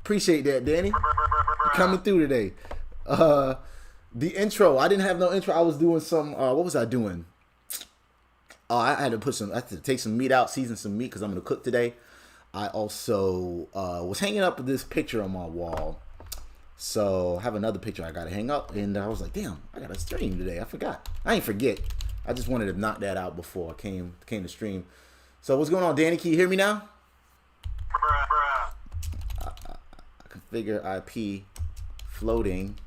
Appreciate that, Danny. Coming through today. The intro, I didn't have no intro. I was doing some, what was I doing? I had to take some meat out, season some meat because I'm going to cook today. I also was hanging up this picture on my wall. So I have another picture I got to hang up. And I was like, damn, I got to stream today. I forgot. I ain't forget. I just wanted to knock that out before I came to stream. So what's going on, Danny? Can you hear me now? Configure IP floating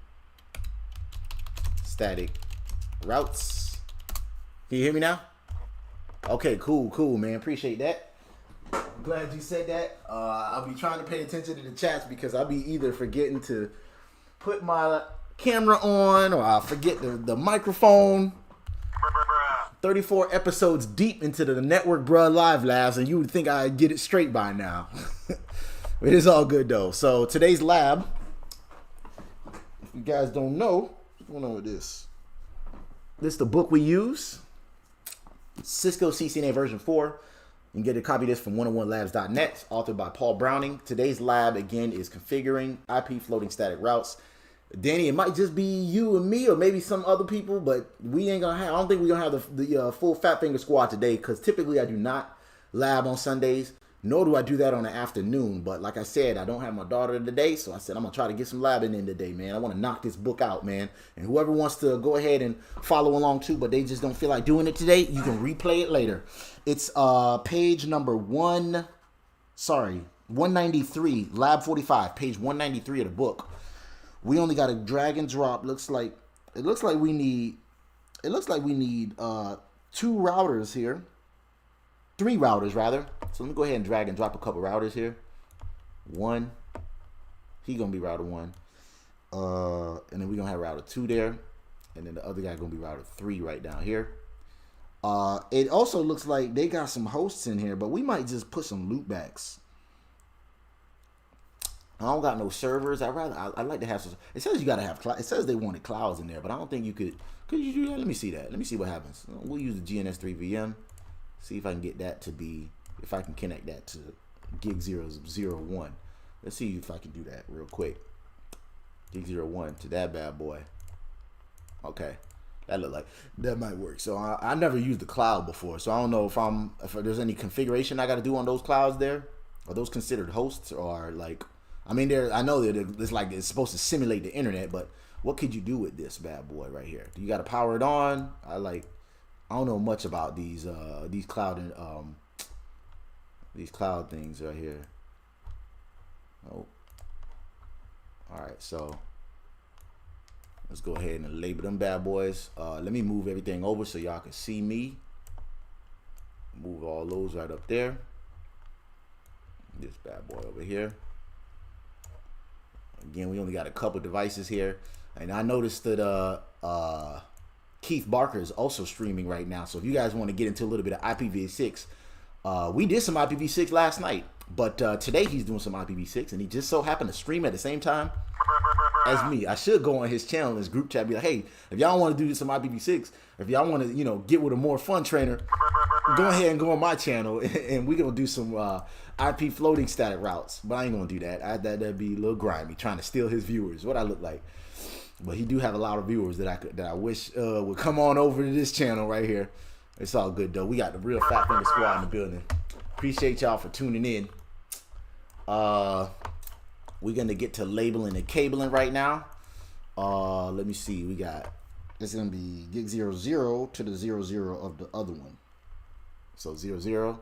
static routes. Can you hear me now? Okay, cool, man. Appreciate that. I'm glad you said that. I'll be trying to pay attention to the chats because I'll be either forgetting to put my camera on or I'll forget the microphone. 34 episodes deep into the NetworkBruh LiveLabs, and you would think I'd get it straight by now. It is all good though. So today's lab, if you guys don't know, what's going on with this? This is the book we use. Cisco CCNA version 4. You can get a copy of this from 101labs.net, authored by Paul Browning. Today's lab, again, is configuring IP floating static routes. Danny, it might just be you and me or maybe some other people, but we ain't gonna have, I don't think we're gonna have the full Fat Finger Squad today because typically I do not lab on Sundays. Nor do I do that on the afternoon. But like I said, I don't have my daughter today. So I said, I'm going to try to get some labbing in today, man. I want to knock this book out, man. And whoever wants to go ahead and follow along too, but they just don't feel like doing it today, you can replay it later. It's page number 193, lab 45, page 193 of the book. We only got a drag and drop. It looks like we need 2 routers here. 3 routers rather. So let me go ahead and drag and drop a couple routers here. 1. He gonna be router 1. And then we're gonna have router 2 there. And then the other guy gonna be router 3 right down here. It also looks like they got some hosts in here, but we might just put some loopbacks. I don't got no servers. I like to have some. It says you gotta have it says they wanted clouds in there, but I don't think you could you do that? Let me see that. Let me see what happens. We'll use the GNS3 VM. See if I can get that to be, if I can connect that to gig 001. Let's see if I can do that real quick. Gig 01 to that bad boy. Okay, that look like that might work. So I never used the cloud before, so I don't know if there's any configuration I got to do on those clouds there. Are those considered hosts or like? I mean, I know that it's supposed to simulate the internet, but what could you do with this bad boy right here? Do you got to power it on? I don't know much about these cloud things right here. Oh, all right. So let's go ahead and label them bad boys. Let me move everything over so y'all can see me. Move all those right up there. This bad boy over here. Again, we only got a couple devices here, and I noticed that Keith Barker is also streaming right now. So if you guys want to get into a little bit of IPv6, we did some IPv6 last night, but today he's doing some IPv6, and he just so happened to stream at the same time. as me. I should go on his channel, his group chat, be like, hey, if y'all want to do some IPv6, if y'all want to, you know, get with a more fun trainer, go ahead and go on my channel, and we're going to do some IP floating static routes. But I ain't going to do that. That'd be a little grimy, trying to steal his viewers, what I look like. But he do have a lot of viewers that I wish would come on over to this channel right here. It's all good, though. We got the real Fat Finger Squad in the building. Appreciate y'all for tuning in. We're going to get to labeling and cabling right now. Let me see. We got, it's going to be gig 00 to the 00 of the other one. So 00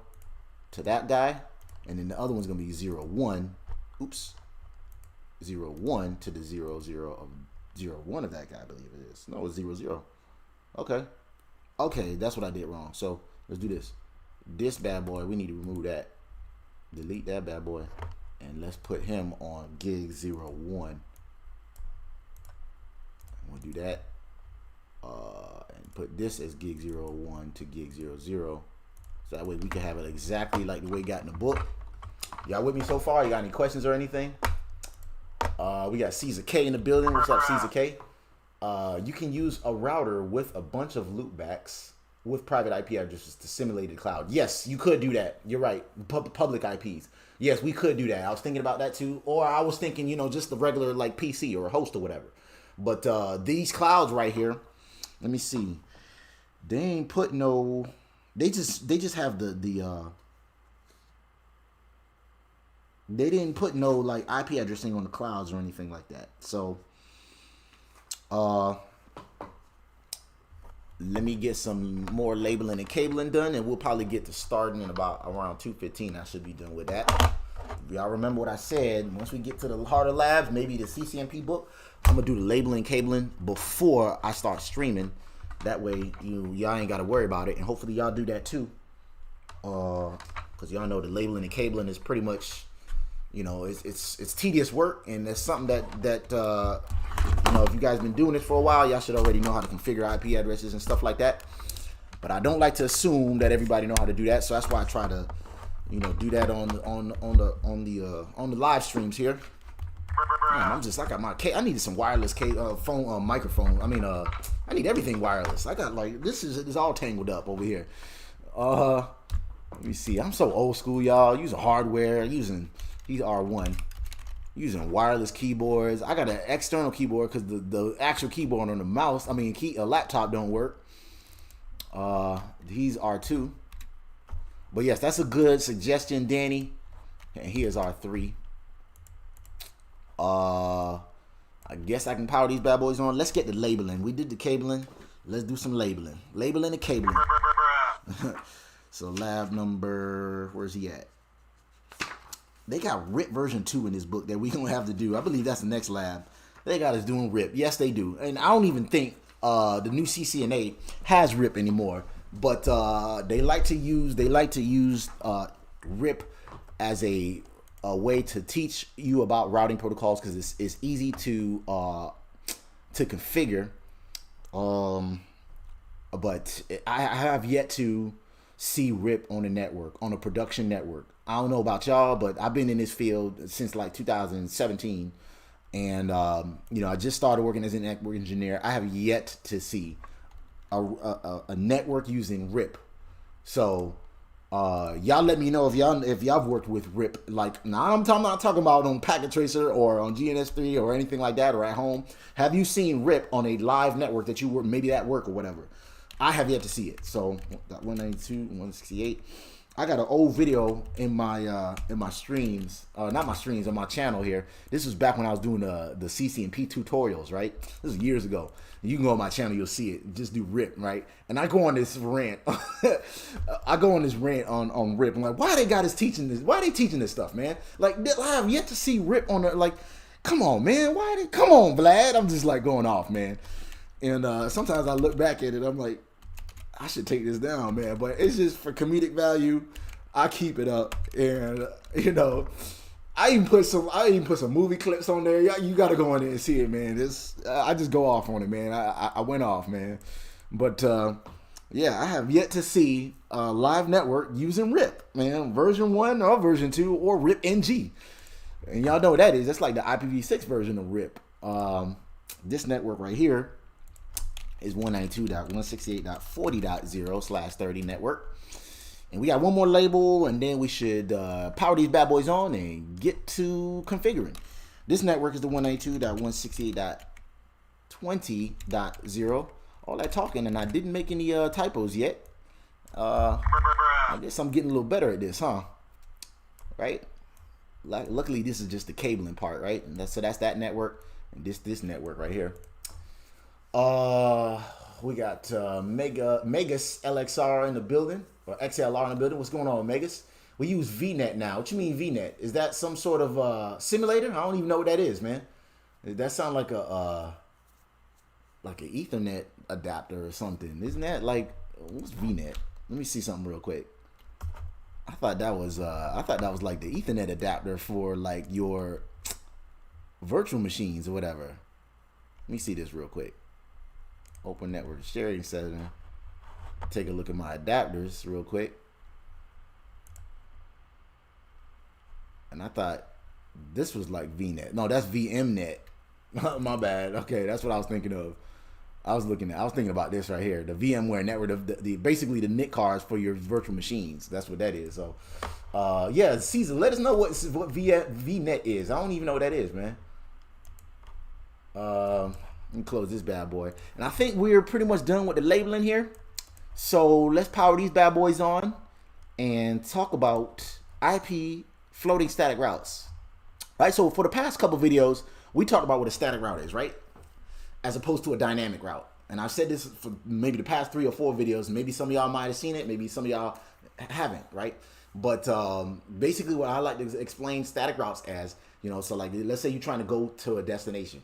to that guy. And then the other one's going to be 01. Oops. 01 to the 00 of 01 of that guy, I believe it is. No, it's 00. Okay. Okay, that's what I did wrong. So let's do this. This bad boy, we need to remove that. Delete that bad boy. And let's put him on gig 01. We'll do that. And put this as gig 01 to gig 00. So that way we can have it exactly like the way it got in the book. Y'all with me so far? You got any questions or anything? We got Caesar K in the building. What's up, Caesar K? You can use a router with a bunch of loopbacks with private IP addresses to simulate the cloud. Yes, you could do that. You're right. Public IPs. Yes, we could do that. I was thinking about that too. Or I was thinking, you know, just the regular like PC or a host or whatever. But these clouds right here, let me see. They ain't put no. They just have the they didn't put no like IP addressing on the clouds or anything like that. So let me get some more labeling and cabling done, and we'll probably get to starting in about around 2:15. I should be done with that. Y'all remember what I said? Once we get to the harder labs, maybe the CCNP book, I'm gonna do the labeling and cabling before I start streaming. That way, y'all ain't gotta worry about it, and hopefully y'all do that too. Cause y'all know the labeling and cabling is pretty much, you know, it's tedious work, and that's something that you know, if you guys been doing this for a while, y'all should already know how to configure IP addresses and stuff like that. But I don't like to assume that everybody know how to do that, so that's why I try to, you know, do that on the live streams here. Man, I'm just, I got my I needed some wireless phone microphone. I mean, I need everything wireless. I got like this is all tangled up over here. Let me see. I'm so old school, y'all. Using hardware, using R1. Using wireless keyboards. I got an external keyboard because the actual keyboard on the mouse, I mean, a laptop don't work. He's R2. But yes, that's a good suggestion, Danny. And here's R3. I guess I can power these bad boys on. Let's get the labeling. We did the cabling. Let's do some labeling. Labeling and cabling. So lab number, where's he at? They got RIP version 2 in this book that we don't have to do. I believe that's the next lab. They got us doing RIP. Yes, they do. And I don't even think the new CCNA has RIP anymore. But they like to use RIP as a way to teach you about routing protocols because it's easy to configure. But I have yet to see RIP on a network, on a production network. I don't know about y'all, but I've been in this field since like 2017. And, you know, I just started working as a network engineer. I have yet to see a network using RIP. So, y'all let me know if y'all worked with RIP. Like, now I'm not talking about on Packet Tracer or on GNS3 or anything like that or at home. Have you seen RIP on a live network that you work, maybe at work or whatever? I have yet to see it. So, 192, 168. I got an old video in my streams, not my streams, on my channel here. This was back when I was doing the CCNP tutorials, right? This was years ago. You can go on my channel, you'll see it. Just do RIP, right? And I go on this rant. I go on this rant on RIP. I'm like, why they got us teaching this? Why are they teaching this stuff, man? Like, I have yet to see RIP on the, like, come on, man. Come on, Vlad. I'm just like going off, man. And sometimes I look back at it, I'm like, I should take this down, man. But it's just for comedic value. I keep it up, and you know, I even put some movie clips on there. You got to go in there and see it, man. I just go off on it, man. I went off, man. But yeah, I have yet to see a live network using RIP, man. Version 1 or version 2 or RIP NG. And y'all know what that is. That's like the IPv6 version of RIP. This network right here is 192.168.40.0/30 network. And we got one more label, and then we should power these bad boys on and get to configuring. This network is the 192.168.20.0. All that talking, and I didn't make any typos yet. I guess I'm getting a little better at this, huh? Right? Luckily, this is just the cabling part, right? And so that's that network, and this network right here. We got Megas LXR in the building, or XLR in the building. What's going on, Megas? We use VNet now. What you mean VNet? Is that some sort of simulator? I don't even know what that is, man. That sounds like an Ethernet adapter or something. Isn't that like, what's VNet? Let me see something real quick. I thought that was like the Ethernet adapter for like your virtual machines or whatever. Let me see this real quick. Open network sharing setting. Take a look at my adapters real quick. And I thought this was like VNet. No, that's VMnet. My bad. Okay, that's what I was thinking of. I was thinking about this right here, the VMware network, the basically the NIC cards for your virtual machines. That's what that is. So, yeah, Caesar, let us know what VNet is. I don't even know what that is, man. Let me close this bad boy, and I think we're pretty much done with the labeling here. So let's power these bad boys on and talk about IP floating static routes. Right. So for the past couple videos, we talked about what a static route is, right? As opposed to a dynamic route. And I've said this for maybe the past 3 or 4 videos. Maybe some of y'all might have seen it. Maybe some of y'all haven't, right? But basically what I like to explain static routes as, you know, so like let's say you're trying to go to a destination.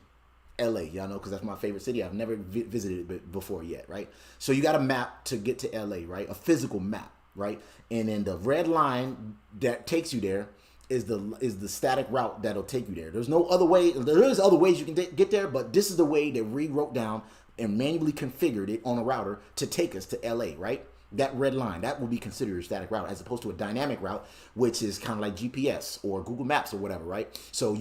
LA, y'all know, because that's my favorite city. I've never visited it before yet, right? So you got a map to get to LA, right? A physical map, right? And then the red line that takes you there is the static route that'll take you there. There's no other way. There is other ways you can get there, but this is the way that we wrote down and manually configured it on a router to take us to LA, right? That red line, that will be considered a static route, as opposed to a dynamic route, which is kind of like GPS or Google Maps or whatever, right? So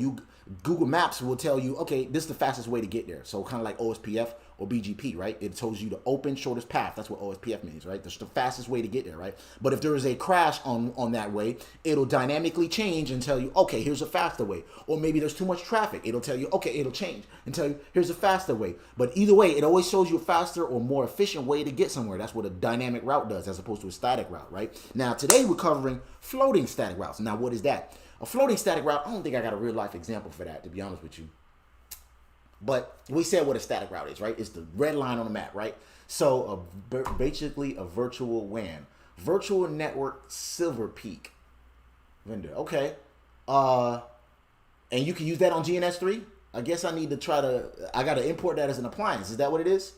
Google Maps will tell you, okay, this is the fastest way to get there. So kind of like OSPF or BGP, right? It tells you the open shortest path. That's what OSPF means, right? That's the fastest way to get there, right? But if there is a crash on that way, it'll dynamically change and tell you, okay, here's a faster way. Or maybe there's too much traffic. It'll tell you, okay, it'll change and tell you, here's a faster way. But either way, it always shows you a faster or more efficient way to get somewhere. That's what a dynamic route does, as opposed to a static route, right? Now, today we're covering floating static routes. Now, what is that? A floating static route, I don't think I got a real life example for that, to be honest with you. But we said what a static route is, right? It's the red line on the map, right? So basically a virtual WAN, virtual network silver peak vendor. Okay. And you can use that on GNS3. I guess I got to import that as an appliance. Is that what it is?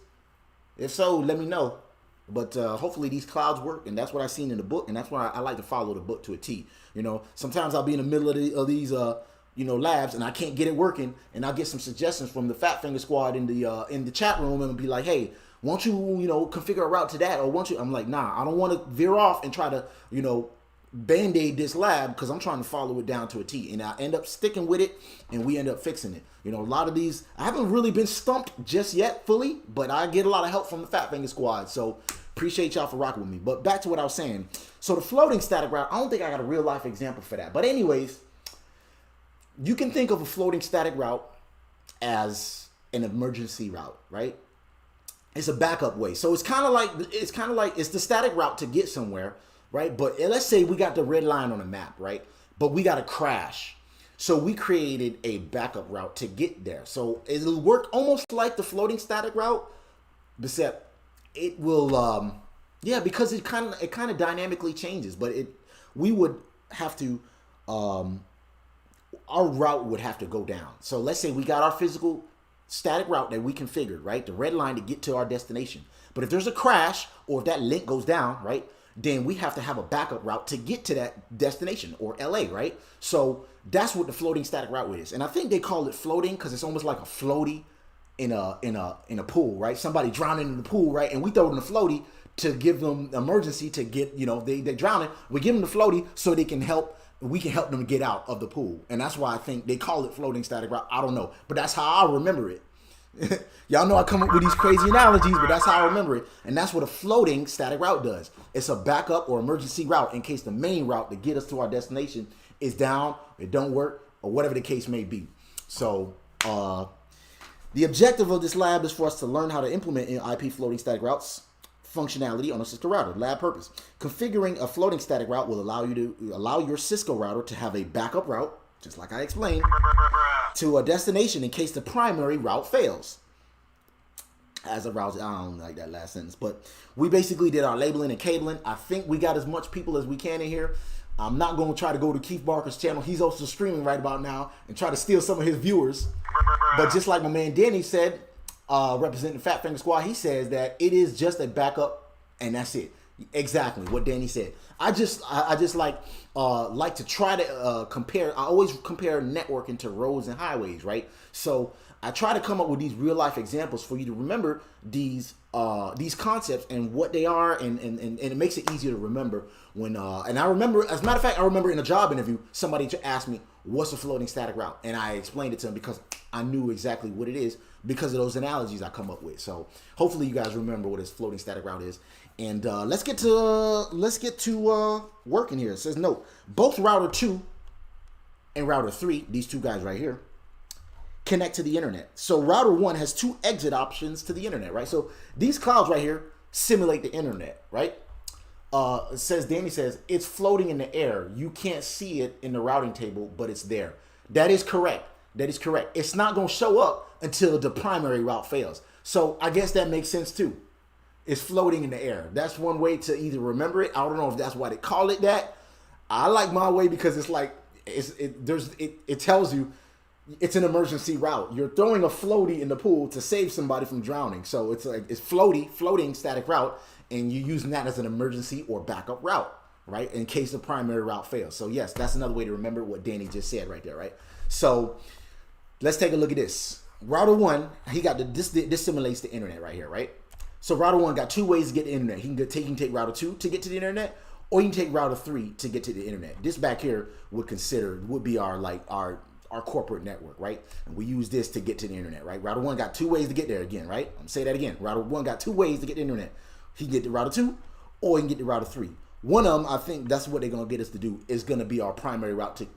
If so, let me know. But hopefully these clouds work, and that's what I've seen in the book, and that's why I like to follow the book to a T. You know, sometimes I'll be in the middle of these labs, and I can't get it working, and I'll get some suggestions from the Fat Finger Squad in the chat room, and be like, hey, won't you configure a route to that, or won't you? I'm like, nah, I don't want to veer off and try to band-aid this lab, because I'm trying to follow it down to a T, and I end up sticking with it, and we end up fixing it. A lot of these, I haven't really been stumped just yet fully, but I get a lot of help from the Fat Finger Squad, so appreciate y'all for rocking with me. But back to what I was saying. So the floating static route, I don't think I got a real life example for that. But anyways, you can think of a floating static route as an emergency route, right? It's a backup way. So it's kind of like it's the static route to get somewhere, right? But let's say we got the red line on the map, right? But we got a crash. So we created a backup route to get there. So it'll work almost like the floating static route, except it will, because it kind of dynamically changes. But we would have to, our route would have to go down. So let's say we got our physical static route that we configured, right? The red line to get to our destination. But if there's a crash, or if that link goes down, right, then we have to have a backup route to get to that destination, or LA, right? So that's what the floating static route is. And I think they call it floating because it's almost like a floaty in a pool, right? Somebody drowning in the pool, right? And we throw in the floaty to give them emergency to get, they're drowning. We give them the floaty so they can help we can help them get out of the pool. And that's why I think they call it floating static route. I don't know, but that's how I remember it. Y'all know I come up with these crazy analogies, but that's how I remember it. And that's what a floating static route does. It's a backup or emergency route in case the main route to get us to our destination is down, it don't work, or whatever the case may be. So the objective of this lab is for us to learn how to implement IP floating static routes functionality on a Cisco router. Lab purpose: configuring a floating static route will allow your Cisco router to have a backup route, just like I explained, to a destination in case the primary route fails. As a route, I don't like that last sentence, but we basically did our labeling and cabling. I think we got as much people as we can in here. I'm not going to try to go to Keith Barker's channel. He's also streaming right about now and try to steal some of his viewers. But just like my man Danny said, representing Fat Finger Squad, he says that it is just a backup and that's it. Exactly what Danny said. I just like to try to compare. I always compare networking to roads and highways, right? So I try to come up with these real life examples for you to remember these concepts and what they are, and it makes it easier to remember when. And I remember, as a matter of fact, I remember in a job interview, somebody asked me, "What's a floating static route?" And I explained it to them because I knew exactly what it is because of those analogies I come up with. So hopefully you guys remember what this floating static route is. And let's get to working here. It says, note, both router 2 and router 3, these two guys right here, connect to the internet. So router 1 has 2 exit options to the internet, right? So these clouds right here simulate the internet, right? It says, Danny says, it's floating in the air. You can't see it in the routing table, but it's there. That is correct. That is correct. It's not going to show up until the primary route fails. So I guess that makes sense too. It's floating in the air. That's one way to either remember it. I don't know if that's why they call it that. I like my way because it's like it tells you it's an emergency route. You're throwing a floaty in the pool to save somebody from drowning. So it's like it's floating static route, and you're using that as an emergency or backup route, right? In case the primary route fails. So yes, that's another way to remember what Danny just said right there, right? So let's take a look at this. Router 1, he got this simulates the internet right here, right? So router 1 got 2 ways to get the internet. He can take router 2 to get to the internet, or you can take router 3 to get to the internet. This back here would be our corporate network, right? And we use this to get to the internet, right? Router 1 got 2 ways to get there again, right? I'm gonna say that again. Router 1 got 2 ways to get the internet. He can get to router 2, or he can get to router 3. One of them, I think that's what they're gonna get us to do, is gonna be our primary route to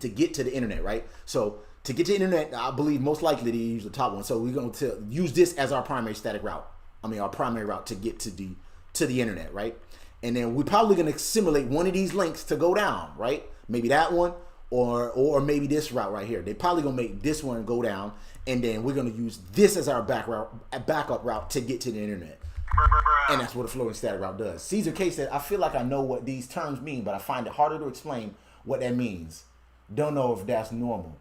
get to the internet, right? So to get to the internet, I believe most likely they use the top one. So we're going to use this as our primary static route. Our primary route to get to the internet, right? And then we're probably going to simulate one of these links to go down, right? Maybe that one, or maybe this route right here. They're probably going to make this one go down, and then we're going to use this as our backup route to get to the internet. And that's what a floating static route does. Caesar K said, I feel like I know what these terms mean, but I find it harder to explain what that means. Don't know if that's normal.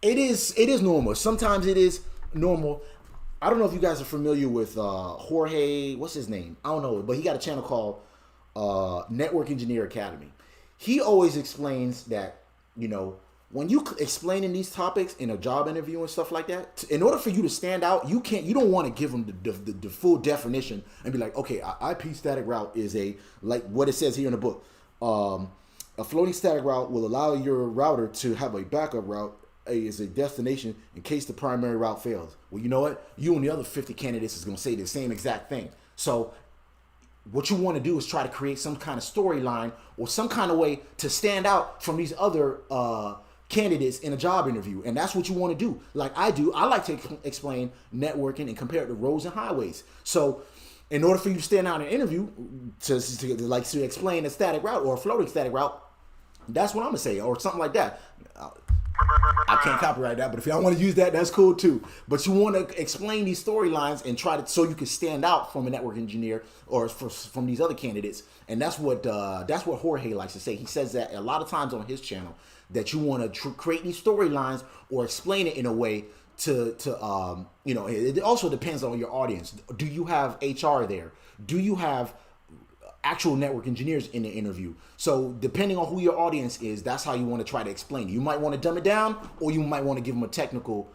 It is normal. Sometimes it is normal. I don't know if you guys are familiar with Jorge, what's his name? I don't know, but he got a channel called Network Engineer Academy. He always explains that, when you explaining these topics in a job interview and stuff like that, in order for you to stand out, you don't want to give them the full definition and be like, okay, IP static route is like what it says here in the book. A floating static route will allow your router to have a backup route as a destination in case the primary route fails. Well, you know what? You and the other 50 candidates is going to say the same exact thing. So what you want to do is try to create some kind of storyline or some kind of way to stand out from these other candidates in a job interview. And that's what you want to do. Like I do. I like to explain networking and compare it to roads and highways. So in order for you to stand out in an interview to explain a static route or a floating static route, that's what I'm going to say, or something like that. I can't copyright that, but if y'all want to use that, that's cool too. But you want to explain these storylines and try to, so you can stand out from a network engineer or from these other candidates. And that's what Jorge likes to say. He says that a lot of times on his channel, that you want to create these storylines or explain it in a way to it also depends on your audience. Do you have HR there? Do you have actual network engineers in the interview? So depending on who your audience is, that's how you want to try to explain it. You might want to dumb it down, or you might want to give them a technical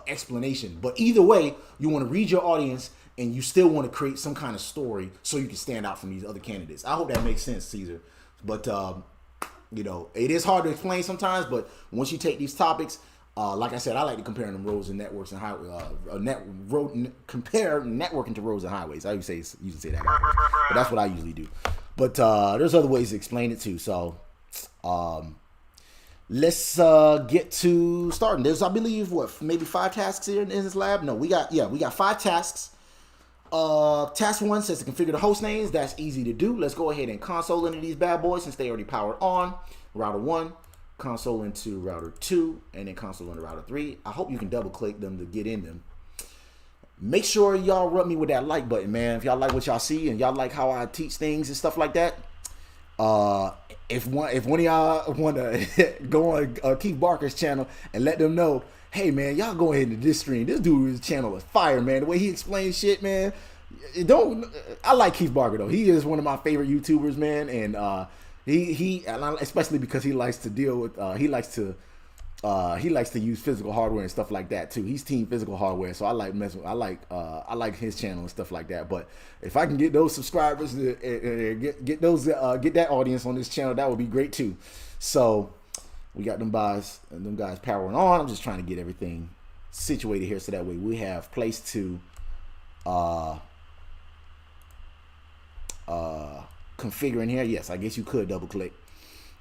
explanation. But either way, you want to read your audience, and you still want to create some kind of story so you can stand out from these other candidates. I hope that makes sense, Caesar. But you know, it is hard to explain sometimes. But once you take these topics, like I said, I like to compare them roads and networks and highway. Compare networking to roads and highways. I usually say that, but that's what I usually do. But there's other ways to explain it too. So let's get to starting. There's, I believe, maybe 5 tasks here in this lab. No, we got 5 tasks. Task 1 says to configure the host names. That's easy to do. Let's go ahead and console into these bad boys since they already powered on. Router 1, console into router 2, and then console into router 3. I hope you can double click them to get in them. Make sure y'all rub me with that like button, man. If y'all like what y'all see and y'all like how I teach things and stuff like that. If one of y'all want to go on Keith Barker's channel and let them know, hey man, y'all go ahead into this stream. This dude's channel is fire, man. The way he explains shit, man. I like Keith Barker though. He is one of my favorite YouTubers, man, and he especially because he likes to deal with he likes to use physical hardware and stuff like that too. He's team physical hardware, so I like messing. I like his channel and stuff like that. But if I can get those subscribers and get that audience on this channel, that would be great too. So we got them guys powering on. I'm just trying to get everything situated here so that way we have place to configure in here. Yes, I guess you could double click.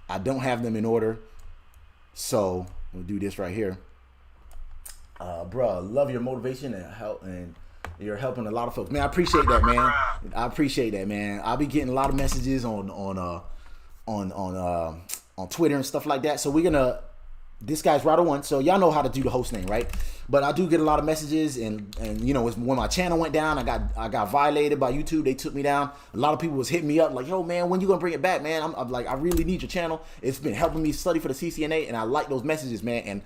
I don't have them in order, so we'll do this right here. Bruh, love your motivation and help, and you're helping a lot of folks, man. I appreciate that, man. I appreciate that, man. I'll be getting a lot of messages on Twitter and stuff like that. So we're gonna, this guy's router 1, so y'all know how to do the host name, right? But I do get a lot of messages, and you know, when my channel went down, I got violated by YouTube. They took me down. A lot of people was hitting me up like, yo man, when you gonna bring it back, man? I'm like, I really need your channel. It's been helping me study for the CCNA, and I like those messages, man. And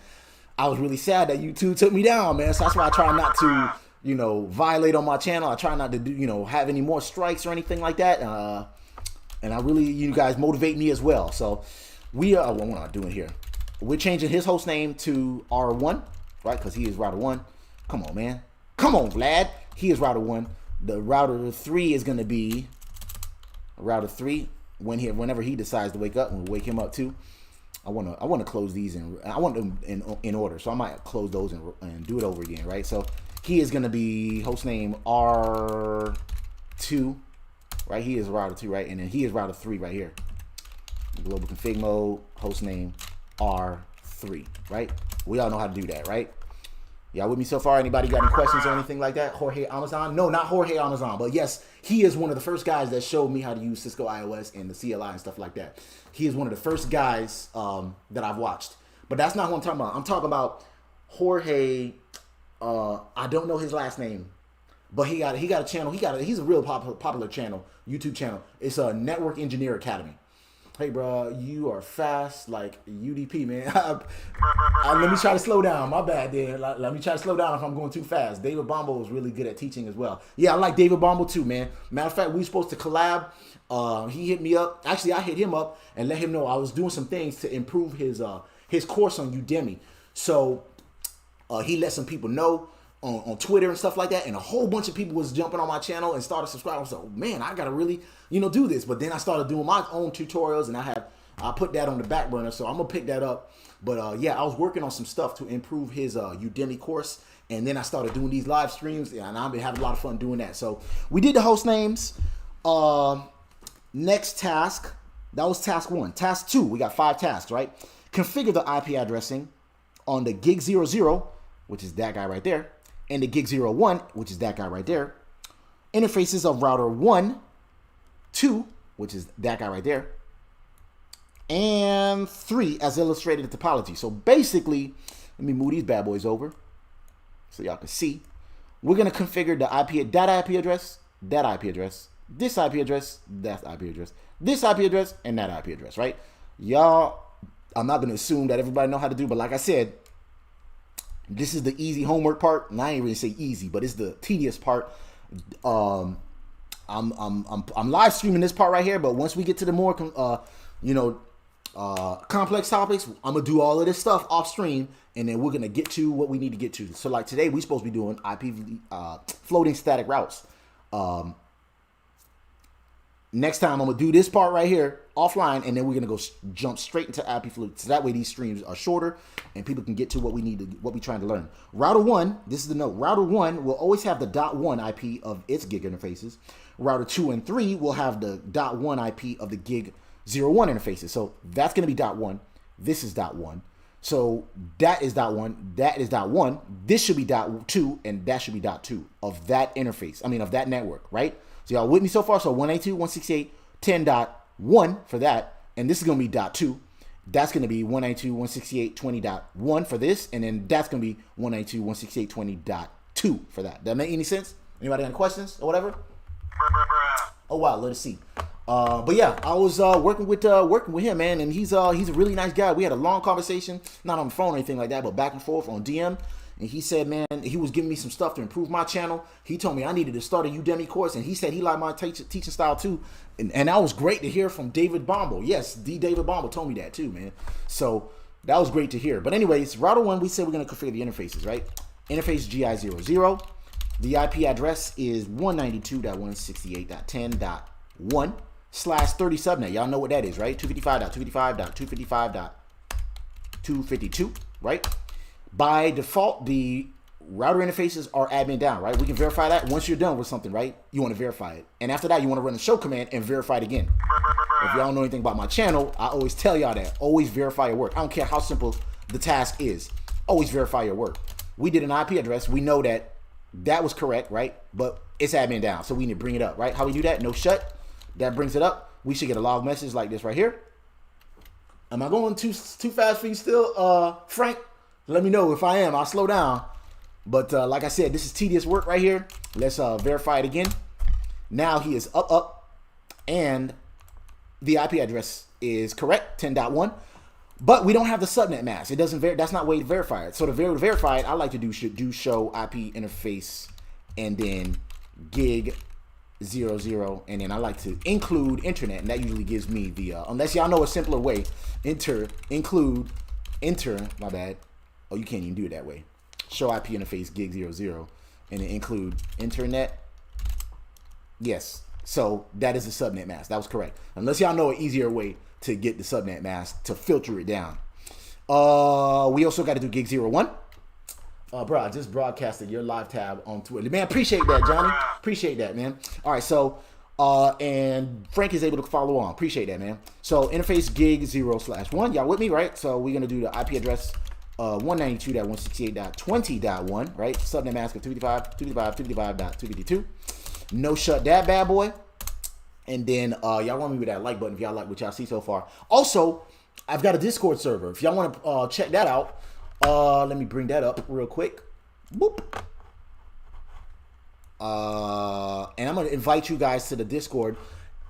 I was really sad that YouTube took me down, man. So that's why I try not to, you know, violate on my channel. I try not to do, you know, have any more strikes or anything like that. And I really, you guys motivate me as well. So we are, what am I doing here? We're changing his host name to R1, right? Because he is router 1. Come on, man. Come on, Vlad. He is router 1. The router 3 is going to be router 3 whenever he decides to wake up, and we'll wake him up too. I want to close these, and I want them in order. So I might close those and do it over again, right? So he is going to be host name R2, right? He is router 2, right? And then he is router 3 right here. Global config mode, host name R3, right? We all know how to do that, right? Y'all with me so far? Anybody got any questions or anything like that? Jorge Amazon? No, not Jorge Amazon, but yes, he is one of the first guys that showed me how to use Cisco iOS and the CLI and stuff like that. He is one of the first guys that I've watched. But that's not what I'm talking about. I'm talking about Jorge. I don't know his last name, but he got a channel. He's a real popular channel, YouTube channel. It's a Network Engineer Academy. Hey, bro, you are fast like UDP, man. Let me try to slow down. My bad, Dan. Let me try to slow down if I'm going too fast. David Bombo is really good at teaching as well. Yeah, I like David Bombo too, man. Matter of fact, we were supposed to collab. He hit me up. Actually, I hit him up and let him know I was doing some things to improve his course on Udemy. So he let some people know on Twitter and stuff like that, and a whole bunch of people was jumping on my channel and started subscribing. So, man, I gotta really, do this. But then I started doing my own tutorials, and I put that on the back burner. So I'm gonna pick that up. But yeah, I was working on some stuff to improve his Udemy course, and then I started doing these live streams, and I've been having a lot of fun doing that. So we did the host names. Next task, that was task 1. Task 2, we got 5 tasks, right? Configure the IP addressing on the gig 00, which is that guy right there, and the gig 01, which is that guy right there. Interfaces of router 1, 2, which is that guy right there, and 3 as illustrated in topology. So basically, let me move these bad boys over so y'all can see. We're gonna configure the IP, that IP address, that IP address, this IP address, that IP address, this IP address, and that IP address, right? Y'all, I'm not gonna assume that everybody know how to do, but like I said, this is the easy homework part, and I ain't really say easy, but it's the tedious part. I'm live streaming this part right here, but once we get to the more complex topics, I'm gonna do all of this stuff off stream, and then we're gonna get to what we need to get to. So like today, we're supposed to be doing IP floating static routes. Next time I'm gonna do this part right here offline, and then we're gonna go jump straight into IP Flute. So that way these streams are shorter and people can get to what we need to, what we're trying to learn. Router 1, this is the note. Router 1 will always have the .1 IP of its gig interfaces. Router 2 and 3 will have the .1 IP of the gig 01 interfaces. So that's gonna be .1. This is .1. So that is .1. That is .1. This should be .2, and that should be .2 of that interface. I mean, of that network, right? So y'all with me so far? So 192.168.10.1 for that. And this is going to be .2. That's going to be 192.168.20.1 for this. And then that's going to be 192.168.20.2 for that. That make any sense? Anybody have any questions or whatever? Oh, wow. Let us see. But yeah, I was working with him, man, and he's a really nice guy. We had a long conversation, not on the phone or anything like that, but back and forth on DM. And he said, man, he was giving me some stuff to improve my channel. He told me I needed to start a Udemy course, and he said he liked my teaching style too. And that was great to hear from David Bomble. Yes, David Bomble told me that too, man. So that was great to hear. But anyways, router 1, we said we're going to configure the interfaces, right? Interface GI00. The IP address is 192.168.10.1/30 subnet. Y'all know what that is, right? 255.255.255.252, right? By default, the router interfaces are admin down, right? We can verify that once you're done with something, right? You want to verify it. And after that, you want to run the show command and verify it again. If y'all know anything about my channel, I always tell y'all that. Always verify your work. I don't care how simple the task is. Always verify your work. We did an IP address. We know that that was correct, right? But it's admin down, so we need to bring it up, right? How we do that? No shut. That brings it up. We should get a log message like this right here. Am I going too fast for you still, Frank? Let me know if I am. I'll slow down. But like I said, this is tedious work right here. Let's verify it again. Now he is up, and the IP address is correct, 10.1. But we don't have the subnet mask. It doesn't. That's not way to verify it. So to verify it, I like to do show IP interface and then gig 00, and then I like to include internet, and that usually gives me the unless y'all know a simpler way, enter. My bad. Oh, you can't even do it that way. Show IP interface gig 00, and then include internet. Yes. So that is the subnet mask. That was correct. Unless y'all know an easier way to get the subnet mask to filter it down. We also got to do gig 01. Bro, I just broadcasted your live tab on Twitter. Man, appreciate that, Johnny. Appreciate that, man. All right, so and Frank is able to follow on. Appreciate that, man. So interface gig 0/1. Y'all with me, right? So we're gonna do the IP address 192.168.20.1, right? Subnet mask of 255.255.252. No shut that bad boy. And then y'all want me with that like button if y'all like what y'all see so far. Also, I've got a Discord server. If y'all want to check that out, let me bring that up real quick. Boop. And I'm gonna invite you guys to the Discord.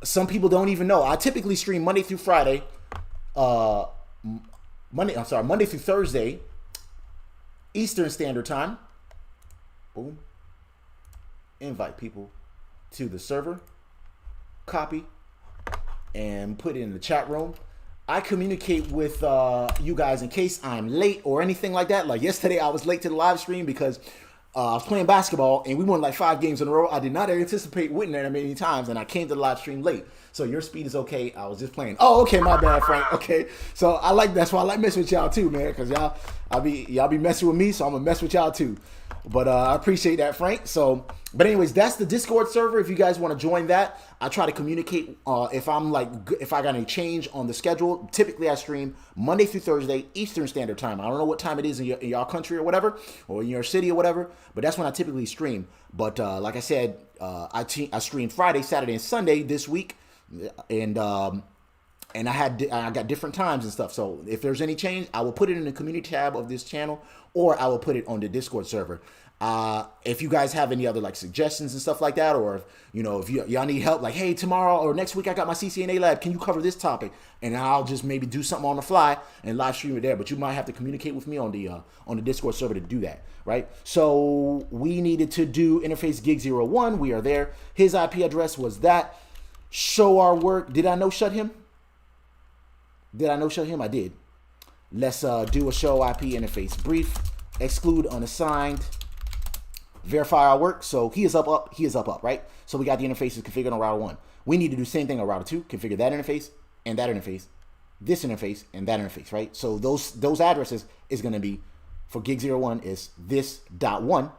Some people don't even know. I typically stream Monday through Friday. Monday through Thursday, Eastern Standard Time. Boom. Invite people to the server. Copy and put it in the chat room. I communicate with you guys in case I'm late or anything like that. Like yesterday, I was late to the live stream because I was playing basketball and we won like 5 games in a row. I did not anticipate winning that many times, and I came to the live stream late. So your speed is okay. I was just playing. Oh, okay, my bad, Frank. Okay, so that's why I like messing with y'all too, man. Cause y'all be messing with me, so I'm gonna mess with y'all too. But I appreciate that, Frank. So, but anyways, that's the Discord server. If you guys want to join that, I try to communicate if I got any change on the schedule. Typically, I stream Monday through Thursday, Eastern Standard Time. I don't know what time it is in your country or whatever, or in your city or whatever, but that's when I typically stream. But like I said, I streamed Friday, Saturday, and Sunday this week, and I got different times and stuff. So if there's any change, I will put it in the community tab of this channel, or I will put it on the Discord server. If you guys have any other like suggestions and stuff like that, or if y'all need help, like, hey, tomorrow or next week I got my CCNA lab, can you cover this topic? And I'll just maybe do something on the fly and live stream it there. But you might have to communicate with me on the Discord server to do that, right? So we needed to do interface gig 01. We are there. His IP address was that. Show our work. Did I no shut him? I did. Let's do a show IP interface brief. Exclude unassigned. Verify our work. So he is up, right? So we got the interfaces configured on router 1. We need to do the same thing on router 2, configure that interface and that interface, this interface and that interface, right? So those addresses is going to be, for gig 01 is this dot 1,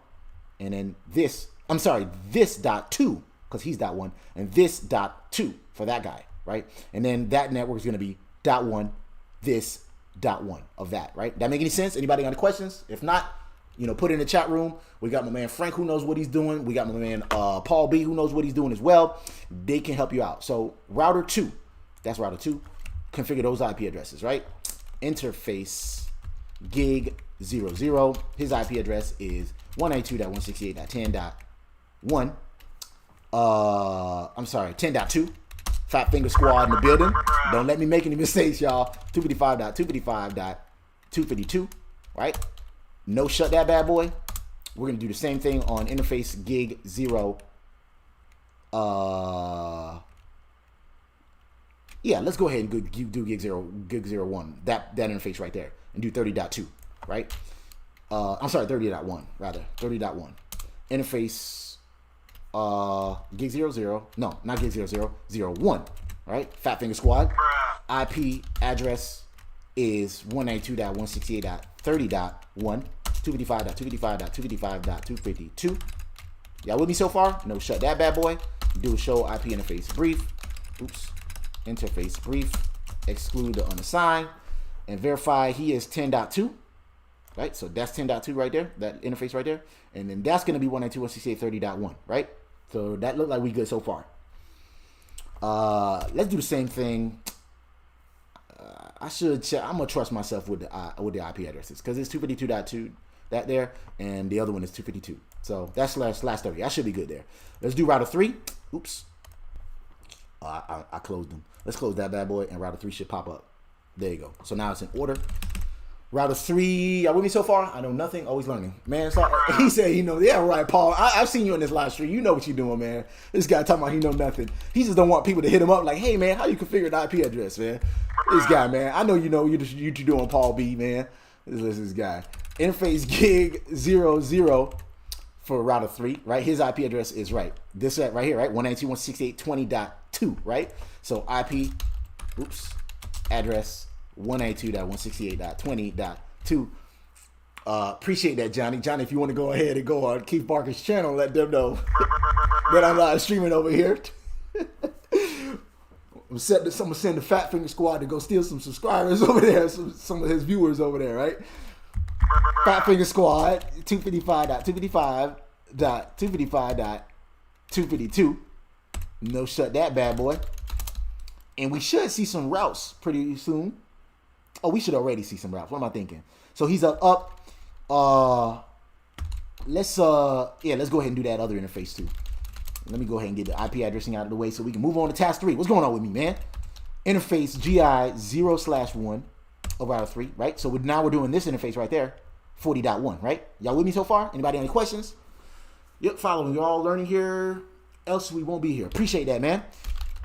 and then this, I'm sorry, this dot 2, because he's dot 1, and this dot 2 for that guy, right? And then that network is going to be dot 1, this dot 1 of that, right? That make any sense? Anybody got any questions? If not, you know, put it in the chat room. We got my man Frank, who knows what he's doing. We got my man Paul B, who knows what he's doing as well. They can help you out. So router 2, that's router 2. Configure those IP addresses, right? Interface gig 00. His IP address is 192.168.10.1. I'm sorry, 10.2. Fat Finger Squad in the building. Don't let me make any mistakes, y'all. 255.255.252, right? No shut that bad boy. We're going to do the same thing on interface gig 0. Yeah, let's go ahead and do gig 01, that interface right there, and do 30.2, right? I'm sorry, 30.1, rather. 30.1. Interface gig 00. No, not gig 00, 01, right? Fat Finger Squad. IP address is 192.168.30.1, 255.255.255.252. Y'all with me so far? No shut that bad boy. Do a show IP interface brief. Oops. Interface brief. Exclude the unassigned. And verify he is 10.2. Right? So that's 10.2 right there. That interface right there. And then that's going to be 192.168.30.1. Right? So that looked like we good so far. Let's do the same thing. I should check. I'm gonna trust myself with the IP addresses because it's 252.2 that there, and the other one is 252. So that's last 30. I should be good there. Let's do router 3. Oops, I closed them. Let's close that bad boy, and router 3 should pop up. There you go. So now it's in order. Router 3, y'all with me so far? I know nothing, always learning. Man, so he said, you know, yeah, right, Paul. I've seen you in this live stream. You know what you're doing, man. This guy talking about he know nothing. He just don't want people to hit him up like, hey, man, how you configure the IP address, man? This guy, man. I know you know what you're doing, Paul B, man. This guy. Interface gig 00 for router 3, right? His IP address is right. This right here, right? 192.168.20.2, right? So IP, oops, address 192.168.20.2. Appreciate that, Johnny. Johnny, if you want to go ahead and go on Keith Barker's channel, let them know that I'm live streaming over here. I'm gonna send the Fat Finger Squad to go steal some subscribers over there, some of his viewers over there, right? Fat Finger Squad, 255.255.255.252. No shut that bad boy. And we should see some routes pretty soon. Oh, we should already see some routes. What am I thinking? So he's up. Let's go ahead and do that other interface too. Let me go ahead and get the IP addressing out of the way so we can move on to task 3. What's going on with me, man? Interface GI 0/1 of router 3, right? So now we're doing this interface right there, 40.1, right? Y'all with me so far? Anybody have any questions? Yep, following. You're all learning here. Else we won't be here. Appreciate that, man.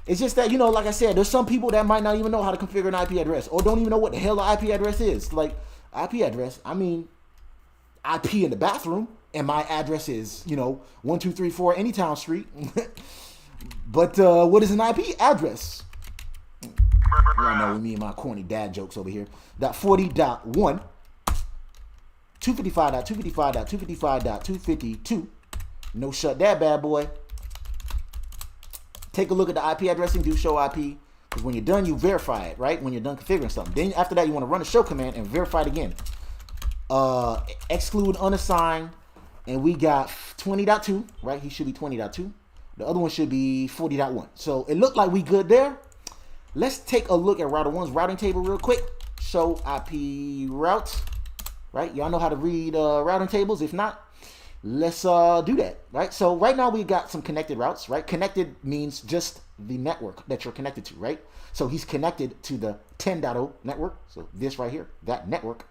It's just that, you know, like I said, there's some people that might not even know how to configure an IP address or don't even know what the hell the IP address is. Like, IP address, I mean, I pee in the bathroom and my address is, you know, 1234 Anytown Street. But what is an IP address? Y'all know me and my corny dad jokes over here. .40.1, 255.255.255.252. No shut that bad boy. Take a look at the IP addressing, do show IP, because when you're done, you verify it, right? When you're done configuring something. Then after that, you want to run a show command and verify it again. Exclude unassigned, and we got 20.2, right? He should be 20.2. The other one should be 40.1. So it looked like we good there. Let's take a look at router 1's routing table real quick. Show IP routes, right? Y'all know how to read routing tables. If not, let's do that, right? So right now we got some connected routes, right? Connected means just the network that you're connected to, right? So he's connected to the 10.0 network. So this right here, that network.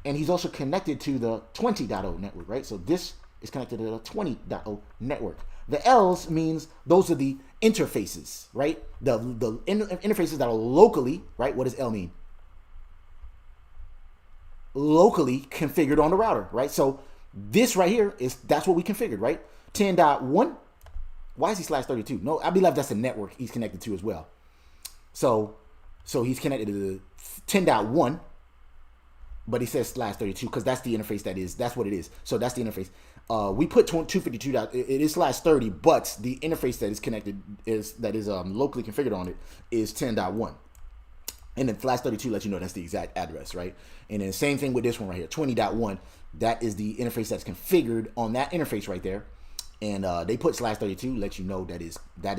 And he's also connected to the 20.0 network, right? So this is connected to the 20.0 network. The L's means those are the interfaces, right? The interfaces that are locally, right? What does L mean? Locally configured on the router, right? So this right here that's what we configured, right? 10.1 Why is he /32? No, I believe that's a network he's connected to as well. So he's connected to the 10.1, but he says /32 because that's the interface that's what it is. So that's the interface. We put 252. It is /30, but the interface that is connected is locally configured on it is 10.1. And then /32 lets you know that's the exact address, right? And then same thing with this one right here, 20.1. That is the interface that's configured on that interface right there. And they put /32, let you know that is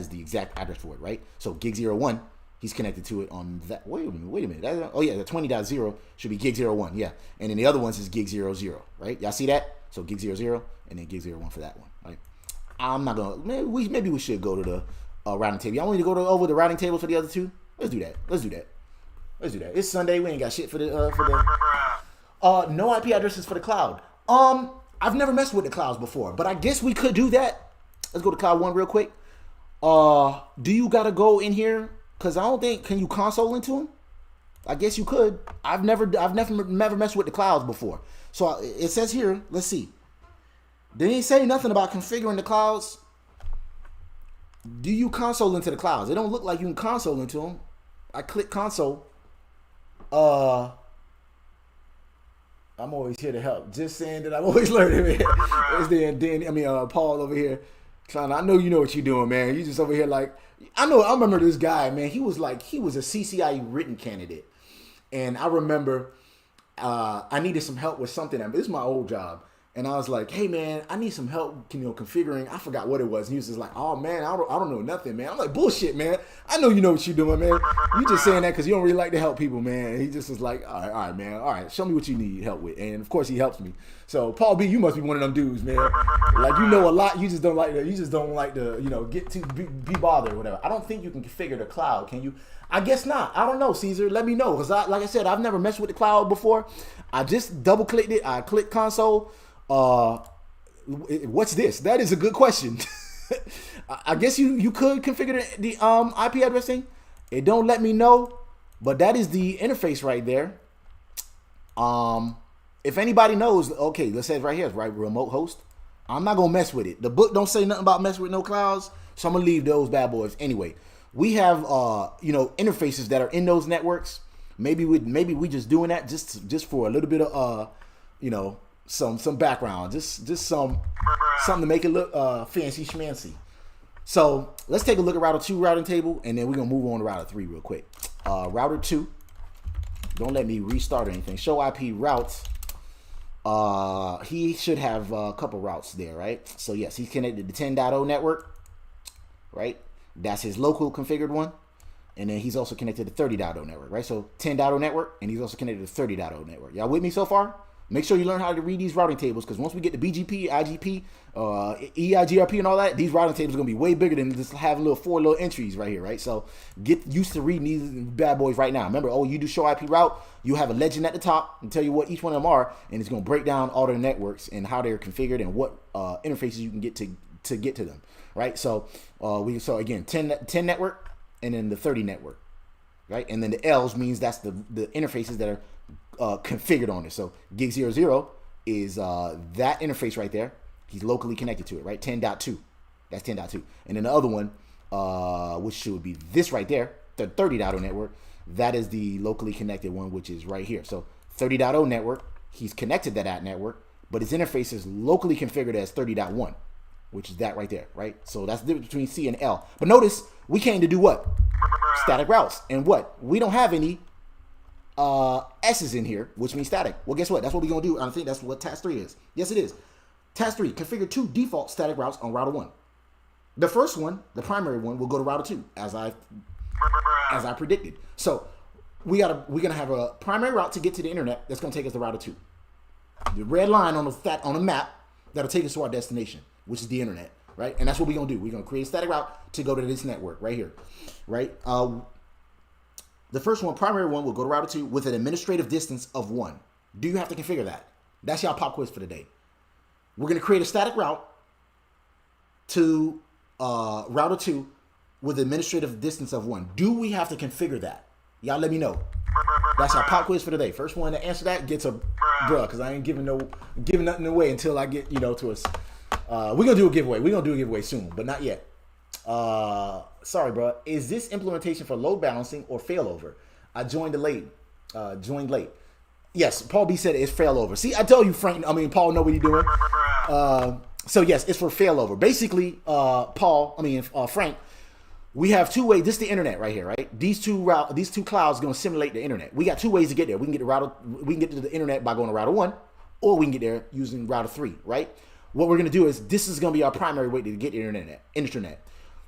the exact address for it, right? So gig 01, he's connected to it on that. Wait a minute. The 20.0 should be gig 01, yeah. And then the other ones is gig 00, right? Y'all see that? So gig 00 and then gig 01 for that one, right? I'm not gonna. Maybe we should go to the routing table. Y'all want me to go over the routing tables for the other two? Let's do that. It's Sunday. We ain't got shit for the no IP addresses for the cloud. I've never messed with the clouds before, but I guess we could do that. Let's go to cloud one real quick. Do you gotta go in here? Cause I don't think, can you console into them? I guess you could. I've never messed with the clouds before. So it says here, let's see. They didn't say nothing about configuring the clouds. Do you console into the clouds? It don't look like you can console into them. I click console. I'm always here to help. Just saying that I'm always learning, man. It's Paul over here. I know you know what you're doing, man. You just over here like, I remember this guy, man. He was a CCIE written candidate. And I remember I needed some help with something. This is my old job. And I was like, hey, man, I need some help, configuring. I forgot what it was. And he was just like, oh, man, I don't know nothing, man. I'm like, bullshit, man. I know you know what you're doing, man. You just saying that because you don't really like to help people, man. And he just was like, all right, man. All right, show me what you need help with. And, of course, he helps me. So, Paul B., you must be one of them dudes, man. Like, you know a lot. You just don't like to, get to be bothered or whatever. I don't think you can configure the cloud, can you? I guess not. I don't know, Caesar. Let me know. Because, like I said, I've never messed with the cloud before. I just double-clicked it. I clicked console. What's this? That is a good question. I guess you could configure the IP addressing. It don't let me know, but that is the interface right there. If anybody knows, okay, let's say it right here, right? Remote host. I'm not gonna mess with it. The book don't say nothing about messing with no clouds, so I'm gonna leave those bad boys anyway. We have interfaces that are in those networks. Maybe we just doing that just for a little bit of some background, just something to make it look fancy schmancy. So let's take a look at router 2 routing table, and then we're gonna move on to router 3 real quick. Router 2, don't let me restart or anything. Show IP routes. He should have a couple routes there, right? So yes, he's connected to 10.0 network, right? That's his local configured one. And then he's also connected to 30.0 network, right? So 10.0 network, and he's also connected to 30.0 network. Y'all with me so far? Make sure you learn how to read these routing tables, because once we get to BGP, IGP, EIGRP, and all that, these routing tables are going to be way bigger than just having four little entries right here, right? So get used to reading these bad boys right now. Remember, you do show IP route, you have a legend at the top and tell you what each one of them are, and it's going to break down all their networks and how they're configured and what interfaces you can get to get to them, right? So again, 10 network and then the 30 network, right? And then the L's means that's the interfaces that are configured on it. So gig 00 is that interface right there. He's locally connected to it, right? 10.2. That's 10.2. And then the other one, which should be this right there, the 30.0 network, that is the locally connected one, which is right here. So 30.0 network, he's connected to that network, but his interface is locally configured as 30.1, which is that right there, right? So that's the difference between C and L. But notice, we came to do what? Static routes. And what? We don't have any S's in here, which means static. Well, guess what? That's what we're going to do. I think that's what task 3 is. Yes, it is. Task 3, configure 2 default static routes on router 1. The first one, the primary one, will go to router 2, as I predicted. So we're gonna have a primary route to get to the internet that's gonna take us to router 2. The red line on the map that'll take us to our destination, which is the internet, right? And that's what we're gonna do. We're gonna create a static route to go to this network right here, right? The first one, primary one, will go to router 2 with an administrative distance of 1. Do you have to configure that? That's y'all pop quiz for the day. We're going to create a static route to router 2 with an administrative distance of 1. Do we have to configure that? Y'all let me know. That's our pop quiz for the day. First one to answer that gets a bruh, because I ain't giving nothing away until I get, to us. We're going to do a giveaway. We're going to do a giveaway soon, but not yet. Sorry, bro. Is this implementation for load balancing or failover? I joined late. Yes, Paul B said it's failover. See, I tell you, Frank. I mean, Paul know what he's doing. So yes, it's for failover. Basically, Frank, we have two ways. This is the internet right here, right? These two clouds going to simulate the internet. We got two ways to get there. We can get to the internet by going to router 1, or we can get there using router 3, right? What we're going to do is this is going to be our primary way to get the internet.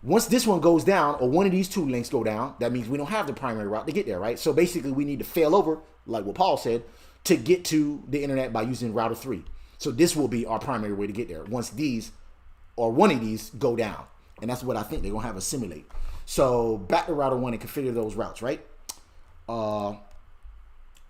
Once this one goes down, or one of these two links go down, that means we don't have the primary route to get there, right? So basically, we need to fail over, like what Paul said, to get to the internet by using router 3. So this will be our primary way to get there once these, or one of these, go down. And that's what I think they're going to have us simulate. So back to router 1 and configure those routes, right? What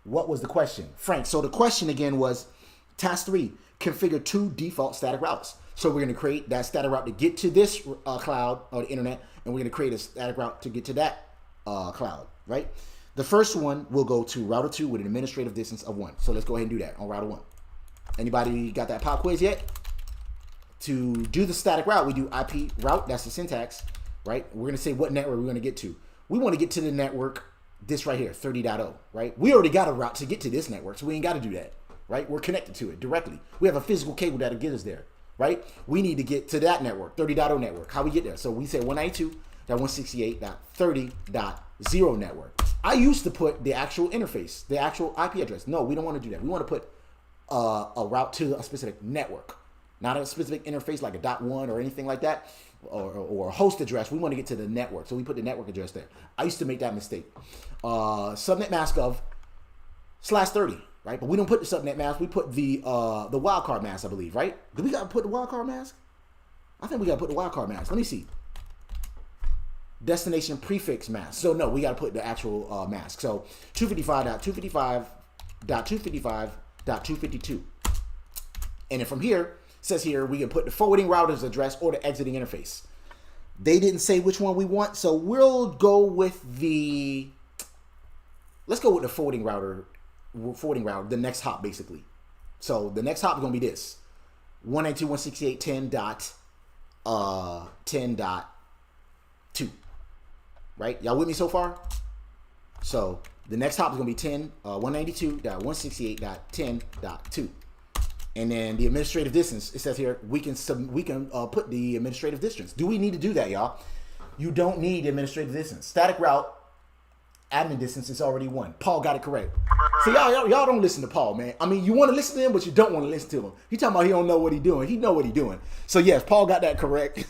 was the question? Frank, so the question again was, task 3, configure 2 default static routes. So we're going to create that static route to get to this cloud or the internet, and we're going to create a static route to get to that cloud, right? The first one will go to router 2 with an administrative distance of 1. So let's go ahead and do that on router 1. Anybody got that pop quiz yet? To do the static route, we do IP route. That's the syntax, right? We're going to say what network we're going to get to. We want to get to the network, this right here, 30.0, right? We already got a route to get to this network, so we ain't got to do that, right? We're connected to it directly. We have a physical cable that'll get us there, right? We need to get to that network, 30.0 network. How we get there? So we say 192.168.30.0 network. I used to put the actual interface, the actual IP address. No, we don't want to do that. We want to put a route to a specific network, not a specific interface like a .1 or anything like that, or a host address. We want to get to the network, so we put the network address there. I used to make that mistake. Subnet mask of /30, right? But we don't put the subnet mask. We put the wildcard mask, I believe, right? Do we got to put the wildcard mask? I think we got to put the wildcard mask. Let me see. Destination prefix mask. So no, we got to put the actual mask. So 255.255.255.252. And then from here, it says here, we can put the forwarding router's address or the exiting interface. They didn't say which one we want, so we'll go with let's go with the forwarding router, the next hop basically. So the next hop is going to be this. 192.168.10.10.2. Right? Y'all with me so far? So the next hop is going to be 192.168.10.2. And then the administrative distance, it says here, we can put the administrative distance. Do we need to do that, y'all? You don't need the administrative distance. Static route, admin distance is already 1. Paul got it correct. So y'all don't listen to Paul, man. I mean, you want to listen to him, but you don't want to listen to him. He talking about he don't know what he doing. He know what he doing. So yes, Paul got that correct.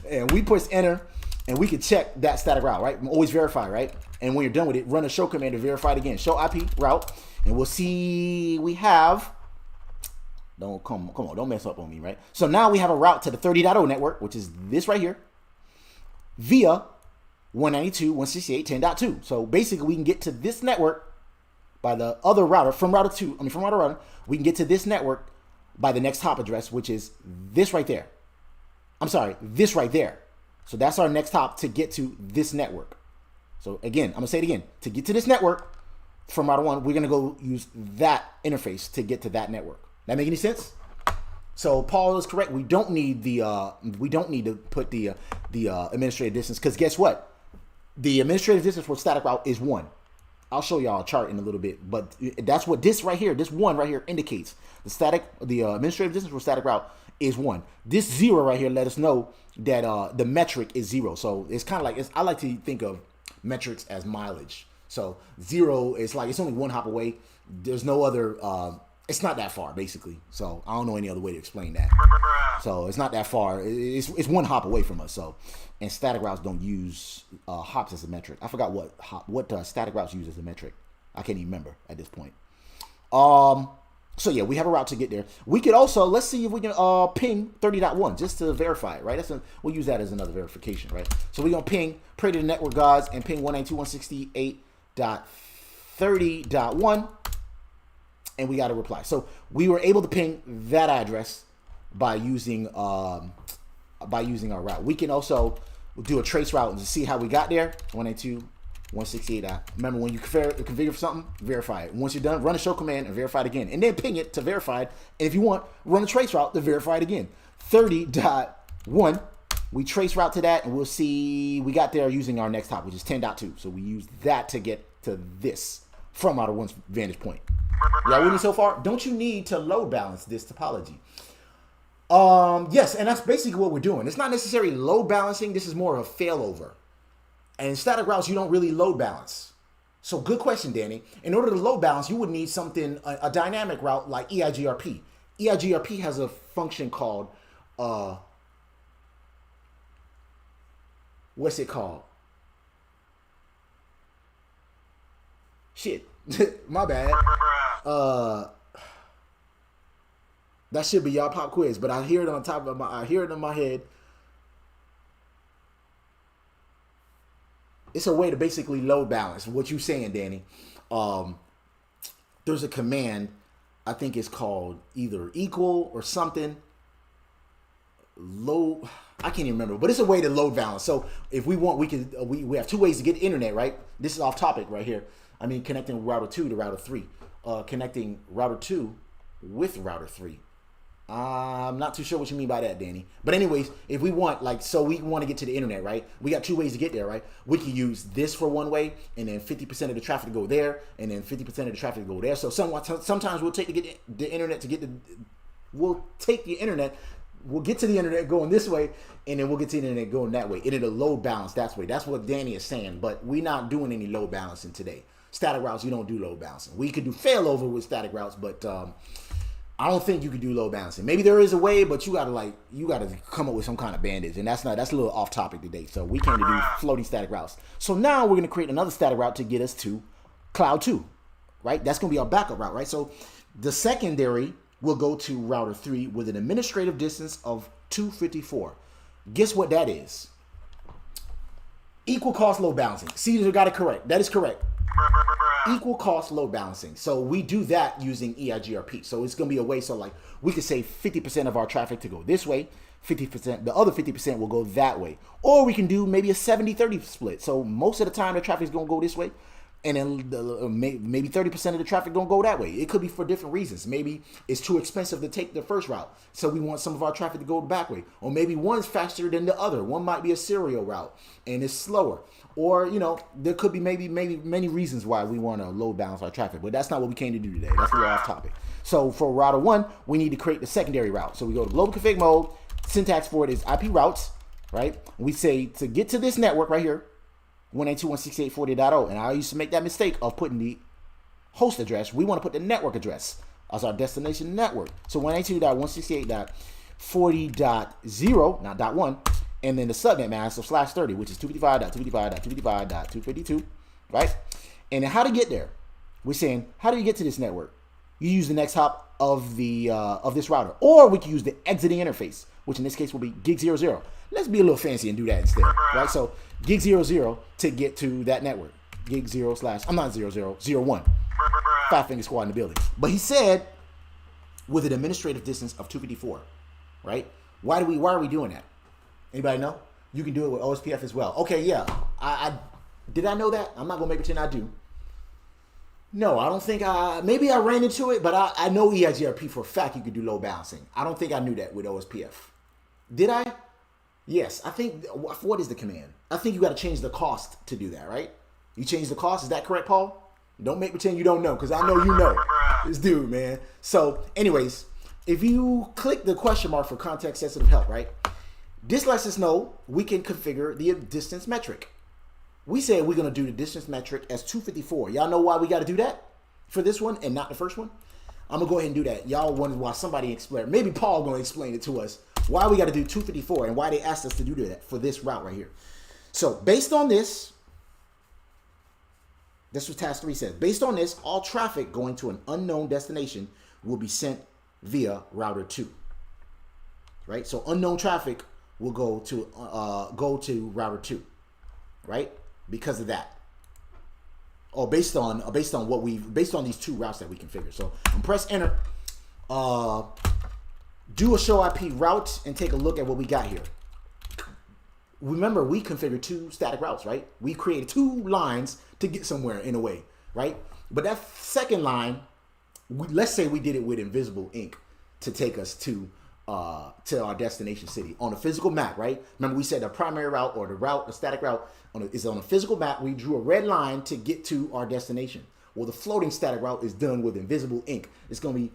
And we push enter, and we can check that static route, right? Always verify, right? And when you're done with it, run a show command to verify it again. Show IP route, and we'll see we have. Come on, don't mess up on me, right? So now we have a route to the 30.0 network, which is this right here, via 192.168.10.2. So basically, we can get to this network by the other router from router 2. We can get to this network by the next hop address, which is this right there. I'm sorry, this right there. So that's our next hop to get to this network. So again, I'm gonna say it again. To get to this network from router 1, we're gonna go use that interface to get to that network. That make any sense? So Paul is correct. We don't need to put the administrative distance, because guess what? The administrative distance for static route is 1. I'll show y'all a chart in a little bit, but that's what this right here, this 1 right here indicates. The administrative distance for static route is 1. This 0 right here let us know that the metric is 0. So it's kind of like, I like to think of metrics as mileage. So 0 is like, it's only 1 hop away. There's no other, it's not that far basically. So I don't know any other way to explain that. So it's not that far. It's 1 hop away from us. So, and static routes don't use hops as a metric. I forgot what static routes use as a metric. I can't even remember at this point. So yeah, we have a route to get there. We could also, let's see if we can ping 30.1 just to verify it, right? We'll use that as another verification, right? So we're gonna pray to the network gods and ping 192.168.30.1, and we got a reply. So we were able to ping that address by using our route. We can also do a trace route and see how we got there. 192.168. Remember, when you configure for something, verify it. Once you're done, run a show command and verify it again, and then ping it to verify it. And if you want, run a trace route to verify it again. 30.1 We trace route to that, and we'll see. We got there using our next hop, which is 10.2. So we use that to get to this from router 1's vantage point. Y'all with me so far? Don't you need to load balance this topology? Yes, and that's basically what we're doing. It's not necessarily load balancing. This is more of a failover. And in static routes, you don't really load balance. So good question, Danny. In order to load balance, you would need something, a dynamic route like EIGRP. EIGRP has a function called, what's it called? Shit, my bad. That should be y'all pop quiz, but I hear it on top of I hear it in my head. It's a way to basically load balance. What you saying, Danny? There's a command, I think it's called either equal or something. Load, I can't even remember, but it's a way to load balance. So if we want, we can we have two ways to get internet, right? This is off topic right here. I mean, connecting router 2 to router 3. Connecting router 2 with router 3. I'm not too sure what you mean by that, Danny. But anyways, if we want, like, so we want to get to the internet, right? We got two ways to get there, right? We can use this for one way, and then 50% of the traffic to go there, and then 50% of the traffic to go there. So sometimes we'll take the internet to get the, we'll take the internet, we'll get to the internet going this way, and then we'll get to the internet going that way. And it'll load balance that way. That's what Danny is saying, but we're not doing any load balancing today. Static routes, you don't do load balancing. We could do failover with static routes, but I don't think you could do load balancing. Maybe there is a way, but you gotta come up with some kind of bandage, and that's a little off topic today. So we can't do floating static routes. So now we're gonna create another static route to get us to cloud 2, right? That's gonna be our backup route, right? So the secondary will go to router 3 with an administrative distance of 254. Guess what that is? Equal cost load balancing. See, you got it correct. That is correct. Equal cost load balancing. So we do that using EIGRP. So it's going to be a way, so like we could say 50% of our traffic to go this way, 50%, the other 50% will go that way. Or we can do maybe a 70-30 split. So most of the time the traffic is going to go this way, and then maybe 30% of the traffic going to go that way. It could be for different reasons. Maybe it's too expensive to take the first route, so we want some of our traffic to go the back way. Or maybe one's faster than the other. One might be a serial route and it's slower. Or, you know, there could be maybe many reasons why we want to load balance our traffic, but that's not what we came to do today. That's a little off topic. So for router 1, we need to create the secondary route. So we go to global config mode. Syntax for it is IP routes, right? We say to get to this network right here, 192.168.40.0, and I used to make that mistake of putting the host address. We want to put the network address as our destination network. So 192.168.40.0, not .1, and then the subnet mask of /30, which is 255.255.255.252, right? And then how to get there? We're saying, how do you get to this network? You use the next hop of the of this router, or we can use the exiting interface, which in this case will be gig 00. Let's be a little fancy and do that instead, right? So gig 00 to get to that network. Gig 0 / I'm not 00, 01. Five Finger Squad in the building. But he said with an administrative distance of 254, right? Why are we doing that? Anybody know? You can do it with OSPF as well. Okay, yeah. Did I know that? I'm not gonna make pretend I do. No, I don't think maybe I ran into it, but I know EIGRP for a fact you could do load balancing. I don't think I knew that with OSPF. Did I? Yes, I think, what is the command? I think you got to change the cost to do that, right? You change the cost, is that correct, Paul? Don't make pretend you don't know, because I know you know. This dude, man. So, anyways, if you click the question mark for context-sensitive help, right? This lets us know we can configure the distance metric. We said we're going to do the distance metric as 254. Y'all know why we got to do that for this one and not the first one? I'm going to go ahead and do that. Y'all wonder why somebody explain. Maybe Paul going to explain it to us. Why we got to do 254 and why they asked us to do that for this route right here. So based on this, this was task 3 says. Based on this, all traffic going to an unknown destination will be sent via router 2. Right? So unknown traffic will go to router 2. Right? Because of that. Or based on these 2 routes that we configure. So I'm press enter. Do a show IP route and take a look at what we got here. Remember, we configured 2 static routes, right? We created 2 lines to get somewhere in a way, right? But that second line, let's say we did it with invisible ink to take us to to our destination city on a physical map, right? Remember we said the primary route or the static route is on a physical map. We drew a red line to get to our destination. Well, the floating static route is done with invisible ink. It's gonna be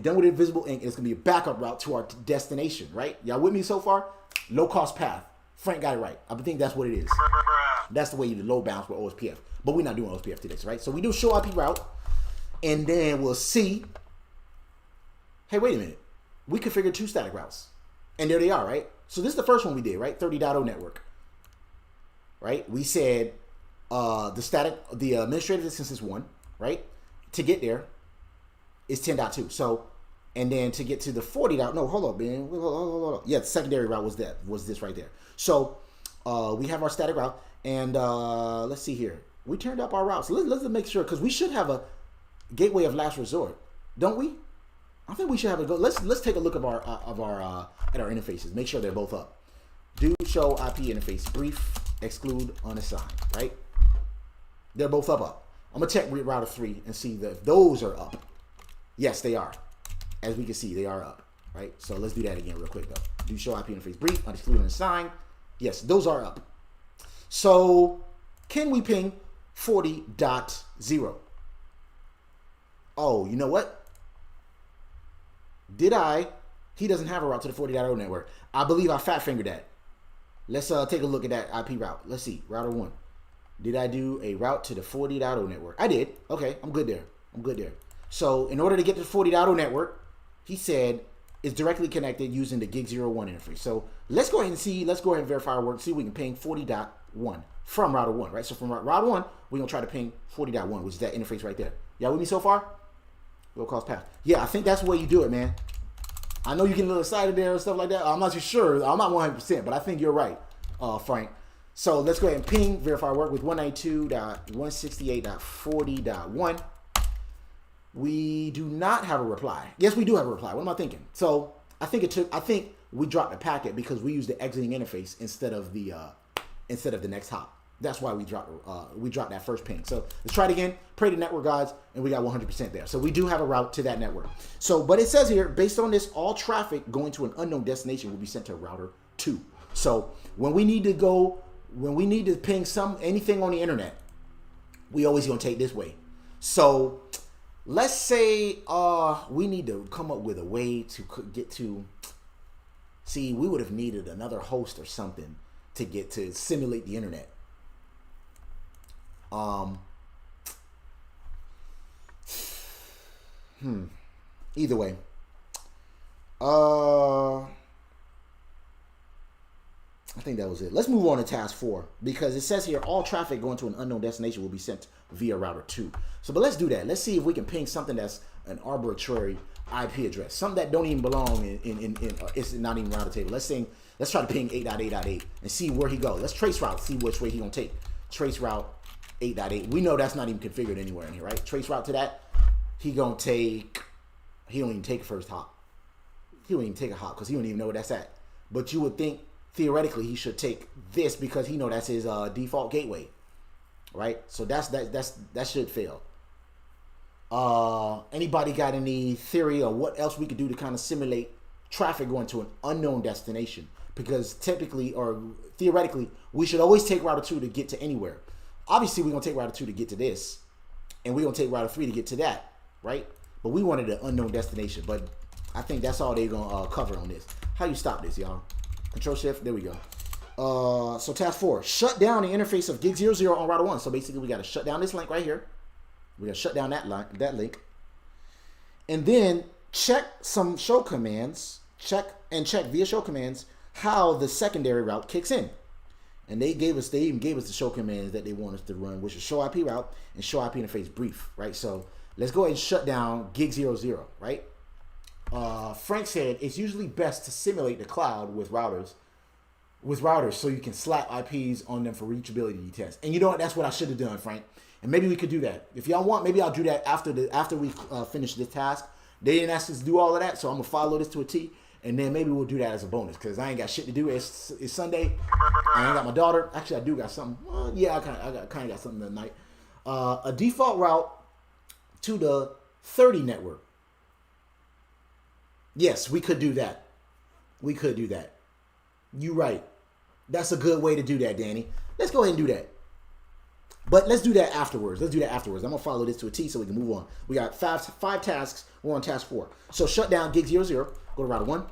done with invisible ink, and it's gonna be a backup route to our destination, right? Y'all with me so far? Low cost path. Frank got it right. I think that's what it is. That's the way you do load balance with OSPF. But we're not doing OSPF today, right? So we do show IP route, and then we'll see. Hey, wait a minute. We configured 2 static routes, and there they are, right? So this is the first one we did, right? 30.0 network, right? We said the administrative distance is 1, right? To get there is 10.2. So, and then to get to the 40. No, hold up, man. Hold up. Yeah, the secondary route was this right there. So we have our static route, and let's see here. We turned up our routes. Let's make sure, because we should have a gateway of last resort, don't we? I think we should have a go. Let's take a look at our interfaces. Make sure they're both up. Do show IP interface brief, exclude unassigned, right? They're both up. I'm gonna check router 3 and see that if those are up. Yes, they are. As we can see, they are up, right? So let's do that again real quick though. Do show IP interface brief, exclude unassigned. Yes, those are up. So can we ping 40.0? Oh, you know what? He doesn't have a route to the 40.0 network. I believe I fat fingered that. Let's take a look at that IP route. Let's see, router 1. Did I do a route to the 40.0 network? I did. Okay, I'm good there. So in order to get to the 40.0 network, he said it's directly connected using the gig 01 interface. So let's go ahead and verify our work, see if we can ping 40.1 from router 1, right? So from router 1, we're gonna try to ping 40.1, which is that interface right there. Y'all with me so far? Low cost path. Yeah, I think that's the way you do it, man. I know you get a little excited there and stuff like that. I'm not too sure. I'm not 100%, but I think you're right, Frank. So let's go ahead and ping verify work with 192.168.40.1. We do not have a reply. Yes, we do have a reply. What am I thinking? So I think we dropped the packet because we used the exiting interface instead of the next hop. That's why we dropped that first ping. So let's try it again. Pray to network gods, and we got 100% there. So we do have a route to that network. So, but it says here, based on this, all traffic going to an unknown destination will be sent to router 2. So when we need to ping anything on the internet, we always gonna take this way. So let's say we need to come up with a way to get to. See, we would have needed another host or something to get to simulate the internet. Either way, I think that was it. Let's move on to task 4 because it says here all traffic going to an unknown destination will be sent via router 2. So, but let's do that. Let's see if we can ping something that's an arbitrary IP address, something that don't even belong in it's not even router table. Let's try to ping 8.8.8 and see where he goes. Let's trace route, see which way he gonna take. Trace route 8.8. We know that's not even configured anywhere in here, right? Trace route to that. He don't even take a first hop. He don't even take a hop because he don't even know where that's at. But you would think theoretically he should take this because he know that's his default gateway, right? So that should fail. Anybody got any theory or what else we could do to kind of simulate traffic going to an unknown destination? Because typically or theoretically, we should always take router 2 to get to anywhere. Obviously, we're gonna take router 2 to get to this, and we're gonna take router 3 to get to that, right? But we wanted an unknown destination. But I think that's all they're gonna cover on this. How you stop this, y'all? Control Shift. There we go. So task 4: shut down the interface of gig 00 on router 1. So basically, we got to shut down this link right here. We got to shut down that link, and then check some show commands. Check via show commands how the secondary route kicks in. And they even gave us the show commands that they want us to run, which is show IP route and show IP interface brief, right? So let's go ahead and shut down gig 00, right? Frank said it's usually best to simulate the cloud with routers so you can slap IPs on them for reachability tests. And you know what? That's what I should have done, Frank. And maybe we could do that. If y'all want, maybe I'll do that after we finish this task. They didn't ask us to do all of that, so I'm gonna follow this to a T. And then maybe we'll do that as a bonus because I ain't got shit to do. It's Sunday. I ain't got my daughter. Actually, I do got something. Well, yeah, I kind of got something tonight. A default route to the 30 network. Yes, we could do that. We could do that. You right. That's a good way to do that, Danny. Let's go ahead and do that. But let's do that afterwards. I'm gonna follow this to a T so we can move on. We got five tasks. We're on task 4. So shut down gig 00. Go to router 1.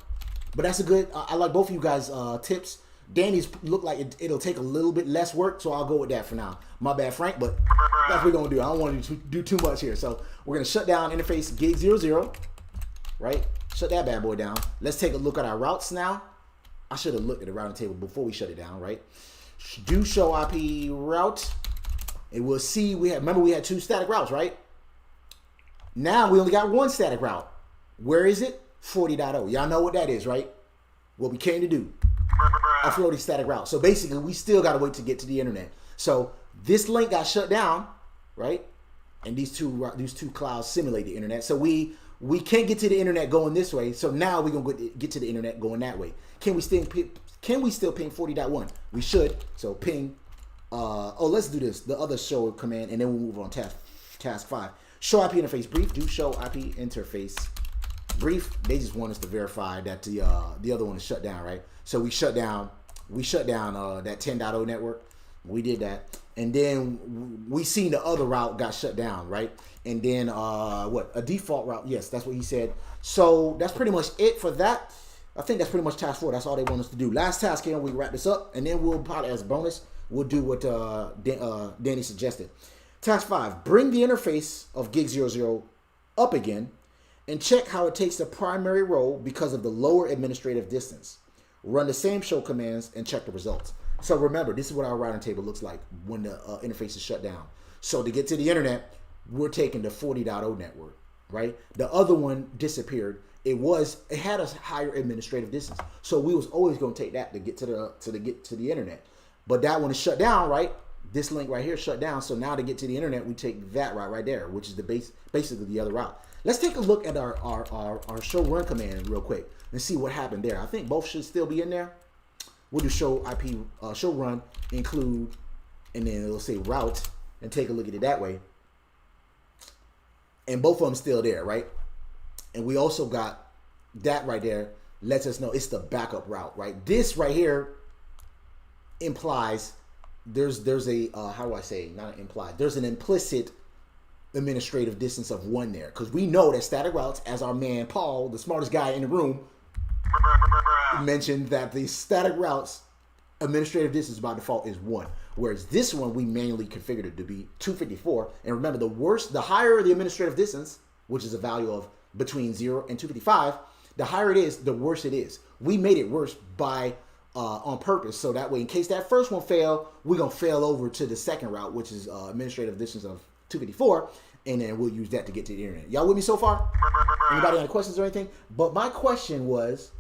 But that's a good. I like both of you guys' tips. Danny's look like it'll take a little bit less work, so I'll go with that for now. My bad, Frank, but that's what we're gonna do. I don't want to do too much here. So we're gonna shut down interface gig 00. Right? Shut that bad boy down. Let's take a look at our routes now. I should have looked at the routing table before we shut it down, right? Do show IP route. And we'll see, remember we had 2 static routes, right? Now we only got 1 static route. Where is it? 40.0. Y'all know what that is, right? What we came to do. A floating static route. So basically, we still got to wait to get to the internet. So this link got shut down, right? And these two clouds simulate the internet. So we can't get to the internet going this way. So now we're going to get to the internet going that way. Can we still ping 40.1? We should. So ping. Let's do this. The other show command, and then we'll move on task 5. Show IP interface brief. Do show IP interface brief. They just want us to verify that the other one is shut down, right? So we shut down that 10.0 network. We did that, and then we seen the other route got shut down, right? And then a default route? Yes, that's what he said. So that's pretty much it for that. I think that's pretty much task 4. That's all they want us to do. Last task here, we wrap this up, and then we'll probably as a bonus. We'll do what Danny suggested. Task 5, bring the interface of gig 00 up again and check how it takes the primary role because of the lower administrative distance. Run the same show commands and check the results. So remember, this is what our routing table looks like when the interface is shut down. So to get to the internet, we're taking the 40.0 network, right? The other one disappeared. It had a higher administrative distance. So we was always going to take that to get to the internet. But that one is shut down, right? This link right here is shut down. So now to get to the internet, we take that route right there, which is basically the other route. Let's take a look at our show run command real quick and see what happened there. I think both should still be in there. We'll do show IP, show run, include, and then it'll say route, and take a look at it that way. And both of them still there, right? And we also got that right there, lets us know it's the backup route, right? This right here implies there's a how do I say, not implied, there's an implicit administrative distance of 1 there, because we know that static routes, as our man Paul, the smartest guy in the room, mentioned that the static routes administrative distance by default is 1, whereas this one we manually configured it to be 254. And remember, the higher the administrative distance, which is a value of between 0 and 255, the higher it is, the worse it is. We made it worse by on purpose, so that way, in case that first one failed, we're gonna fail over to the second route, which is administrative distance of 254, and then we'll use that to get to the internet. Y'all with me so far? Anybody have questions or anything? But my question was,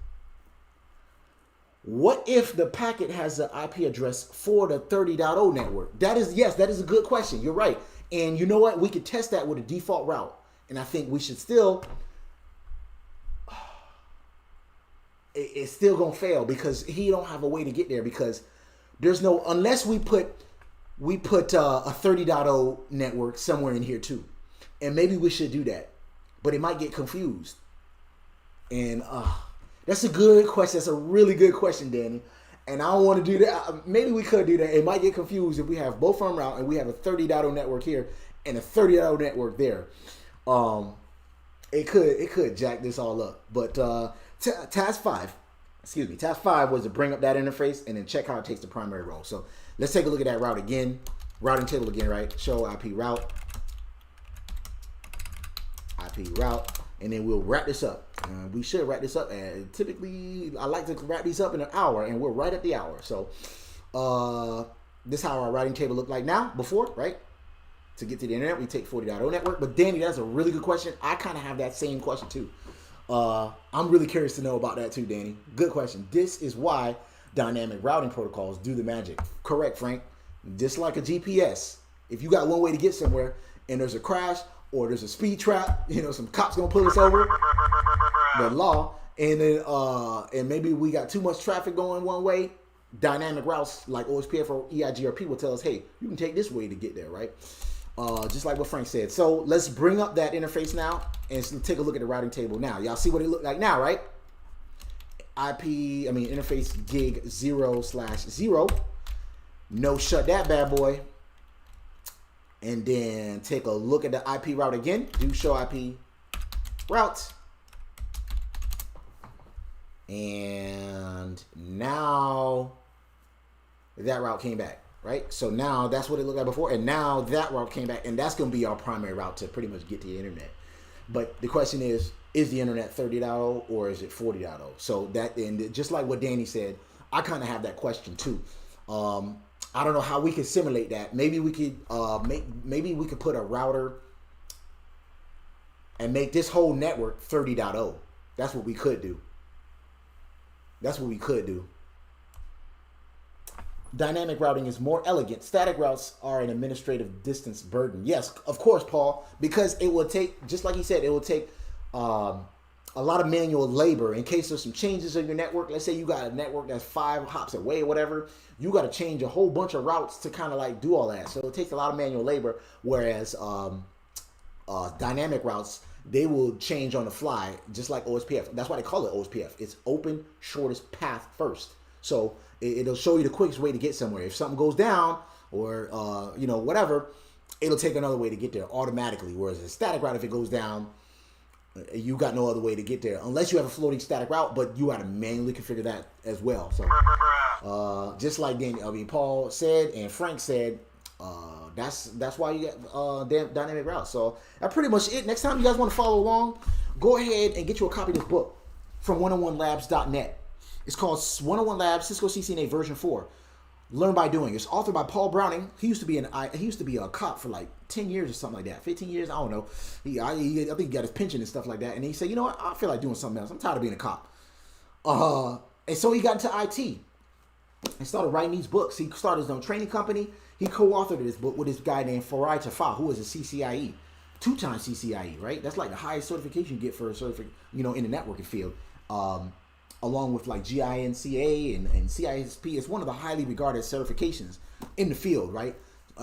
what if the packet has the IP address for the 30.0 network? That is a good question. You're right. And you know what? We could test that with a default route, and I think we should still. It's still gonna fail because he don't have a way to get there, because there's no, unless we put a 30.0 network somewhere in here too, and maybe we should do that, but it might get confused. And that's a good question. That's a really good question, Danny. And I don't want to do that. Maybe we could do that. It might get confused if we have both on route and we have a 30.0 network here and a 30.0 network there. It could jack this all up, but. Task 5 was to bring up that interface and then check how it takes the primary role. So let's take a look at that route again. Routing table again, right? Show IP route, and then we'll wrap this up. We should wrap this up. And typically, I like to wrap these up in an hour, and we're right at the hour. So this is how our routing table looked like now, before, right? To get to the internet, we take 40.0 network. But Danny, that's a really good question. I kind of have that same question too. I'm really curious to know about that too, Danny. Good question. This is why dynamic routing protocols do the magic. Correct, Frank. Just like a GPS. If you got one way to get somewhere and there's a crash or there's a speed trap, some cops gonna pull us over, the law, and then and maybe we got too much traffic going one way, dynamic routes like OSPF or EIGRP will tell us, hey, you can take this way to get there, right? Just like what Frank said. So let's bring up that interface now and take a look at the routing table now. Y'all see what it looked like now, right? interface gig 0/0. No shut that bad boy. And then take a look at the IP route again. Do show IP route. And now that route came back, right? So now that's what it looked like before. And now that route came back. And that's going to be our primary route to pretty much get to the internet. But the question is the internet 30.0 or is it 40.0? So that, and just like what Danny said, I kind of have that question too. I don't know how we could simulate that. Maybe we could maybe we could put a router and make this whole network 30.0. That's what we could do. That's what we could do. Dynamic routing is more elegant. Static routes are an administrative distance burden. Yes, of course, Paul, because it will take, just like he said, it will take a lot of manual labor in case there's some changes in your network. Let's say you got a network that's 5 hops away or whatever. You got to change a whole bunch of routes to kind of like do all that. So it takes a lot of manual labor, whereas dynamic routes, they will change on the fly, just like OSPF. That's why they call it OSPF. It's open shortest path first. So it'll show you the quickest way to get somewhere. If something goes down or whatever, it'll take another way to get there automatically. Whereas a static route, if it goes down, you got no other way to get there unless you have a floating static route, but you got to manually configure that as well. So just like Paul said and Frank said, that's why you get dynamic routes. So that's pretty much it. Next time you guys want to follow along, go ahead and get you a copy of this book from 101labs.net. It's called 101 Labs Cisco CCNA version 4. Learn by doing. It's authored by Paul Browning. He used to be a cop for like 10 years or something like that. 15 years, I don't know. I think he got his pension and stuff like that. And he said, you know what? I feel like doing something else. I'm tired of being a cop. And so he got into IT and started writing these books. He started his own training company. He co-authored this book with this guy named Farai Tafa, who is a CCIE, 2-time CCIE, right? That's like the highest certification you get for a in the networking field. Along with like GINCA and CISP. It's one of the highly regarded certifications in the field, right?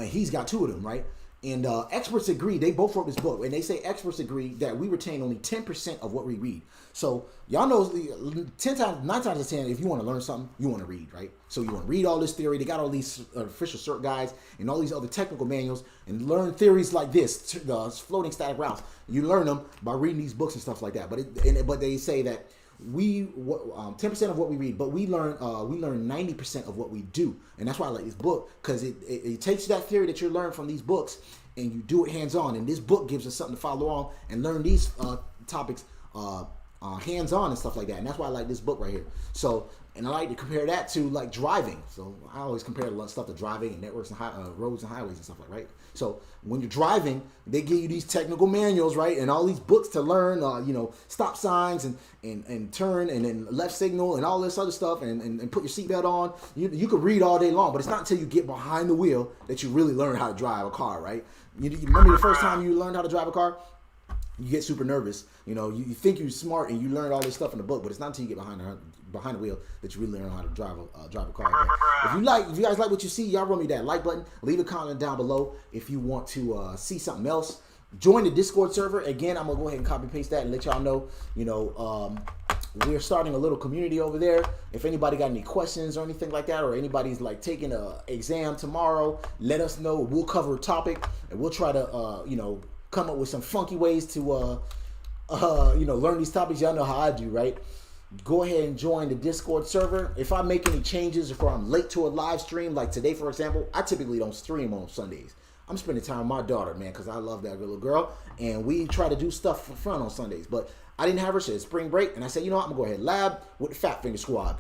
He's got 2 of them, right? And experts agree, they both wrote this book, and they say experts agree that we retain only 10% of what we read. So y'all know 9 times out of 10, if you want to learn something, you want to read, right? So you want to read all this theory. They got all these official cert guides and all these other technical manuals and learn theories like this, the floating static routes. You learn them by reading these books and stuff like that. But they say that we 10% of what we read, but we learn 90% of what we do, and that's why I like this book, because it takes that theory that you learn from these books and you do it hands-on. And this book gives us something to follow on and learn these topics hands-on and stuff like that. And that's why I like this book right here. So, and I like to compare that to like driving. So I always compare a lot of stuff to driving and networks and roads and highways and stuff like that, right? So when you're driving, they give you these technical manuals, right? And all these books to learn, stop signs and turn and then left signal and all this other stuff and put your seatbelt on. You could read all day long, but it's not until you get behind the wheel that you really learn how to drive a car, right? You remember the first time you learned how to drive a car? You get super nervous. You think you're smart and you learned all this stuff in the book, but it's not until you get behind the wheel that you really learn how to drive a car. If you guys like what you see, y'all run me that like button. Leave a comment down below if you want to see something else. Join the Discord server. Again, I'm gonna go ahead and copy paste that and let y'all know. We're starting a little community over there. If anybody got any questions or anything like that, or anybody's like taking an exam tomorrow, let us know. We'll cover a topic and we'll try to come up with some funky ways to learn these topics. Y'all know how I do, right? Go ahead and join the Discord server. If I make any changes, if I'm late to a live stream, like today, for example, I typically don't stream on Sundays. I'm spending time with my daughter, man, because I love that little girl, and we try to do stuff for fun on Sundays. But I didn't have her, so it's spring break, and I said, you know what, I'm going to go ahead and lab with the Fat Finger Squad.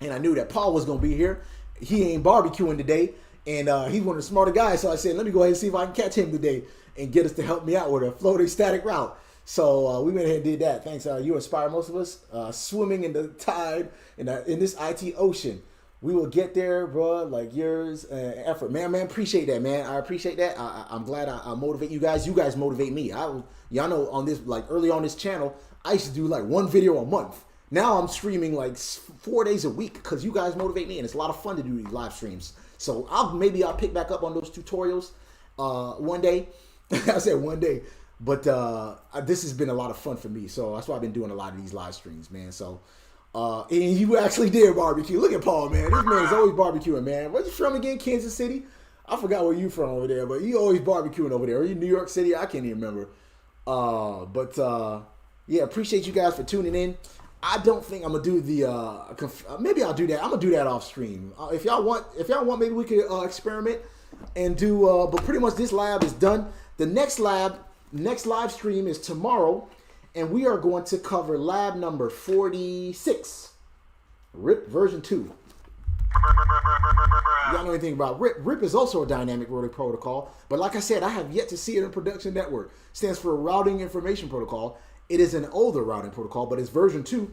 And I knew that Paul was going to be here. He ain't barbecuing today, and he's one of the smarter guys, so I said, let me go ahead and see if I can catch him today and get us to help me out with a floating static route. So we went ahead and did that. Thanks. You inspire most of us. Swimming in the tide in this IT ocean. We will get there, bro. Like yours effort, man. Appreciate that, man. I appreciate that. I'm glad I motivate you guys. You guys motivate me. Y'all know on this, like early on this channel, I used to do like 1 video a month. Now I'm streaming like 4 days a week because you guys motivate me, and it's a lot of fun to do these live streams. So maybe I'll pick back up on those tutorials one day. I said one day. But this has been a lot of fun for me. So that's why I've been doing a lot of these live streams, man. So And you actually did barbecue. Look at Paul, man. This man's always barbecuing, man. Where you from again? Kansas City? I forgot where you from over there, but you always barbecuing over there. Are you New York City? I can't even remember. Yeah, appreciate you guys for tuning in. I don't think I'm gonna do the maybe I'll do that. I'm gonna do that off stream. If y'all want, maybe we could experiment and do. But pretty much this lab is done. The next live stream is tomorrow, and we are going to cover lab number 46, RIP version 2. Y'all know anything about RIP? RIP is also a dynamic routing protocol, but like I said, I have yet to see it in production network. Stands for Routing Information Protocol. It is an older routing protocol, but it's version 2.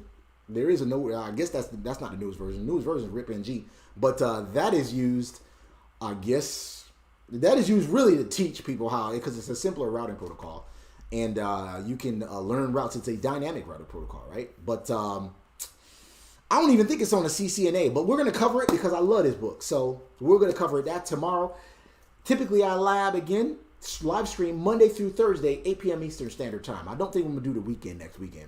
There is a no. I guess that's not the newest version. The newest version is RIP-NG, but that is used. I guess that is used really to teach people how, because it's a simpler routing protocol, and you can learn routes. It's a dynamic routing protocol, right? But I don't even think it's on the CCNA, but we're going to cover it because I love this book. So we're going to cover that tomorrow. Typically, I lab again, live stream Monday through Thursday, 8 p.m. Eastern Standard Time. I don't think I'm going to do the weekend next weekend.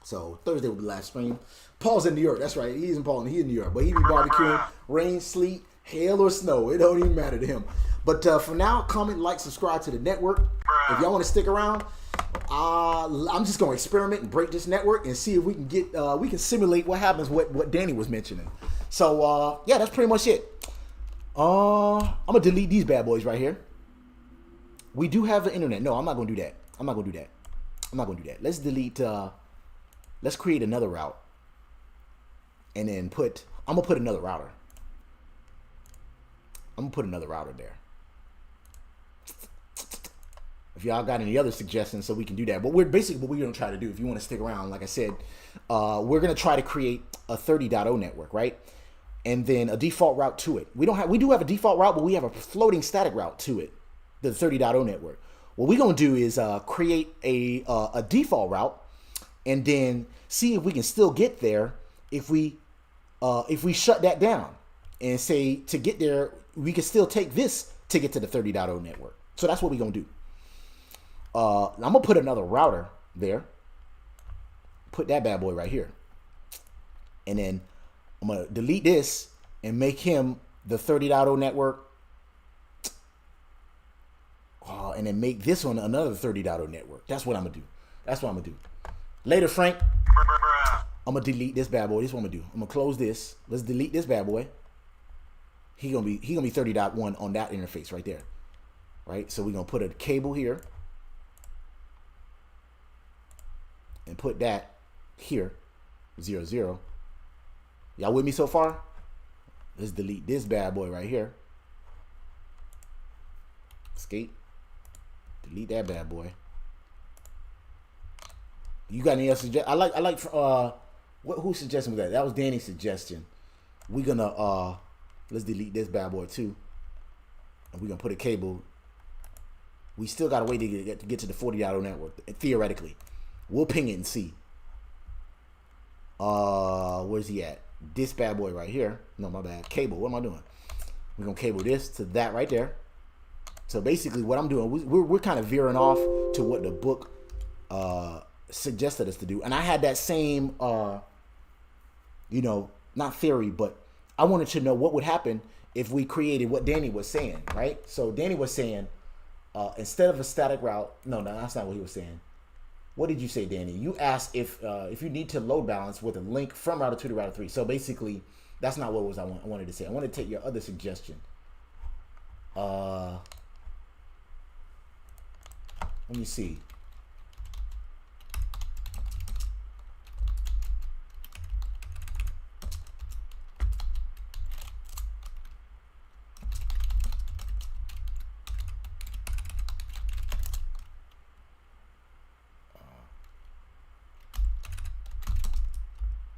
So Thursday will be the last stream. Paul's in New York. That's right. He's in New York. But he be barbecuing, rain, sleet, hail, or snow. It don't even matter to him. But for now, comment, like, subscribe to the network. If y'all want to stick around, I'm just going to experiment and break this network and see if we can get, we can simulate what happens, what Danny was mentioning. So, yeah, that's pretty much it. I'm going to delete these bad boys right here. We do have the internet. No, I'm not going to do that. I'm not going to do that. Let's delete, let's create another route. And then I'm going to put another router. I'm going to put another router there. If y'all got any other suggestions, so we can do that. But we're basically what we're going to try to do. If you want to stick around, like I said, we're going to try to create a 30.0 network, right? And then a default route to it. We do have a default route, but we have a floating static route to it, the 30.0 network. What we're going to do is create a default route, and then see if we can still get there if we shut that down and say to get there, we can still take this to get to the 30.0 network. So that's what we're going to do. I'm going to put another router there. Put that bad boy right here. And then I'm going to delete this and make him the 30.0 network. And then make this one another 30.0 network. That's what I'm going to do. Later, Frank. I'm going to delete this bad boy. This is what I'm going to do. I'm going to close this. Let's delete this bad boy. He gonna be 30.1 on that interface right there. Right? So we're going to put a cable here. And put that here, 0, 0. Y'all with me so far? Let's delete this bad boy right here. Escape. Delete that bad boy. You got any other suggestions? I like whose suggestion was that? That was Danny's suggestion. We're gonna let's delete this bad boy too. And we're gonna put a cable. We still got a way to get to the 40.0 network, theoretically. We'll ping it and see. Where's he at? This bad boy right here. No, my bad. Cable. What am I doing? We're going to cable this to that right there. So basically what I'm doing, we're kind of veering off to what the book suggested us to do. And I had that same, not theory, but I wanted to know what would happen if we created what Danny was saying, right? So Danny was saying, instead of a static route, no, that's not what he was saying. What did you say, Danny? You asked if you need to load balance with a link from router 2 to router 3. So basically, that's not what I wanted to say. I wanted to take your other suggestion. Let me see.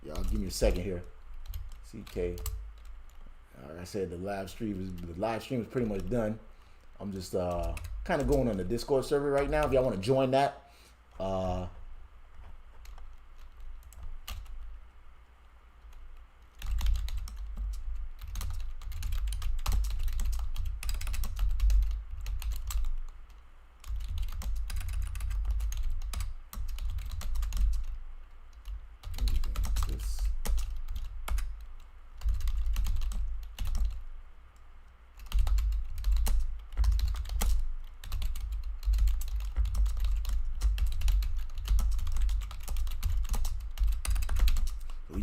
Y'all give me a second here. CK. Like I said, the live stream is pretty much done. I'm just kind of going on the Discord server right now. If y'all want to join that,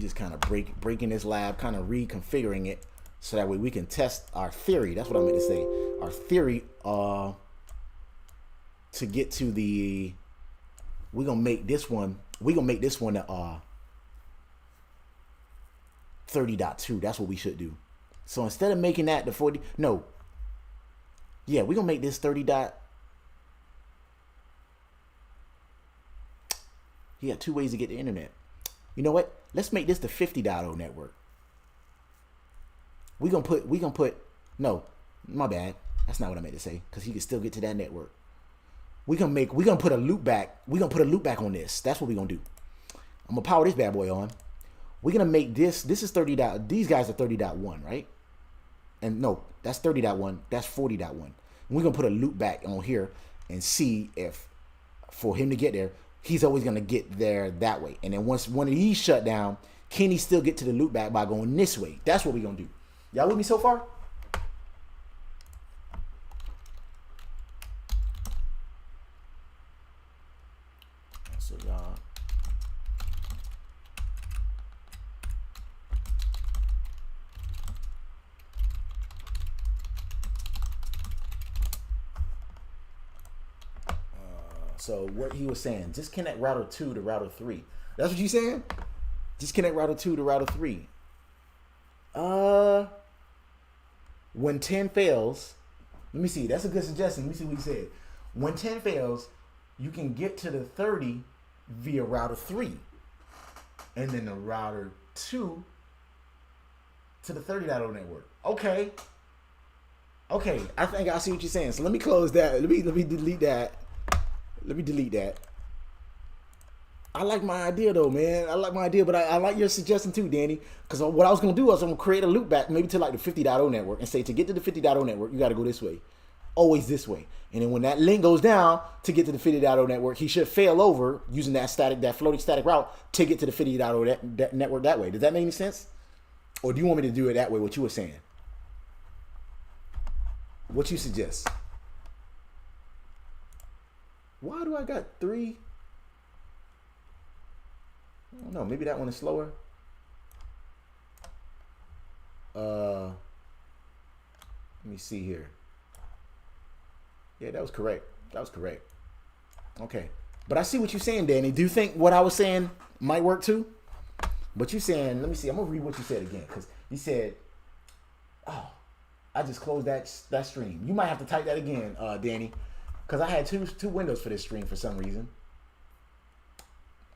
just kind of breaking this lab, kind of reconfiguring it so that way we can test our theory. That's what I meant to say. Our theory to get to the, we're gonna make this one 30.2. That's what we should do. So instead of making that the 40, no. Yeah, we're gonna make this 30 dot. He got 2 ways to get the internet. You know what? Let's make this the 50.0 network. We're gonna put, no, my bad. That's not what I meant to say, because he can still get to that network. We're gonna put a loopback. We're gonna put a loopback on this. That's what we're gonna do. I'm gonna power this bad boy on. We're gonna make this is 30 dot, these guys are 30.1, right? And no, that's 30.1, that's 40.1. We're gonna put a loopback on here and see if for him to get there, he's always gonna get there that way. And then once one of these shut down, can he still get to the loopback by going this way? That's what we're gonna do. Y'all with me so far? So y'all. So what he was saying, just connect router 2 to router 3. That's what you saying? Just connect router 2 to router 3. When 10 fails, let me see. That's a good suggestion. Let me see what he said. When 10 fails, you can get to the 30 via router 3. And then the router 2 to the 30.0 network. Okay. Okay, I think I see what you're saying. So let me close that. Let me delete that. Let me delete that. I like my idea though, man. I like my idea, but I like your suggestion too, Danny. Because what I was going to do was I'm going to create a loopback maybe to like the 50.0 network and say to get to the 50.0 network, you got to go this way. Always this way. And then when that link goes down to get to the 50.0 network, he should fail over using that floating static route to get to the 50.0 network that way. Does that make any sense? Or do you want me to do it that way, what you were saying? What you suggest? Why do I got 3? I don't know. Maybe that one is slower. Let me see here. Yeah, that was correct. That was correct. Okay. But I see what you're saying, Danny. Do you think what I was saying might work too? But you're saying, let me see. I'm going to read what you said again. Because you said, oh, I just closed that stream. You might have to type that again, Danny. Because I had two windows for this stream for some reason.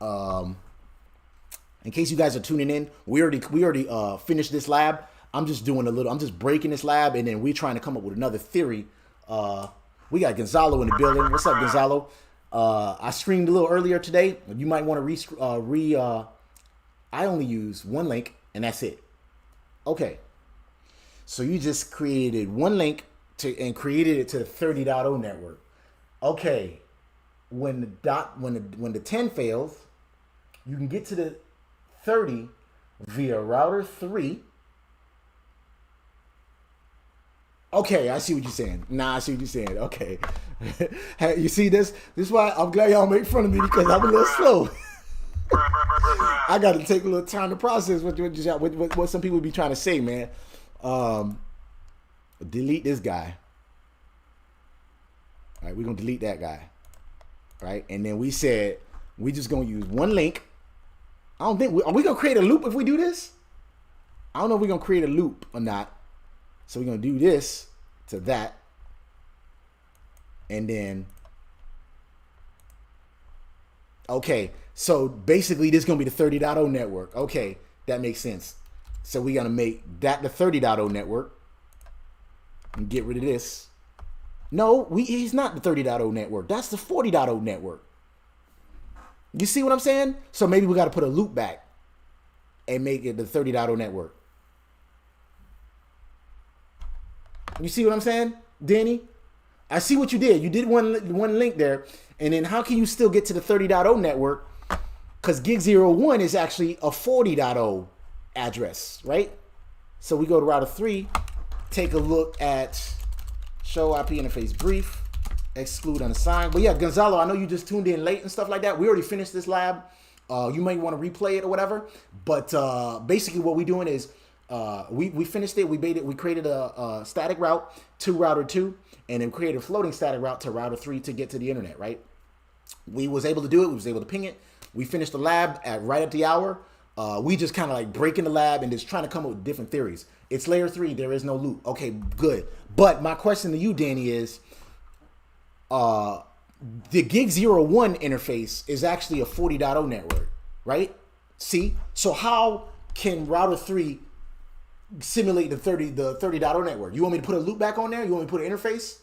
In case you guys are tuning in, we already finished this lab. I'm just breaking this lab, and then we're trying to come up with another theory. We got Gonzalo in the building. What's up, Gonzalo? I streamed a little earlier today. You might want to I only use one link, and that's it. Okay. So you just created one link and created it to the 30.0 network. Okay. When the 10 fails, you can get to the 30 via router 3. Okay, I see what you're saying. Nah, I see what you're saying. Okay. Hey, you see this? This is why I'm glad y'all make fun of me, because I'm a little slow. I got to take a little time to process what some people be trying to say, man. Delete this guy. All right, we're going to delete that guy. Right? And then we said we just going to use one link. I don't think are we going to create a loop if we do this? I don't know if we're going to create a loop or not. So we're going to do this to that. And then, okay. So basically this is going to be the 30.0 network. Okay. That makes sense. So we're going to make that the 30.0 network and get rid of this. No, he's not the 30.0 network. That's the 40.0 network. You see what I'm saying? So maybe we got to put a loop back and make it the 30.0 network. You see what I'm saying, Danny? I see what you did. You did one link there. And then how can you still get to the 30.0 network? Because gig01 is actually a 40.0 address, right? So we go to router 3, take a look at show IP interface brief, exclude unassigned. But yeah, Gonzalo, I know you just tuned in late and stuff like that. We already finished this lab. You might want to replay it or whatever. But basically what we're doing is we finished it. We created a static route to router 2 and then created a floating static route to router 3 to get to the internet, right? We was able to do it. We was able to ping it. We finished the lab right at the hour. We just kind of like breaking the lab and just trying to come up with different theories. It's layer 3. There is no loop. Okay, good. But my question to you, Danny, is the gig01 interface is actually a 40.0 network, right? See? So how can router 3 simulate the 30.0 network? You want me to put a loop back on there? You want me to put an interface?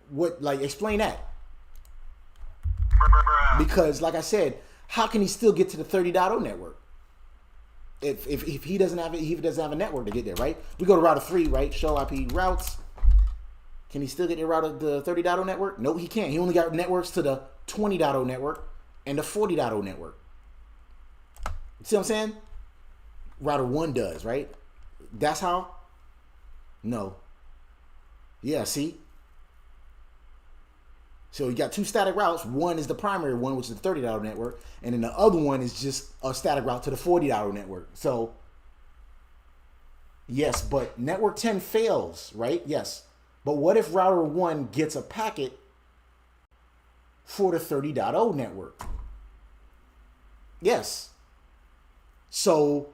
What, like, explain that. Because like I said, how can he still get to the 30.0 network? If he doesn't have a network to get there, right? We go to router 3, right? Show IP routes. Can he still get the 30.0 network? No, he can't. He only got networks to the 20.0 network and the 40.0 network. See what I'm saying? Router 1 does, right? That's how? No. Yeah, see? So you got 2 static routes. One is the primary one, which is the 30.0 network. And then the other one is just a static route to the 40.0 network. So, yes, but network 10 fails, right? Yes. But what if router 1 gets a packet for the 30.0 network? Yes. So,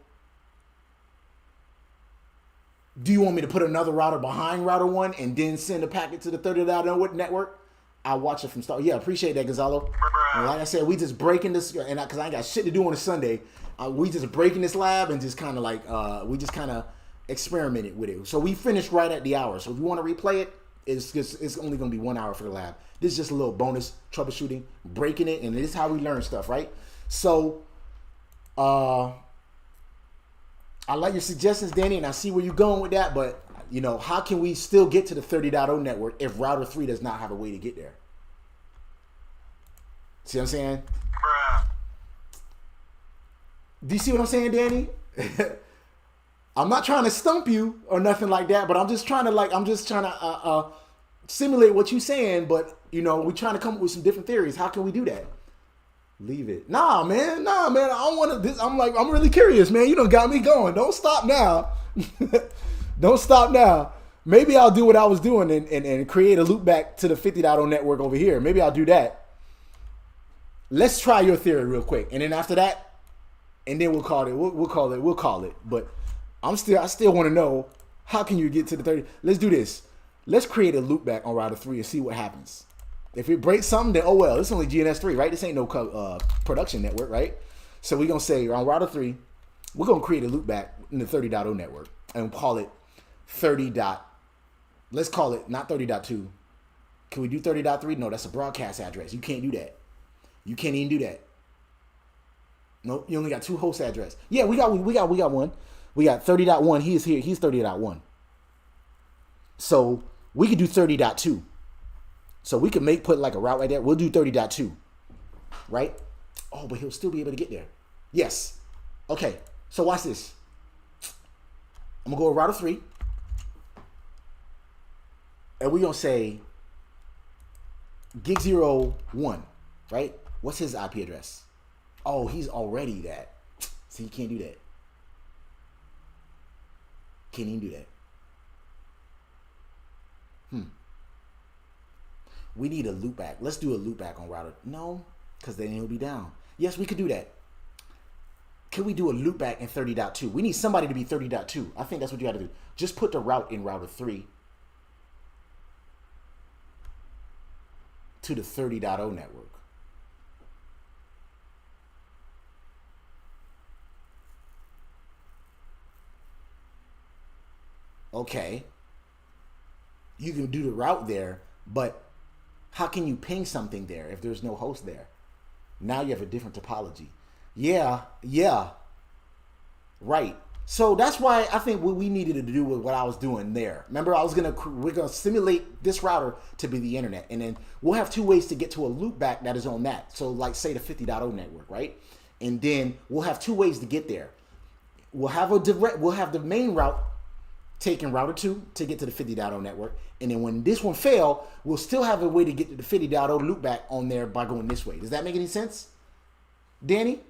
do you want me to put another router behind router 1 and then send a packet to the 30.0 network? I'll watch it from start. Yeah, appreciate that, Gonzalo. And like I said, we just breaking this, and because I ain't got shit to do on a Sunday, we just breaking this lab and just kind of like, we just kind of experimented with it. So we finished right at the hour. So if you want to replay it, it's only going to be 1 hour for the lab. This is just a little bonus troubleshooting, breaking it, and this is how we learn stuff, right? So, I like your suggestions, Danny, and I see where you're going with that, but you know, how can we still get to the 30.0 network if router 3 does not have a way to get there? See what I'm saying? Do you see what I'm saying, Danny? I'm not trying to stump you or nothing like that, but I'm just trying to simulate what you're saying, but you know, we're trying to come up with some different theories. How can we do that? Leave it. Nah, man. I don't want to. I'm really curious, man. You done got me going. Don't stop now. Don't stop now. Maybe I'll do what I was doing and create a loop back to the 50.0 network over here. Maybe I'll do that. Let's try your theory real quick, and then after that, and then we'll call it. We'll call it. But I still want to know, how can you get to the 30? Let's do this. Let's create a loop back on router 3 and see what happens. If it breaks something, then oh well. It's only GNS3, right? This ain't no production network, right? So we're gonna say on router 3, we're gonna create a loop back in the 30.0 network and call it 30. Let's call it not 30.2. Can we do 30.3? No, that's a broadcast address. You can't do that. You can't even do that. Nope, you only got 2 host address. Yeah, we got one. We got 30.1. He is here. He's 30.1. So we could do 30.2. So we could put like a route right there. We'll do 30.2. Right? Oh, but he'll still be able to get there. Yes. Okay. So watch this. I'm gonna go to router 3. And we're gonna say gig01, right? What's his IP address? Oh, he's already that. So he can't do that. Can't even do that. We need a loopback. Let's do a loopback on router. No, because then he'll be down. Yes, we could do that. Can we do a loopback in 30.2? We need somebody to be 30.2. I think that's what you got to do. Just put the route in router 3 to the 30.0 network. Okay. You can do the route there, but how can you ping something there if there's no host there? Now you have a different topology. Yeah. Right. So that's why I think what we needed to do with what I was doing there. Remember, we're gonna simulate this router to be the internet, and then we'll have 2 ways to get to a loopback that is on that. So like say the 50.0 network, right? And then we'll have 2 ways to get there. We'll have the main route taking router 2 to get to the 50.0 network, and then when this one fail, we'll still have a way to get to the 50.0 loopback on there by going this way. Does that make any sense, Danny?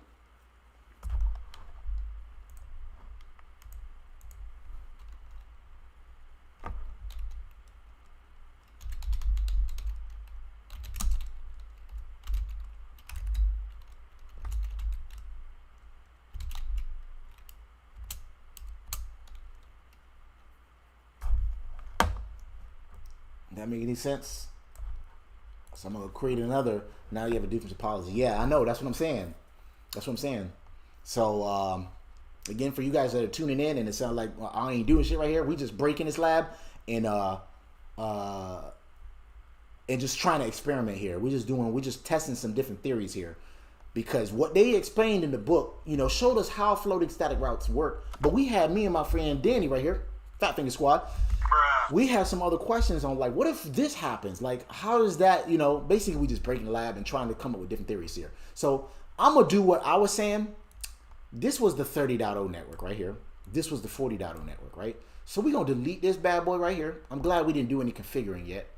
That make any sense? So I'm gonna create another. Now you have a different topology. Yeah, I know. That's what I'm saying. That's what I'm saying. So again, for you guys that are tuning in and it sounds like well, I ain't doing shit right here. We just breaking this lab and just trying to experiment here. We're just testing some different theories here. Because what they explained in the book, you know, showed us how floating static routes work. But we had me and my friend Danny right here, Fat Finger Squad. We have some other questions on like, what if this happens? Like, how does that, you know, basically we just breaking the lab and trying to come up with different theories here. So I'm going to do what I was saying. This was the 30.0 network right here. This was the 40.0 network, right? So we're going to delete this bad boy right here. I'm glad we didn't do any configuring yet.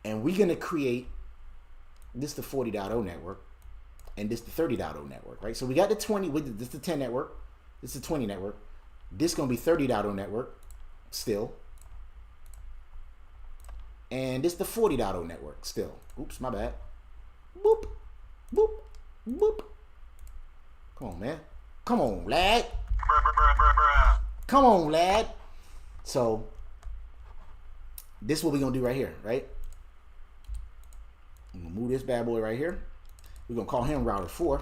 And we're going to create this the 40.0 network. And this the 30.0 network, right? So we got the 20, this the 10 network. This is the 20 network. This going to be 30.0 network still. And this the 40.0 network still. Oops, my bad. Boop, boop, boop. Come on, man. Come on, lad. Come on, lad. So this is what we're going to do right here, right? I'm going to move this bad boy right here. We're going to call him router 4.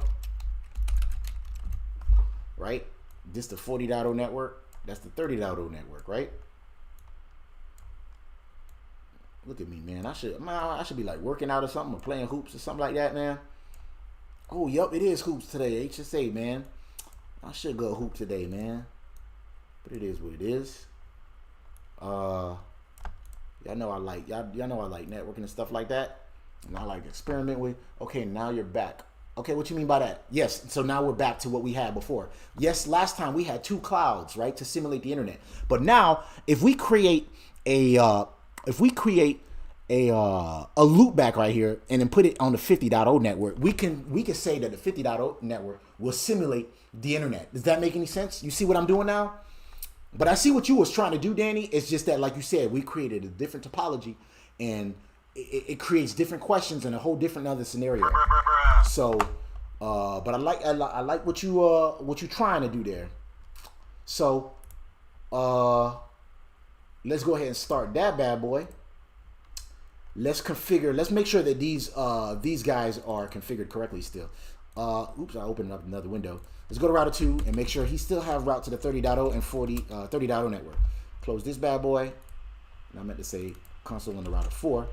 Right? This the 40.0 network. That's the 30.0 network, right? Look at me, man. I should be like working out or something or playing hoops or something like that, man. Oh, yup, it is hoops today. HSA, man. I should go hoop today, man. But it is what it is. Y'all know I like networking and stuff like that. And I like to experiment with. Okay, now you're back. Okay, what you mean by that? Yes, so now we're back to what we had before. Yes, last time we had 2 clouds, right, to simulate the internet. But now, if we create a loopback right here and then put it on the 50.0 network, we can say that the 50.0 network will simulate the internet. Does that make any sense? You see what I'm doing now? But I see what you was trying to do, Danny. It's just that, like you said, we created a different topology and it creates different questions and a whole different other scenario. So, but I like what you trying to do there. So, let's go ahead and start that bad boy. Let's configure. Let's make sure that these guys are configured correctly still. Oops, I opened up another window. Let's go to router 2 and make sure he still have route to the 30.0 and 30.0 network. Close this bad boy. And I meant to say console on the router 4.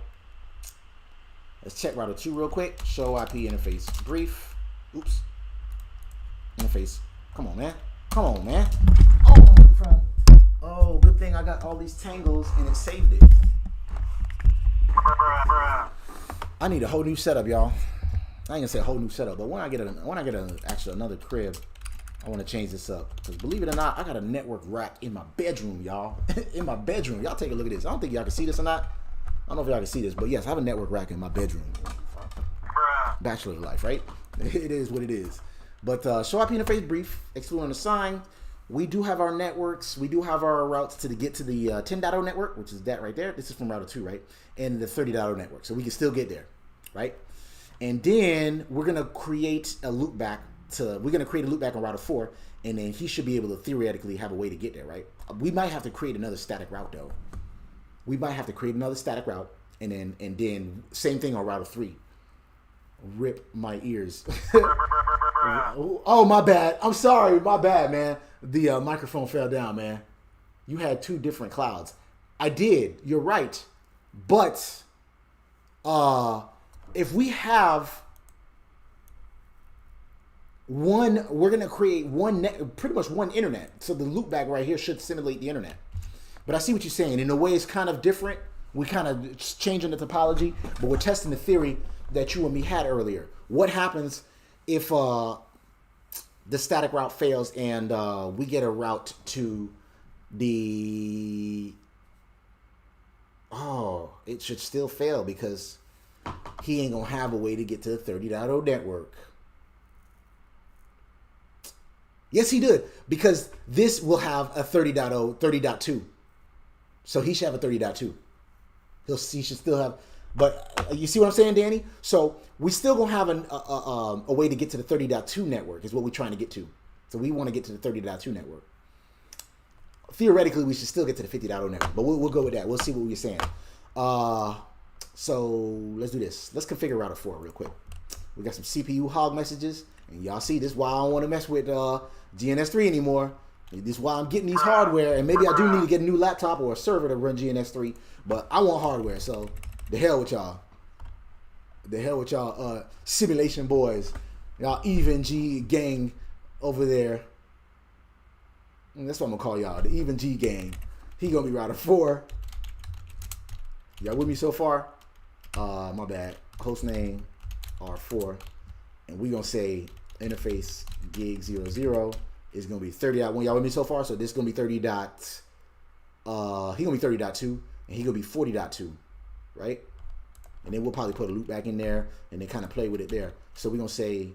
Let's check router 2 real quick. Show IP interface brief. Oops. Interface. Come on, man. Come on, man. Oh, good thing I got all these tangles and it saved it. I need a whole new setup, y'all. I ain't gonna say a whole new setup, but when I get actually another crib, I want to change this up. Because believe it or not, I got a network rack in my bedroom, y'all. In my bedroom. Y'all take a look at this. I don't think y'all can see this or not. I don't know if y'all can see this, but yes, I have a network rack in my bedroom. Bachelor life, right? It is what it is. But show IP interface brief, excluding the sign. We do have our networks. We do have our routes to get to the 10.0 network, which is that right there. This is from router 2, right? And the 30.0 network. So we can still get there, right? And then we're going to create a loopback on router 4, and then he should be able to theoretically have a way to get there, right? We might have to create another static route, though. We might have to create another static route, and then same thing on router 3. Rip my ears. Oh, my bad. I'm sorry. My bad, man. The microphone fell down, man. You had 2 different clouds. I did. You're right. But if we have one, we're going to create pretty much one internet. So the loopback right here should simulate the internet. But I see what you're saying. In a way, it's kind of different. We kind of changing the topology, but we're testing the theory that you and me had earlier. What happens if the static route fails and we get a route to the... Oh, it should still fail because he ain't going to have a way to get to the 30.0 network. Yes, he did. Because this will have a 30.0, 30.2. So he should have a 30.2. He should still have... But you see what I'm saying, Danny? So we still going to have a way to get to the 30.2 network is what we're trying to get to. So we want to get to the 30.2 network. Theoretically, we should still get to the 50.0 network, but we'll go with that. We'll see what we're saying. So let's do this. Let's configure router 4 real quick. We got some CPU hog messages, and y'all see this is why I don't want to mess with GNS3 anymore. This is why I'm getting these hardware, and maybe I do need to get a new laptop or a server to run GNS3, but I want hardware, so the hell with y'all. The hell with y'all simulation boys. Y'all even G gang over there. And that's what I'm gonna call y'all, the even G gang. He gonna be router 4. Y'all with me so far? My bad. Host name R4, and we gonna say interface gig 00 is gonna be 30.1. Y'all with me so far? So this is gonna be 30. He gonna be 30.2, and he gonna be 40.2, right? And then we'll probably put a loop back in there and then kind of play with it there. So we're gonna say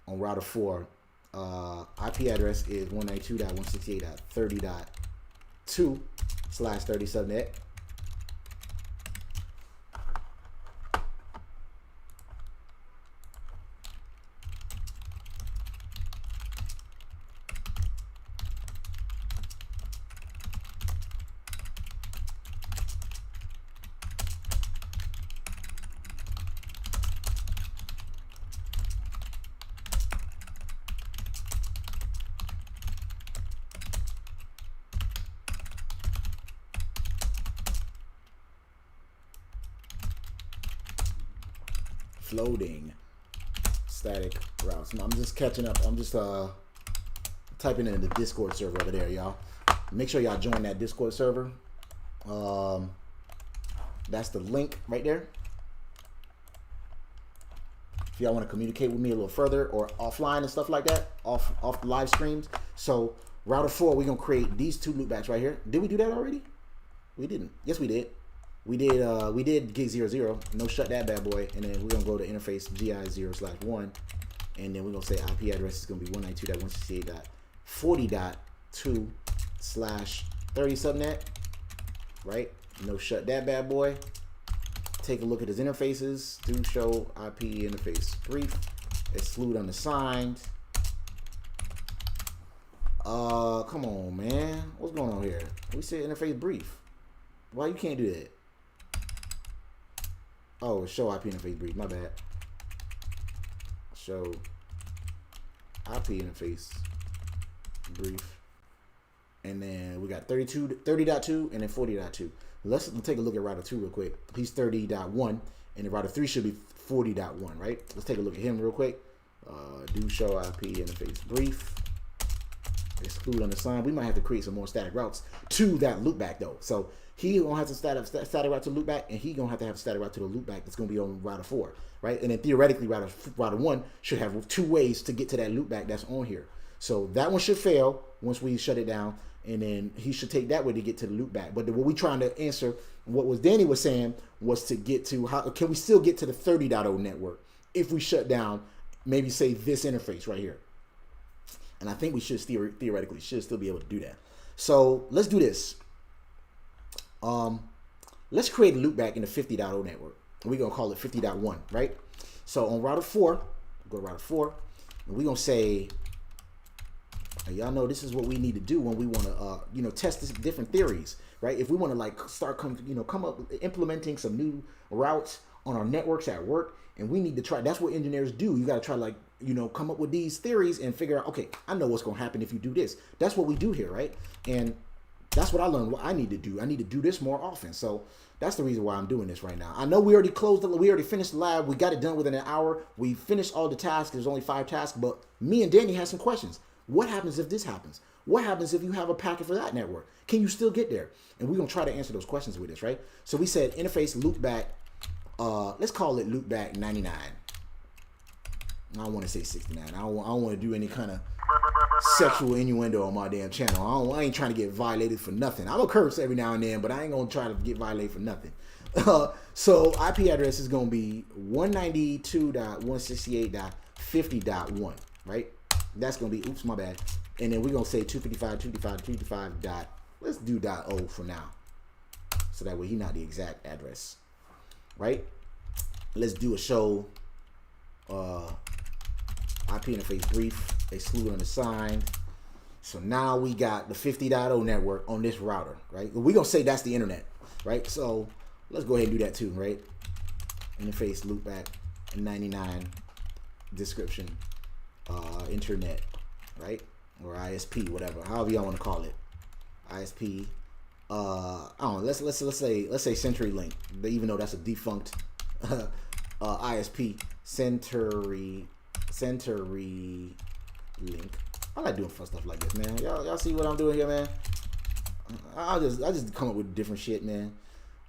on router 4, IP address is 192.168.30.2/30 subnet. Floating static routes. I'm just catching up. I'm just typing in the Discord server over there, y'all. Make sure y'all join that Discord server. That's the link right there. If y'all want to communicate with me a little further or offline and stuff like that, off the live streams. So router 4, we're gonna create these 2 loopbacks right here. Did we do that already? We didn't. Yes, we did. We did gig 00. No, shut that bad boy. And then we're gonna go to interface GI0/1, and then we're gonna say IP address is gonna be 192.168.40.2/30 subnet, right? No, shut that bad boy. Take a look at his interfaces. Do show IP interface brief. Exclude unassigned. Come on, man. What's going on here? We said interface brief. Why you can't do that? Oh, show IP interface brief. My bad. Show IP interface brief. And then we got 30.2 and then 40.2. Let's take a look at router 2 real quick. He's 30.1 and the router 3 should be 40.1, right? Let's take a look at him real quick. Do show IP interface brief. Exclude unassigned. We might have to create some more static routes to that loopback though. So he gonna have to static route to loopback, and he gonna have to have a static route to the loopback that's gonna be on router 4, right? And then theoretically, router 1 should have 2 ways to get to that loopback that's on here. So that one should fail once we shut it down, and then he should take that way to get to the loopback. But what we trying to answer, what was Danny was saying, was to get to how can we still get to the 30.0 network if we shut down, maybe say this interface right here. And I think we should theoretically should still be able to do that. So let's do this. Let's create a loopback in the 50.0 network. We're gonna call it 50.1, right? So on router 4, go to router 4, and we're gonna say, y'all know this is what we need to do when we want to, test this different theories, right? If we want to like start come up implementing some new routes on our networks at work, and we need to try. That's what engineers do. You got to try like come up with these theories and figure out. Okay, I know what's gonna happen if you do this. That's what we do here, right? And that's what I learned. What I need to do. I need to do this more often. So that's the reason why I'm doing this right now. I know we already finished the lab. We got it done within an hour. We finished all the tasks. There's only 5 tasks, but me and Danny had some questions. What happens if this happens? What happens if you have a packet for that network? Can you still get there? And we're gonna try to answer those questions with this, right? So we said interface loopback. Let's call it loopback 99. I don't want to say 69. I don't want to do any kind of sexual innuendo on my damn channel. I ain't trying to get violated for nothing. I'm gonna curse every now and then, but I ain't gonna try to get violated for nothing. So IP address is gonna be 192.168.50.1, right? That's gonna be, oops, my bad. And then we're gonna say 255 dot, let's do .0 for now. So that way he's not the exact address, right? Let's do a show IP interface brief, exclude unassigned. So now we got the 50.0 network on this router, right? We're gonna say that's the internet, right? So let's go ahead and do that too, right? Interface loopback 99 description, internet, right? Or ISP, whatever, however y'all want to call it. ISP. I don't know. Let's say CenturyLink, even though that's a defunct ISP. CenturyLink. I like doing fun stuff like this, man. Y'all see what I'm doing here, man? I just come up with different shit, man.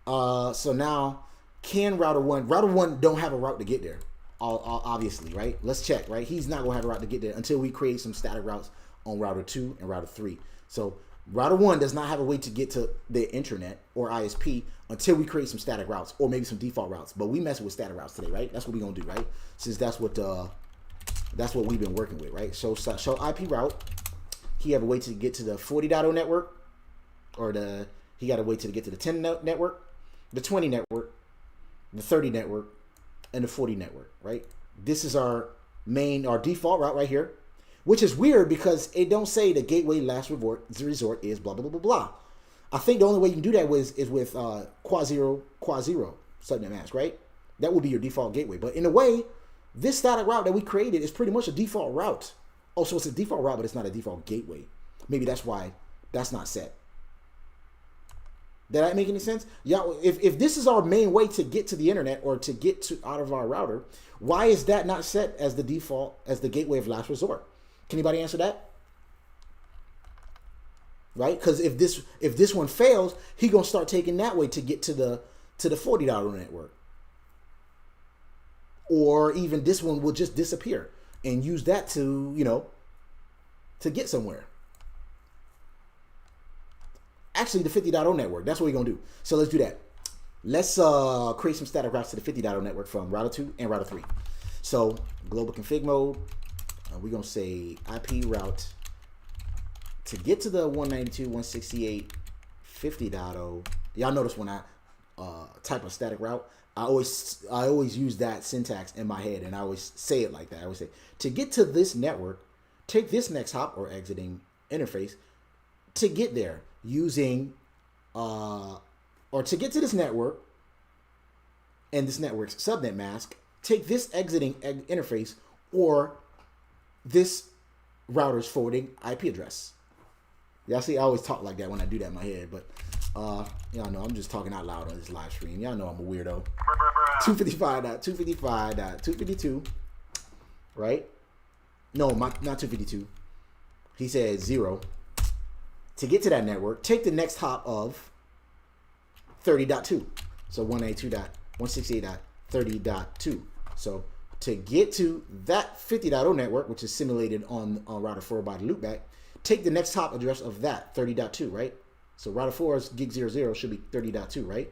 So now, can router one don't have a route to get there, obviously, right? Let's check, right? He's not gonna have a route to get there until we create some static routes on router 2 and router 3. So router 1 does not have a way to get to the internet or ISP until we create some static routes or maybe some default routes. But we messing with static routes today, right? That's what we're gonna do, right? Since that's what we've been working with, right? So IP route. He have a way to get to the 40.0 network, or he got a way to get to the 10 network, the 20 network, the 30 network, and the 40 network, right? This is our default route right here, which is weird because it don't say the gateway last resort is blah, blah, blah, blah, blah. I think the only way you can do that is with quad zero subnet mask, right? That would be your default gateway. But in a way, this static route that we created is pretty much a default route. Oh, so it's a default route, but it's not a default gateway. Maybe that's why that's not set. Did that make any sense? Yeah. If this is our main way to get to the internet or to get to out of our router, why is that not set as the default, as the gateway of last resort? Can anybody answer that? Right? Because if this one fails, he gonna start taking that way to get to the 40.0 network. Or even this one will just disappear and use that to, to get somewhere. Actually, the 50.0 network, that's what we're going to do. So let's do that. Let's create some static routes to the 50.0 network from router 2 and router 3. So global config mode, we're going to say IP route to get to the 192.168.50.0. Y'all notice when I type a static route, I always use that syntax in my head, and I always say it like that. I always say, to get to this network, take this next hop or exiting interface to get there using, or to get to this network and this network's subnet mask, take this exiting interface or this router's forwarding IP address. Y'all see, I always talk like that when I do that in my head, but y'all know I'm just talking out loud on this live stream. Y'all know I'm a weirdo. 255.255.252, right? No, not 252. He said 0. To get to that network, take the next hop of 30.2. So 192.168.30.2. So to get to that 50.0 network, which is simulated on router 4 by the loopback, take the next hop address of that 30.2, right? So router 4's gig 00 should be 30.2, right?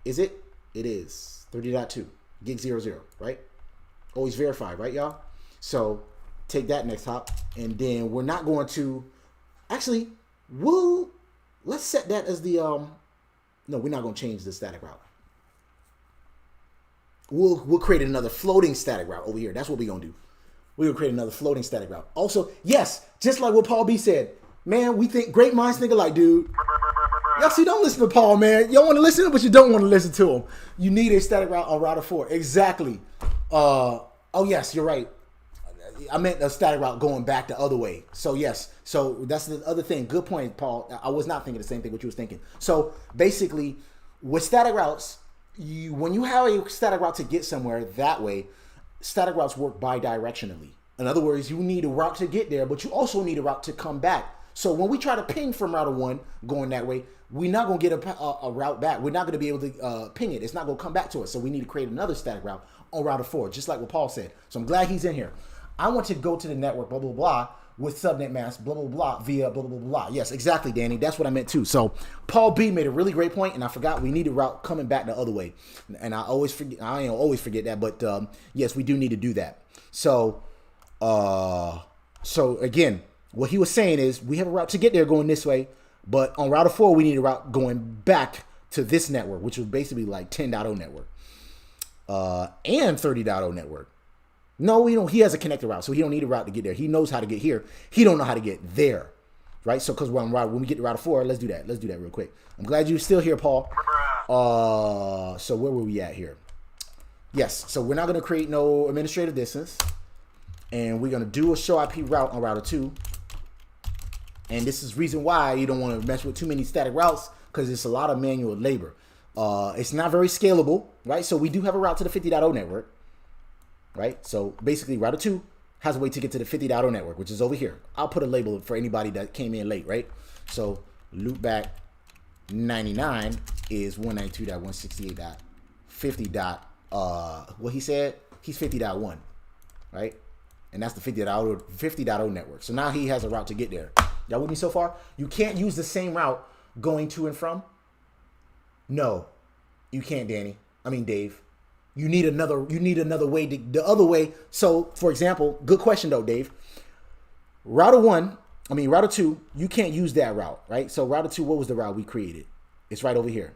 Is it? It is 30.2, gig 00, right? Always verify, right, y'all? So take that next hop, and then we're not going to, actually, let's set that as the, no, we're not going to change the static route. We'll create another floating static route over here. That's what we're going to do. We're going to create another floating static route. Also, yes, just like what Paul B said, man, we think great minds think alike, dude. Y'all see, don't listen to Paul, man. You don't want to listen, but you don't want to listen to him. You need a static route on router 4. Exactly. Oh, yes, you're right. I meant a static route going back the other way. So, yes. So, that's the other thing. Good point, Paul. I was not thinking the same thing what you was thinking. So, basically, with static routes, when you have a static route to get somewhere that way, static routes work bidirectionally. In other words, you need a route to get there, but you also need a route to come back. So when we try to ping from router 1 going that way, we're not going to get a route back. We're not going to be able to ping it. It's not going to come back to us. So we need to create another static route on router 4, just like what Paul said. So I'm glad he's in here. I want to go to the network, blah, blah, blah, with subnet mask, blah, blah, blah, via blah, blah, blah, blah. Yes, exactly, Danny. That's what I meant too. So Paul B made a really great point, and I forgot we need a route coming back the other way. And I always forget that, but yes, we do need to do that. So again, what he was saying is we have a route to get there going this way, but on router 4, we need a route going back to this network, which was basically like 10.0 network and 30.0 network. No, he has a connector route, so he don't need a route to get there. He knows how to get here. He don't know how to get there, right? So because when we get to router 4, let's do that. Let's do that real quick. I'm glad you're still here, Paul. So where were we at here? Yes, so we're not going to create no administrative distance. And we're going to do a show IP route on router 2. And this is reason why you don't want to mess with too many static routes, because it's a lot of manual labor. It's not very scalable, right? So we do have a route to the 50.0 network, right? So basically router 2 has a way to get to the 50.0 network, which is over here. I'll put a label for anybody that came in late, right? So Loopback 99 is 192.168.50. What he said, he's 50.1, right? And that's the 50.0 network. So now he has a route to get there. Y'all with me so far? You can't use the same route going to and from. No, you can't, Dave. You need another way to the other way. So for example, good question though, Dave. Router 2, you can't use that route, right? So router 2, what was the route we created? It's right over here.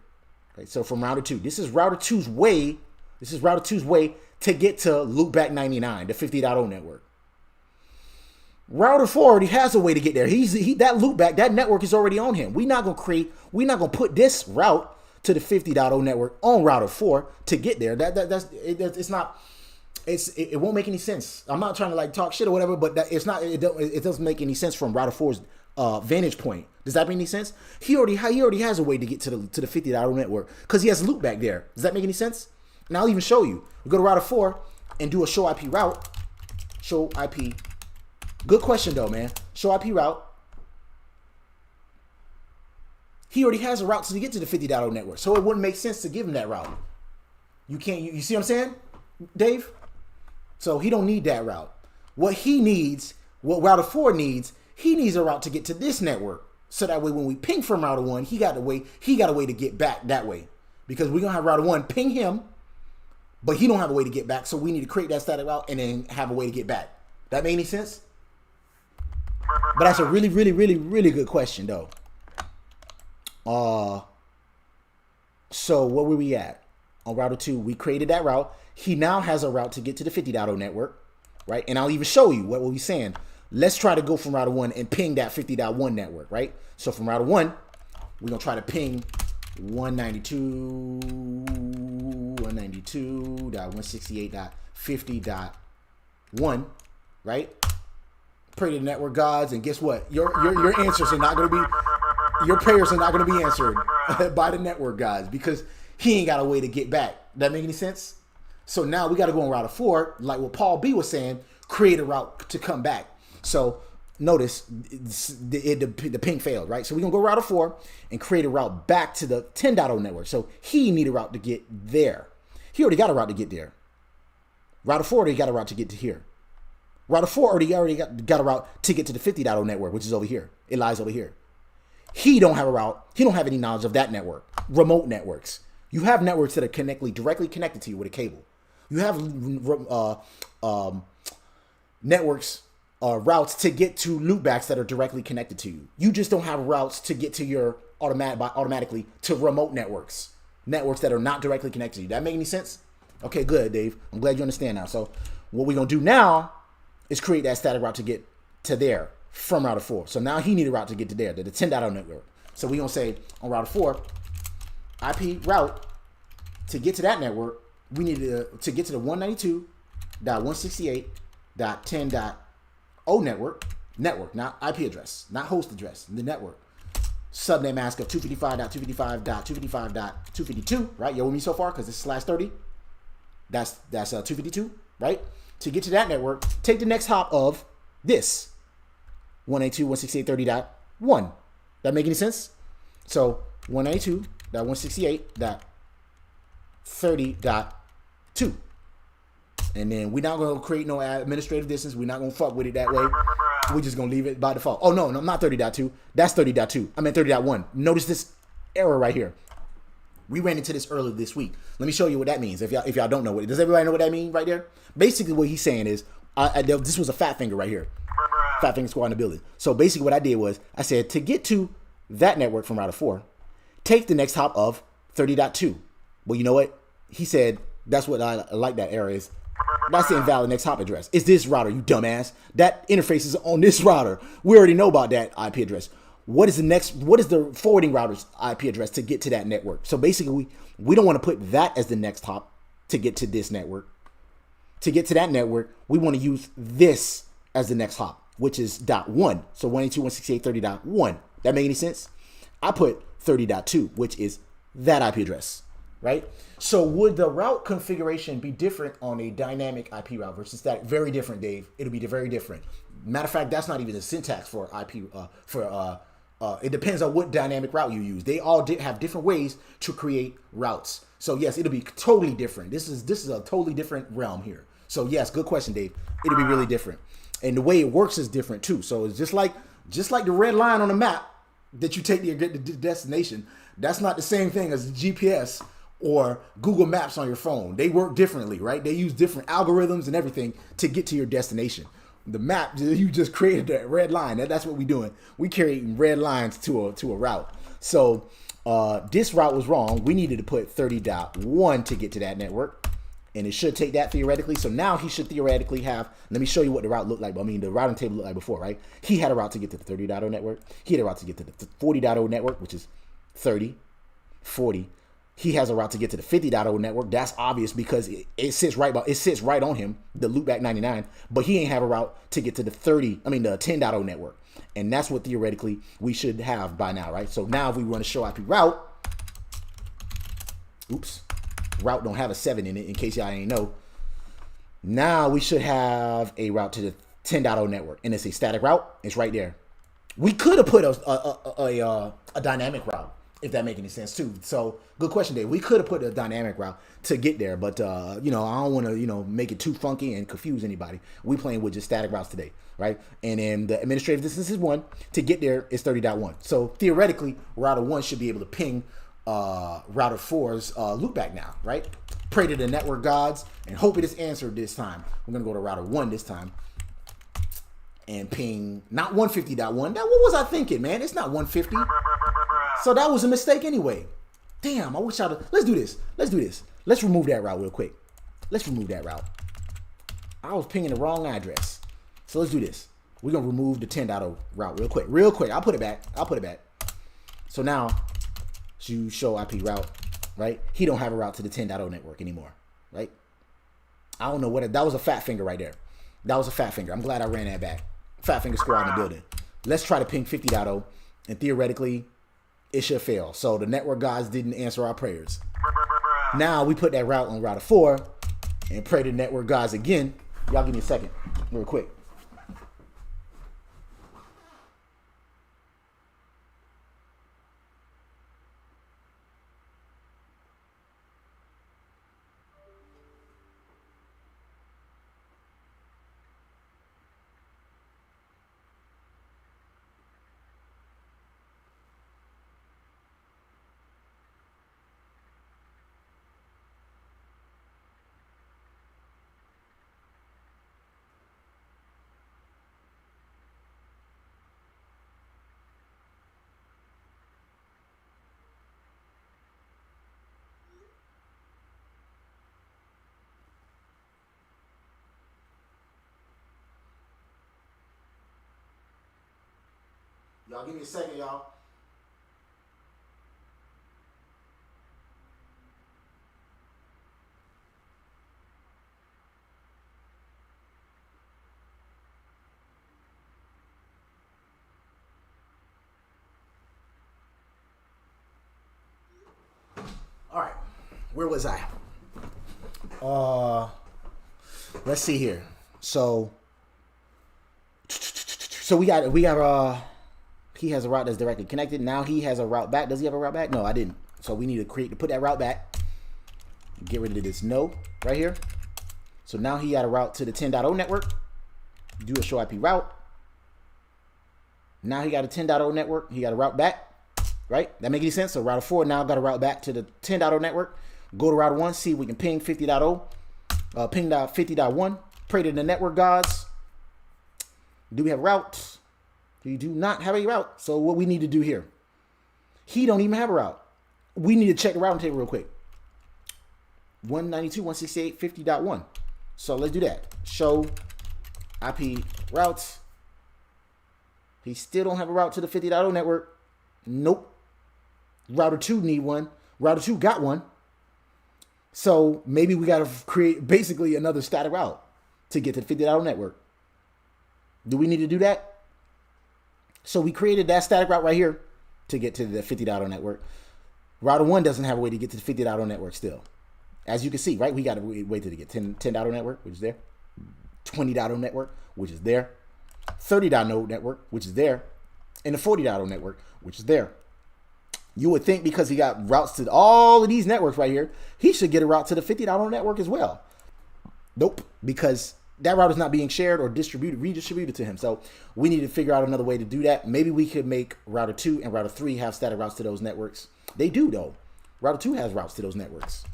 Right? So from router 2, this is router 2's way. This is router 2's way to get to Loopback 99, the 50.0 network. Router 4 already has a way to get there. That loopback, that network is already on him. We're not gonna put this route to the 50.0 network on router 4 to get there. It won't make any sense. I'm not trying to like talk shit or whatever, but it doesn't make any sense from router 4's vantage point. Does that make any sense? He already has a way to get to the 50.0 network because he has a loopback there. Does that make any sense? And I'll even show you. We go to router 4 and do a show IP route. Show IP. Good question though, man. Show IP route. He already has a route to get to the 50.0 network, so it wouldn't make sense to give him that route. You can't. You see what I'm saying, Dave? So he don't need that route. What he needs, what router 4 needs, he needs a route to get to this network, so that way when we ping from router 1, he got a way to get back that way, because we're gonna have router 1 ping him, but he don't have a way to get back. So we need to create that static route and then have a way to get back. That make any sense? But that's a really, really, really, really good question, though. So where were we at? On router 2, we created that route. He now has a route to get to the 50.0 network, right? And I'll even show you what we're saying. Let's try to go from router 1 and ping that 50.1 network, right? So from router 1, we're going to try to ping 192.168.50.1, right? Pray to the network gods, and guess what? Your answers are not going to be, your prayers are not going to be answered by the network gods, because he ain't got a way to get back. That make any sense? So now we got to go on router 4, like what Paul B was saying, create a route to come back. So notice the ping failed, right? So we're going to go router 4 and create a route back to the 10.0 network. So he need a route to get there. He already got a route to get there. Router 4 already got a route to get to here. Router 4 already got a route to get to the 50.0 network, which is over here. It lies over here. He don't have a route. He don't have any knowledge of that network. Remote networks. You have networks that are directly connected to you with a cable. You have networks, routes to get to loopbacks that are directly connected to you. You just don't have routes to get to your automatically to remote networks that are not directly connected to you. That make any sense? Okay, good, Dave. I'm glad you understand now. So what we're gonna do now is create that static route to get to there from router 4. So now he need a route to get to there, to the 10.0 network. So we're gonna say on router 4, IP route to get to that network, we need to get to the 192.168.10.0 network, not IP address, not host address, the network. Subnet mask of 255.255.255.252, right? You with me so far? Because it's /30. That's 252, right? To get to that network, take the next hop of this 192.168.30.1. That make any sense? So 192.168.30.2. And then we're not going to create no administrative distance. We're not going to fuck with it that way. We're just going to leave it by default. Oh, no, not 30.2. That's 30.2. I meant 30.1. Notice this error right here. We ran into this earlier this week. Let me show you what that means. If y'all don't know what it, does everybody know what that means right there? Basically, what he's saying is, this was a fat finger right here. Fat finger squad in the building. So basically, what I did was I said to get to that network from router 4, take the next hop of 30.2. Well, you know what? He said that's what I like that error is. That's the invalid next hop address. It's this router, you dumbass. That interface is on this router. We already know about that IP address. what is the forwarding router's IP address to get to that network? So basically, we don't want to put that as the next hop to get to this network. To get to that network, we want to use this as the next hop, which is .1. So 192.168.30.1. That make any sense? I put 30.2, which is that IP address, right? So would the route configuration be different on a dynamic IP route versus static? Very different, Dave. It'll be very different. Matter of fact, that's not even the syntax for IP. It depends on what dynamic route you use. They all have different ways to create routes. So yes, it'll be totally different. This is a totally different realm here. So yes, good question, Dave. It'll be really different, and the way it works is different too. So it's just like the red line on the map that you take to get the destination. That's not the same thing as GPS or Google Maps on your phone. They work differently, right? They use different algorithms and everything to get to your destination. The map, you just created that red line. That's what we're doing. We creating red lines to a route. So this route was wrong. We needed to put 30.1 to get to that network, and it should take that theoretically. So now he should theoretically have, let me show you what the route looked like. I mean, the routing table looked like before, right? He had a route to get to the 30.0 network. He had a route to get to the 40.0 network, which is 30, 40. He has a route to get to the 50.0 network. That's obvious because it sits right on him, the Loopback 99. But he ain't have a route to get to the 10.0 network. And that's what theoretically we should have by now, right? So now if we run a show IP route, route don't have a 7 in it, in case y'all ain't know. Now we should have a route to the 10.0 network, and it's a static route. It's right there. We could have put a dynamic route, if that makes any sense too. So good question, Dave. We could have put a dynamic route to get there, but I don't want to make it too funky and confuse anybody. We playing with just static routes today, right? And then the administrative distance is 1. To get there is 30.1. So theoretically, router 1 should be able to ping router 4's loopback now, right? Pray to the network gods and hope it is answered this time. We're gonna go to router 1 this time and ping not 150.1. What was I thinking, man? It's not 150. So that was a mistake anyway. Damn, I wish let's do this. Let's remove that route real quick. Let's remove that route. I was pinging the wrong address. So let's do this. We're gonna remove the 10.0 route real quick. I'll put it back. So now you show IP route, right? He don't have a route to the 10.0 network anymore, right? I don't know that was a fat finger right there. That was a fat finger. I'm glad I ran that back. Fat finger squad in the building. Let's try to ping 50.0, and theoretically it should fail. So the network guys didn't answer our prayers. Now we put that route on router 4 and pray to the network guys again. Y'all give me a second, real quick. Y'all give me a second, y'all. All right, where was I? Let's see here. So we got he has a route that's directly connected. Now he has a route back. Does he have a route back? No, I didn't. So we need to put that route back. Get rid of this no right here. So now he got a route to the 10.0 network. Do a show IP route. Now he got a 10.0 network. He got a route back, right? That make any sense? So router 4 now got a route back to the 10.0 network. Go to router 1, see if we can ping 50.0, ping 50.1. Pray to the network gods. Do we have routes? We do not have a route. So what we need to do here, he don't even have a route. We need to check the routing table real quick. 192.168.50.1. So let's do that. Show IP routes. He still don't have a route to the 50.0 network. Nope. Router 2 need one. Router 2 got one. So maybe we got to create basically another static route to get to the 50.0 network. Do we need to do that? So we created that static route right here to get to the 50.0 network. Router 1 doesn't have a way to get to the 50.0 network still. As you can see, right? We got to wait till to get 10.0 network, which is there. 20.0 network, which is there. 30.0 network, which is there. And the 40.0 network, which is there. You would think because he got routes to all of these networks right here, he should get a route to the 50.0 network as well. Nope, because that route is not being shared or redistributed to him. So we need to figure out another way to do that. Maybe we could make router 2 and router 3 have static routes to those networks. They do though. Router 2 has routes to those networks.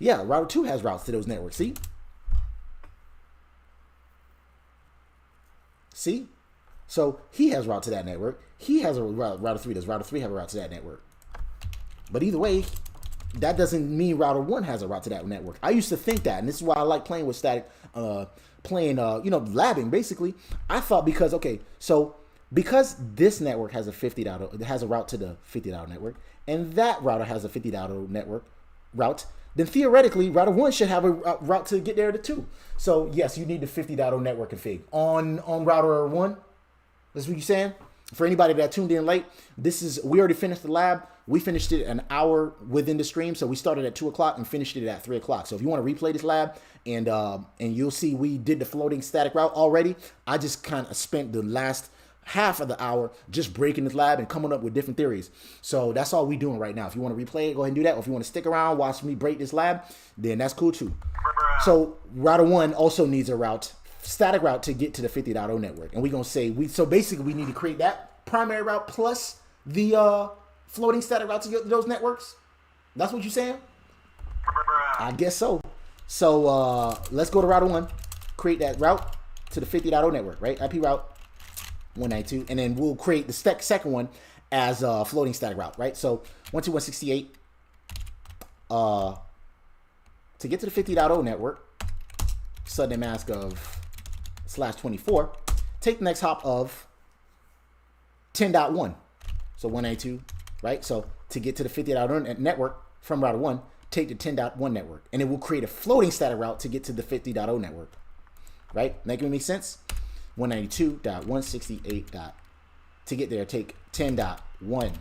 Yeah, router 2 has routes to those networks. See? See? So he has a route to that network. He has a route, router 3 does. Router 3 have a route to that network. But either way, that doesn't mean router 1 has a route to that network. I used to think that, and this is why I like playing with static, labbing basically. I thought because, okay, so because this network has a 50.0, it has a route to the 50.0 network, and that router has a 50.0 network route, then theoretically, router 1 should have a route to get there to 2. So yes, you need the 50.0 network config on router 1. That's what you're saying? For anybody that tuned in late, we already finished the lab. We finished it an hour within the stream. So we started at 2 o'clock and finished it at 3 o'clock. So if you want to replay this lab and you'll see we did the floating static route already. I just kind of spent the last half of the hour just breaking this lab and coming up with different theories. So that's all we're doing right now. If you want to replay it, go ahead and do that. Or if you want to stick around, watch me break this lab, then that's cool too. So router 1 also needs a route, static route to get to the 50.0 network. And we're going to say, so basically we need to create that primary route plus the floating static route to get to those networks. That's what you're saying? I guess so. So let's go to router 1, create that route to the 50.0 network, right? IP route 192, and then we'll create the second one as a floating static route, right? So 121.68 to get to the 50.0 network, subnet mask of /24, take the next hop of 10.1. So 192, right? So to get to the 50.0 network from router 1, take the 10.1 network, and it will create a floating static route to get to the 50.0 network, right? Making any sense? 192.168. To get there, take 10.1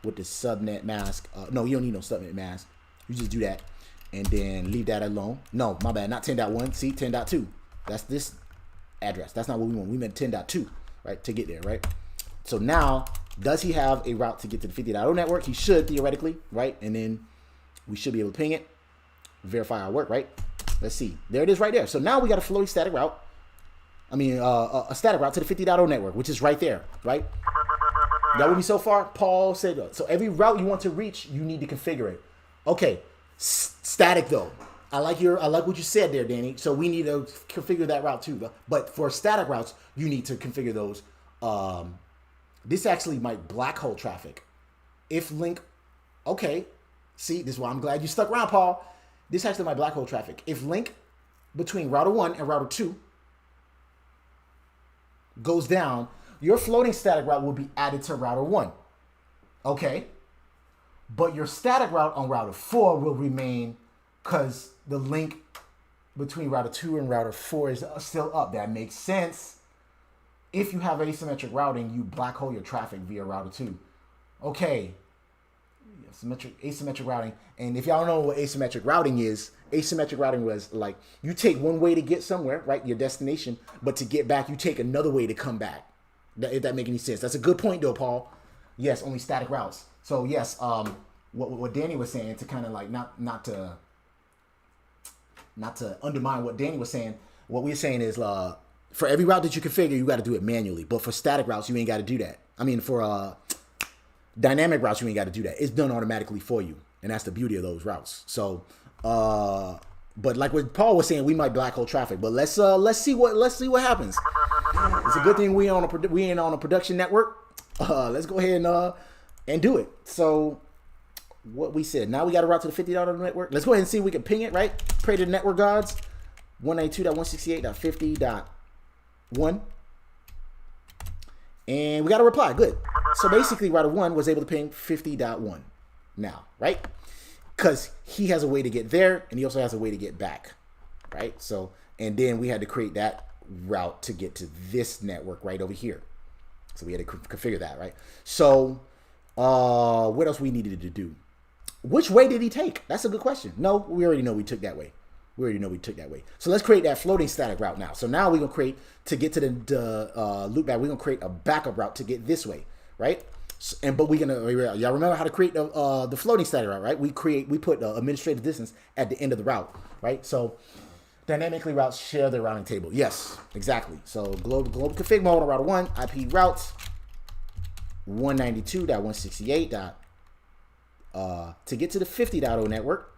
with the subnet mask. No, you don't need no subnet mask. You just do that and then leave that alone. No, my bad, not 10.1. See, 10.2. That's this address. That's not what we want. We meant 10.2, right? To get there, right? So now, does he have a route to get to the 50.0 network? He should, theoretically, right? And then we should be able to ping it, verify our work, right? Let's see. There it is right there. So now we got a floating static route. I mean, a static route to the 50.0 network, which is right there, right? Y'all with me so far? Paul said, so every route you want to reach, you need to configure it. Okay, static though. I like what you said there, Danny. So we need to configure that route too. But for static routes, you need to configure those. This actually might black hole traffic. If link, okay. See, this is why I'm glad you stuck around, Paul. This actually might black hole traffic. If link between router 1 and router 2 goes down, your floating static route will be added to router 1. Okay. But your static route on router 4 will remain because the link between router 2 and router 4 is still up. That makes sense. If you have asymmetric routing, you black hole your traffic via router 2. Okay. Asymmetric routing. And if y'all don't know what asymmetric routing is, asymmetric routing was like you take one way to get somewhere, right? Your destination, but to get back, you take another way to come back. If that make any sense. That's a good point though, Paul. Yes, only static routes. So yes, what Danny was saying to kind of like not to undermine what Danny was saying, what we're saying is for every route that you configure, you got to do it manually. But for static routes, you ain't got to do that. I mean, for dynamic routes, you ain't got to do that. It's done automatically for you, and that's the beauty of those routes. So, but like what Paul was saying, we might black hole traffic. But let's see what happens. It's a good thing we ain't on a production network. Let's go ahead and do it. So, what we said. Now we got a route to the 50.0 network. Let's go ahead and see if we can ping it. Right? Pray to the network gods. 192.168.50.1. And we got a reply. Good. So basically, router 1 was able to ping 50.1 now, right? Because he has a way to get there, and he also has a way to get back, right? So, and then we had to create that route to get to this network right over here. So we had to configure that, right? So what else we needed to do? Which way did he take? That's a good question. No, we already know we took that way. We already know we took that way. So let's create that floating static route now. So now we're going to create, to get to the loopback, we're going to create a backup route to get this way, right? So, but we're going to, y'all remember how to create the floating static route, right? We put administrative distance at the end of the route, right? So dynamically routes share their routing table. Yes, exactly. So global config mode on router 1, IP routes 192.168. To get to the 50.0 network,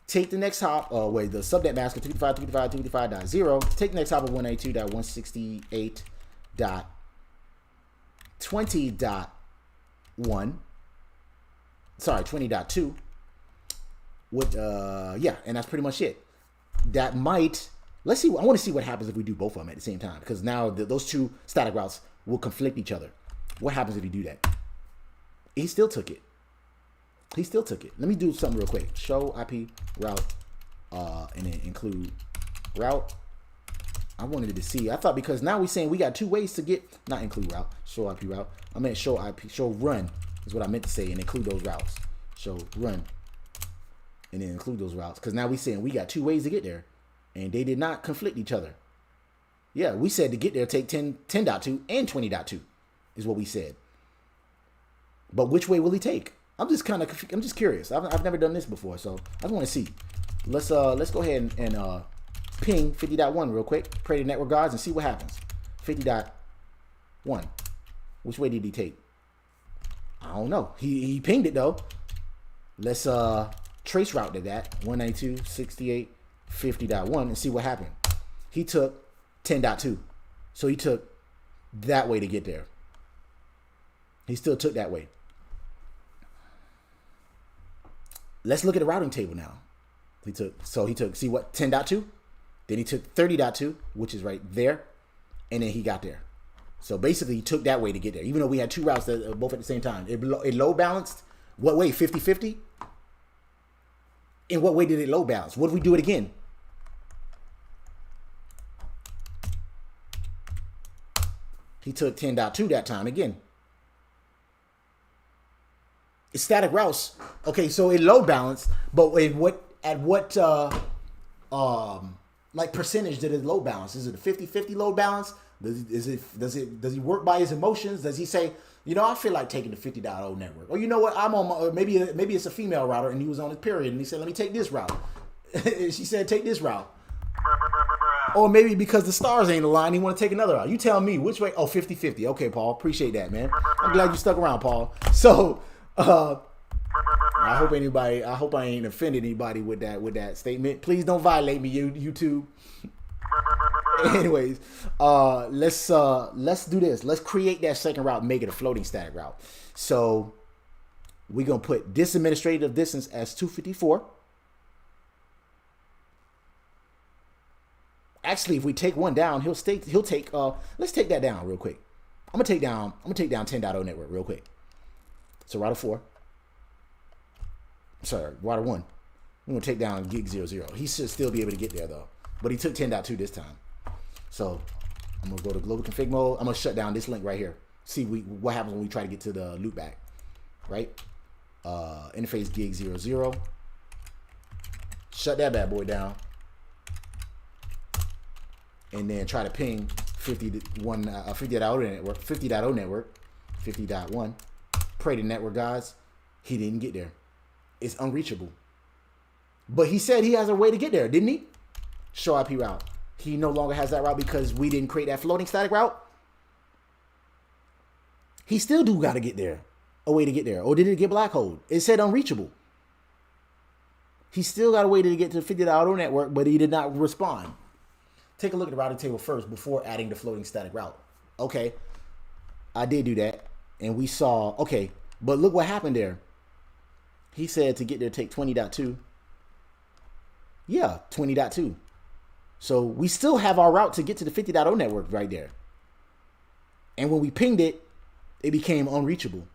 take the next hop, the subnet mask of 255.255.0, take the next hop of 192.168.20.1, sorry, 20.2, with, yeah, and that's pretty much it. That might, let's see, I want to see what happens if we do both of them at the same time, because now those two static routes will conflict each other. What happens if you do that? He still took it. He still took it. Let me do something real quick. Show IP route, and then include route. I wanted to see. I thought because now we're saying we got two ways to get, not include route, show IP route. I meant show run is what I meant to say, and include those routes. Show run, and then include those routes. Because now we're saying we got two ways to get there, and they did not conflict each other. Yeah, we said to get there, take 10.2 and 20.2 is what we said. But which way will he take? I'm just curious. I've never done this before, so I just want to see. Let's go ahead and ping 50.1 real quick. Pray to network gods and see what happens. 50.1. Which way did he take? I don't know. He pinged it though. Let's trace route to that 192.168.50.1 and see what happened. He took 10.2. So he took that way to get there. He still took that way. Let's look at the routing table now. He took, see what, 10.2? Then he took 30.2, which is right there. And then he got there. So basically he took that way to get there. Even though we had two routes that both at the same time. It load balanced. What way? 50-50? In what way did it load balance? What if we do it again? He took 10.2 that time again. It's static routes. Okay, so it load balanced, but at what like percentage did it load balance? Is it a 50-50 load balance? Does he work by his emotions? Does he say, you know, I feel like taking the 50.0 network, or you know what, I'm on maybe it's a female router and he was on his period and he said, let me take this route. She said, take this route. Or maybe because the stars ain't aligned, he want to take another route. You tell me which way. Oh, 50-50. Okay, Paul, appreciate that, man. I'm glad you stuck around, Paul. So I hope I ain't offended anybody with that statement. Please don't violate me, YouTube. Anyways, let's do this. Let's create that second route, make it a floating static route. So we're gonna put this administrative distance as 254. Actually, if we take one down, he'll take. Let's take that down real quick. I'm gonna take down 10.0 network real quick. So router 4. Sorry, router 1. I'm gonna take down gig 00. He should still be able to get there though, but he took 10.2 this time. So I'm gonna go to global config mode. I'm gonna shut down this link right here. See what happens when we try to get to the loopback, right? Interface gig 00. Shut that bad boy down, and then try to ping 50.0 network, 50.1. Pray to network gods. He didn't get there. It's unreachable. But he said he has a way to get there, didn't he? Show IP route. He no longer has that route because we didn't create that floating static route. He still do got to get there. A way to get there. Or did it get black hole? It said unreachable. He still got a way to get to the 50.0 network, but he did not respond. Take a look at the routing table first before adding the floating static route. Okay. I did do that. And we saw, okay, but look what happened there. He said to get there, take 20.2. Yeah, 20.2. So we still have our route to get to the 50.0 network right there. And when we pinged it, it became unreachable.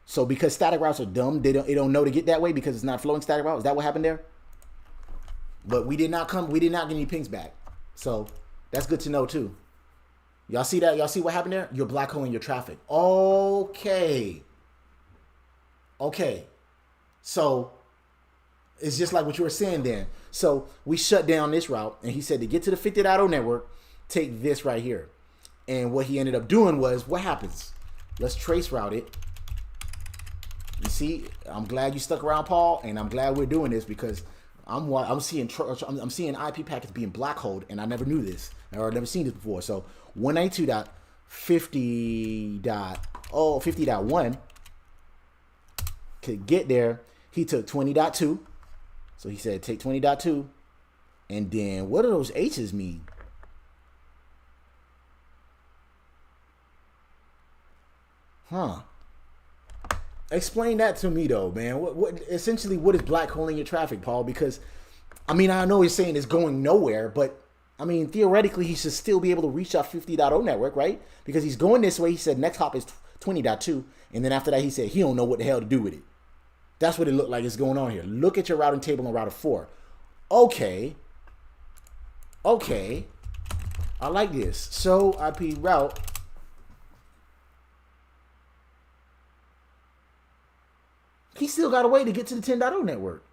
So because static routes are dumb, they don't know to get that way because it's not flowing static route. Is that what happened there? But we did not get any pings back. So that's good to know too. Y'all see that? Y'all see what happened there? You're black holing your traffic. Okay. Okay. So it's just like what you were saying then. So we shut down this route, and he said to get to the 50.0 network, take this right here. And what he ended up doing was, what happens? Let's trace route it. You see, I'm glad you stuck around, Paul, and I'm glad we're doing this because I'm seeing IP packets being black holed, and I never knew this or never seen this before. So 192.50.1 could get there. He took 20.2. So he said take 20.2. And then what do those H's mean? Huh. Explain that to me though, man. What essentially what is black holing your traffic, Paul? Because I mean, I know he's saying it's going nowhere, but I mean, theoretically, he should still be able to reach our 50.0 network, right? Because he's going this way. He said next hop is 20.2. And then after that, he said he don't know what the hell to do with it. That's what it looked like is going on here. Look at your routing table on router 4. Okay. Okay. I like this. So IP route. He still got a way to get to the 10.0 network.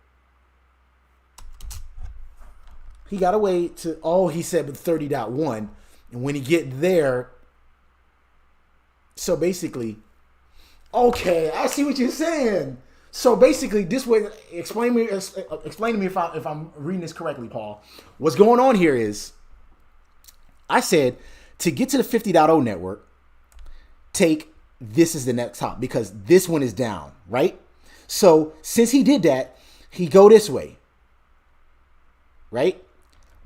He got a way to, oh, he said with 30.1. And when he get there, so basically, okay, I see what you're saying. So basically, this way, explain to me if I'm reading this correctly, Paul. What's going on here is, I said, to get to the 50.0 network, take this as the next hop because this one is down, right? So since he did that, he go this way, right?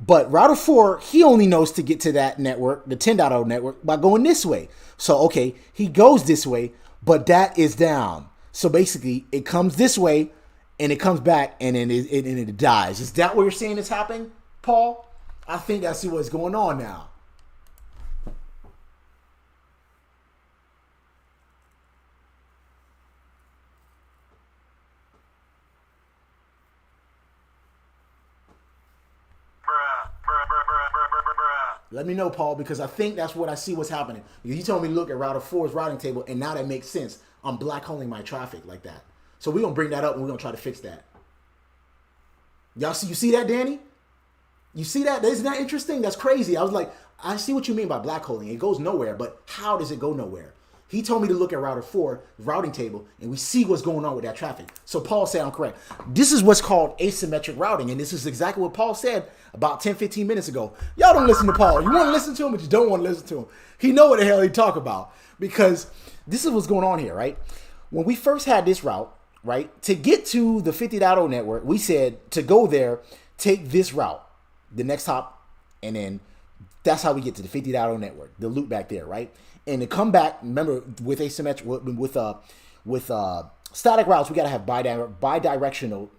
But router 4, he only knows to get to that network, the 10.0 network, by going this way. So, okay, he goes this way, but that is down. So basically, it comes this way, and it comes back, and then it dies. Is that what you're saying is happening, Paul? I think I see what's going on now. Let me know, Paul, because I think that's what I see what's happening. You told me to look at router 4's routing table, and now that makes sense. I'm black holing my traffic like that. So we're going to bring that up, and we're going to try to fix that. Y'all see, you see that, Danny? You see that? Isn't that interesting? That's crazy. I was like, I see what you mean by black holing. It goes nowhere, but how does it go nowhere? He told me to look at router 4 routing table, and we see what's going on with that traffic. So Paul said I'm correct. This is what's called asymmetric routing, and this is exactly what Paul said about 10, 15 minutes ago. Y'all don't listen to Paul. You want to listen to him, but you don't want to listen to him. He know what the hell he talk about because this is what's going on here, right? When we first had this route, right, to get to the 50.0 network, we said to go there, take this route, the next hop, and then that's how we get to the 50.0 network, the loop back there, right? And to come back, remember, with asymmetric, with static routes, we got to have bidirectional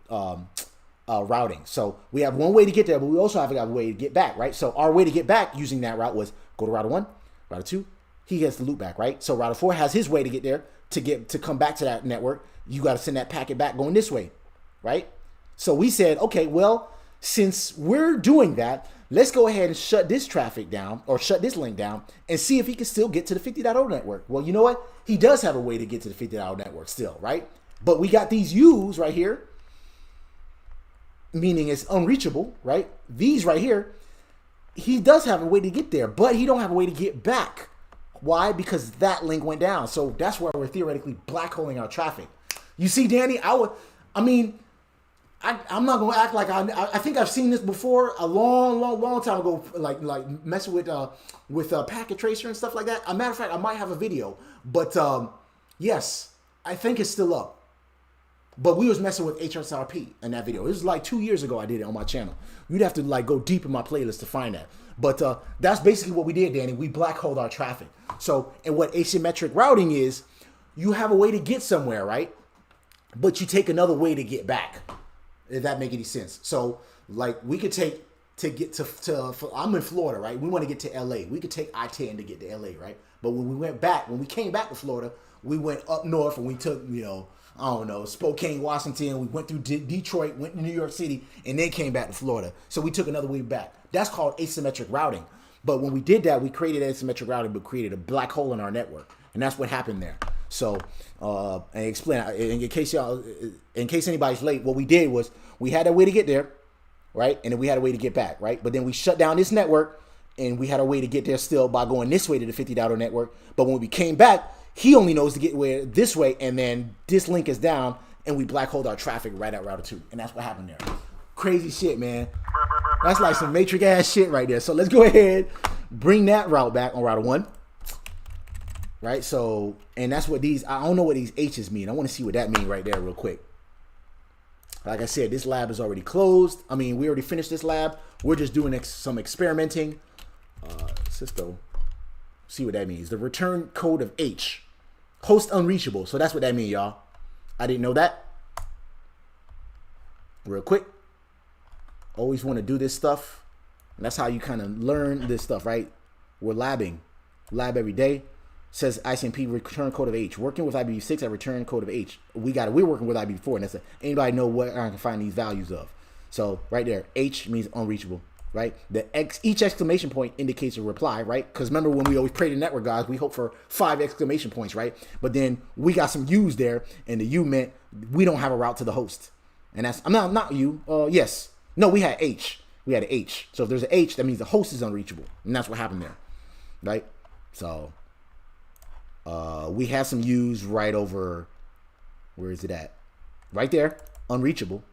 routing. So we have one way to get there, but we also have a way to get back, right? So our way to get back using that route was go to router 1, router 2, he gets the loop back, right? So router 4 has his way to get there to come back to that network. You got to send that packet back going this way, right? So we said, okay, well, since we're doing that, let's go ahead and shut this traffic down or shut this link down and see if he can still get to the 50.0 network. Well, you know what? He does have a way to get to the 50.0 network still, right? But we got these U's right here, meaning it's unreachable, right? These right here, he does have a way to get there, but he don't have a way to get back. Why? Because that link went down. So that's where we're theoretically black holing our traffic. You see, Danny, I'm not gonna act like I think I've seen this before a long time ago, like messing with packet tracer and stuff like that. As a matter of fact, I might have a video, but yes, I think it's still up. But we was messing with HSRP in that video. It was like 2 years ago I did it on my channel. You'd have to like go deep in my playlist to find that. But that's basically what we did, Danny. We black holed our traffic. So, and what asymmetric routing is, you have a way to get somewhere, right? But you take another way to get back. If that make any sense. So, like, we could take to get to I'm in Florida, right? We want to get to LA. We could take I-10 to get to LA, right? But when we came back to Florida, we went up north and we took, I don't know, Spokane, Washington. We went through Detroit, went to New York City, and then came back to Florida. So we took another way back. That's called asymmetric routing. But when we did that, we created asymmetric routing, but created a black hole in our network. And that's what happened there. So, and explain, in case anybody's late, what we did was we had a way to get there, right? And then we had a way to get back, right? But then we shut down this network, and we had a way to get there still by going this way to the 50.0 network. But when we came back, he only knows to get this way, and then this link is down, and we black holed our traffic right at router 2. And that's what happened there. Crazy shit, man. That's like some matrix ass shit right there. So let's go ahead, bring that route back on router 1. Right? So, and that's what I don't know what these H's mean. I want to see what that means right there real quick. Like I said, this lab is already closed. I mean, we already finished this lab. We're just doing some experimenting. Cisco. See what that means. The return code of H. Host unreachable. So that's what that means, y'all. I didn't know that. Real quick. Always want to do this stuff. And that's how you kind of learn this stuff, right? We're labbing. Lab every day. Says ICMP return code of H. Working with IPv6 at return code of H. We're working with IPv4, and that's anybody know what I can find these values of. So right there, H means unreachable, right? Each exclamation point indicates a reply, right? Because remember when we always pray to network guys, we hope for 5 exclamation points, right? But then we got some U's there, and the U meant we don't have a route to the host. And that's not U. Yes. No, we had H. We had an H. So if there's an H, that means the host is unreachable. And that's what happened there. Right? So we have some U's right over, where is it at? Right there, unreachable,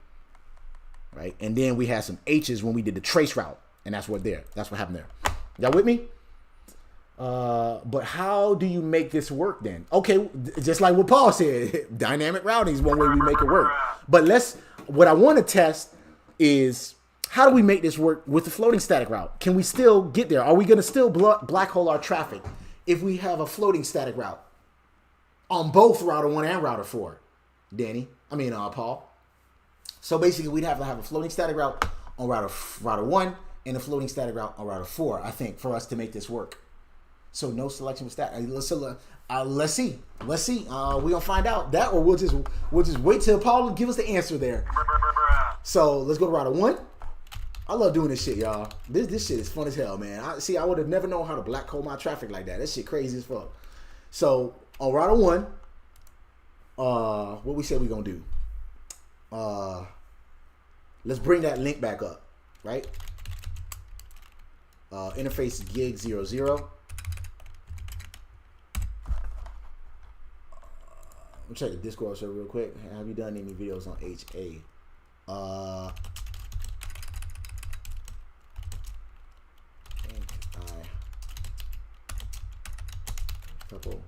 right? And then we had some H's when we did the trace route, and that's what happened there. Y'all with me? But how do you make this work then? Okay, just like what Paul said, dynamic routing is one way we make it work. But what I want to test is, how do we make this work with the floating static route? Can we still get there? Are we going to still black hole our traffic if we have a floating static route on both router 1 and router 4, Paul? So basically, we'd have to have a floating static route on router 1 and a floating static route on router 4, I think, for us to make this work. So no selection with static. Let's see. We're gonna find out that, or we'll just wait till Paul give us the answer there. So let's go to router 1. I love doing this shit, y'all. This shit is fun as hell, man. I would have never known how to black hole my traffic like that. That shit crazy as fuck. So on router 1, what we said we gonna do? Let's bring that link back up, right? Interface gig 00. Let me check the Discord server real quick. Have you done any videos on HA? Couple.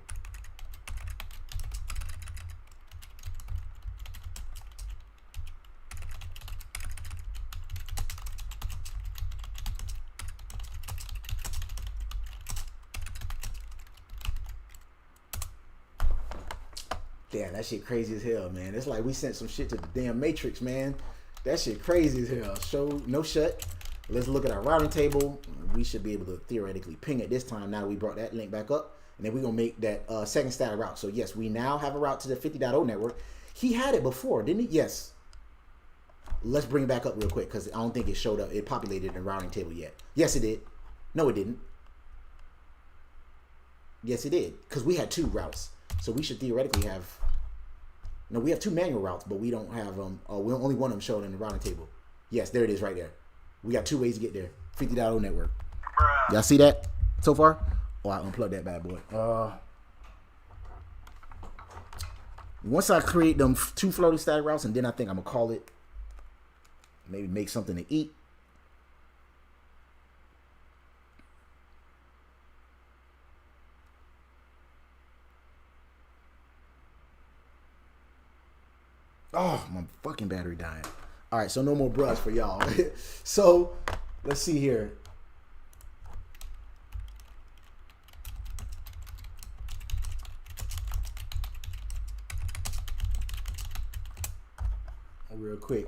Damn, that shit crazy as hell, man. It's like we sent some shit to the damn Matrix, man. That shit crazy as hell. Show no shut. Let's look at our routing table. We should be able to theoretically ping it this time now that we brought that link back up. And then we're going to make that second static route. So, yes, we now have a route to the 50.0 network. He had it before, didn't he? Yes. Let's bring it back up real quick because I don't think it showed up. It populated in the routing table yet. Yes, it did. No, it didn't. Yes, it did. Because we had 2 routes. So we should theoretically have... No, we have 2 manual routes, but we don't have... only one of them showed in the routing table. Yes, there it is right there. We got 2 ways to get there. 50.0 network. Y'all see that so far? Oh, I unplugged that bad boy. Once I create them 2 floating static routes, and then I think I'm gonna call it, maybe make something to eat. Oh, my fucking battery dying. All right, so no more brush for y'all. So let's see here. Real quick,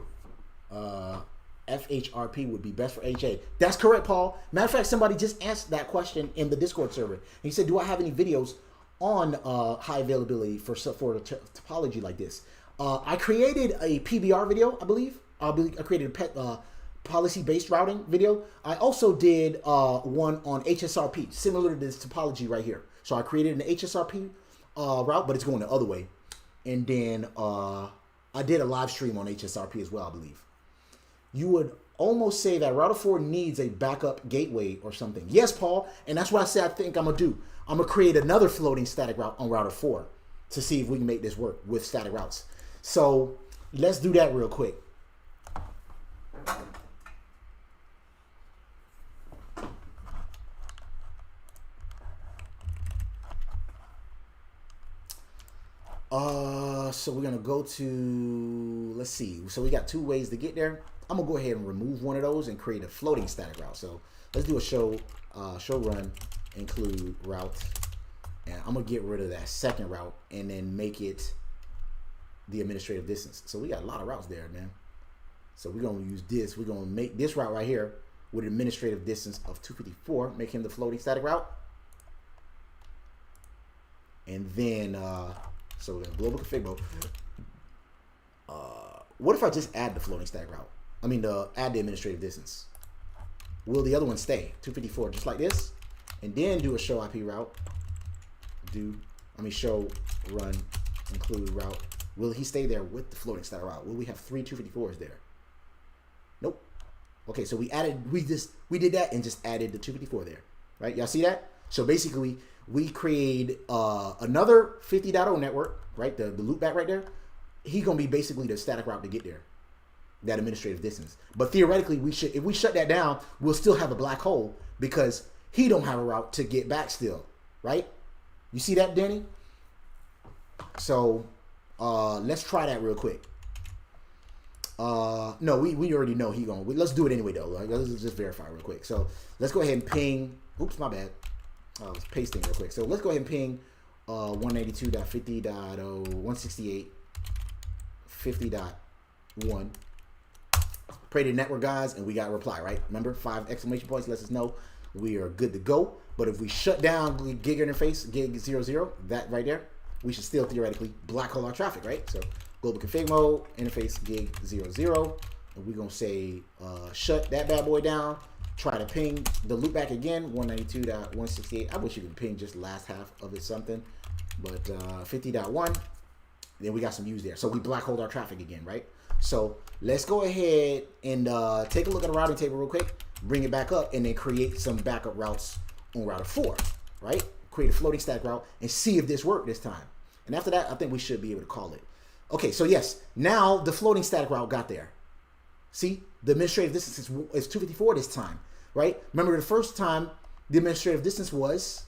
FHRP would be best for HA. That's correct, Paul. Matter of fact, somebody just asked that question in the Discord server. He said, do I have any videos on high availability for topology like this? I created a PBR video, I believe. I created a policy-based routing video. I also did one on HSRP, similar to this topology right here. So I created an HSRP route, but it's going the other way. And then I did a live stream on HSRP as well, I believe. You would almost say that router 4 needs a backup gateway or something. Yes, Paul, and that's what I said I think I'm going to do. I'm going to create another floating static route on router 4 to see if we can make this work with static routes. So let's do that real quick. So we're gonna go to, let's see. So we got 2 ways to get there. I'm gonna go ahead and remove one of those and create a floating static route. So let's do a show run include route, and I'm gonna get rid of that second route and then make it the administrative distance. So we got a lot of routes there, man. So we're gonna use this. We're gonna make this route right here with an administrative distance of 254, make him the floating static route, and then so we're gonna global config mode. What if I just add the floating static route? I mean, add the administrative distance. Will the other one stay 254 just like this? And then do a show IP route. Show run include route. Will he stay there with the floating static route? Will we have 3 254s there? Nope. Okay, so we did that and just added the 254 there, right? Y'all see that? So basically, we create another 50.0 network, right? The loopback right there. He's gonna be basically the static route to get there, that administrative distance. But theoretically, if we shut that down, we'll still have a black hole because he don't have a route to get back still, right? You see that, Danny? So let's try that real quick. No, we already know he gonna. Let's do it anyway though. Let's just verify real quick. So let's go ahead and ping. Oops, my bad. I was pasting real quick. So let's go ahead and ping 192.50.168.50.1. Pray to network guys, and we got a reply, right? Remember, 5 exclamation points lets us know we are good to go. But if we shut down the gig interface, gig 00, that right there, we should still theoretically black hole our traffic, right? So global config mode, interface gig 00, and we're gonna say shut that bad boy down. Try to ping the loopback again, 192.168. I wish you could ping just last half of it something, but 50.1. Then we got some views there. So we black hole our traffic again, right? So let's go ahead and take a look at the routing table real quick, bring it back up, and then create some backup routes on router 4, right? Create a floating static route and see if this worked this time. And after that, I think we should be able to call it. Okay, so yes, now the floating static route got there. See, the administrative distance is 254 this time, right? Remember the first time the administrative distance was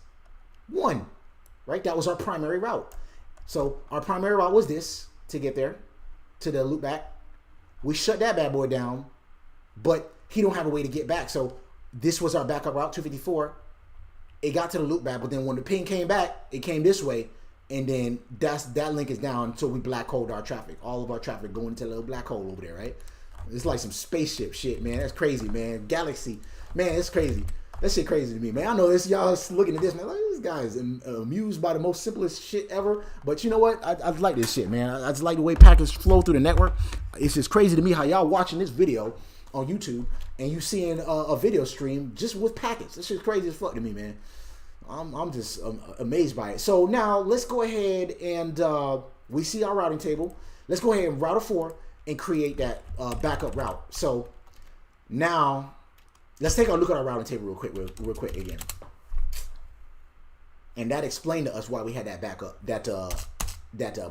1, right? That was our primary route. So our primary route was this to get there to the loopback. We shut that bad boy down, but he don't have a way to get back. So this was our backup route, 254. It got to the loopback, but then when the ping came back, it came this way, and then that link is down, so we black holed our traffic. All of our traffic going into a little black hole over there, right? It's like some spaceship shit, man. That's crazy, man. Galaxy, man, it's crazy. That shit crazy to me, man. I know this, y'all looking at this, man. Like, this guy's amused by the most simplest shit ever. But you know what? I like this shit, man. I just like the way packets flow through the network. It's just crazy to me how y'all watching this video on YouTube and you seeing a video stream just with packets. This shit's crazy as fuck to me, man. I'm just amazed by it. So now let's go ahead and we see our routing table. Let's go ahead and router 4 and create that backup route. So now let's take a look at our routing table real quick again. And that explained to us why we had that backup, that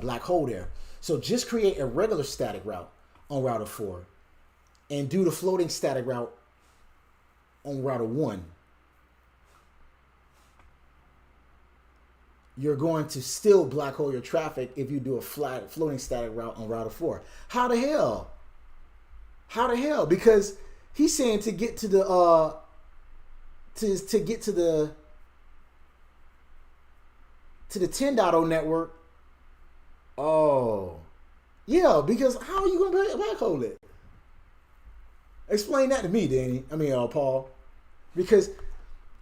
black hole there. So just create a regular static route on router 4 and do the floating static route on router 1. You're going to still black hole your traffic if you do a flat floating static route on router 4. How the hell? How the hell? Because he's saying to get to the to get to the 10.0 network. Oh, yeah. Because how are you gonna black hole it? Explain that to me, Danny. Paul. Because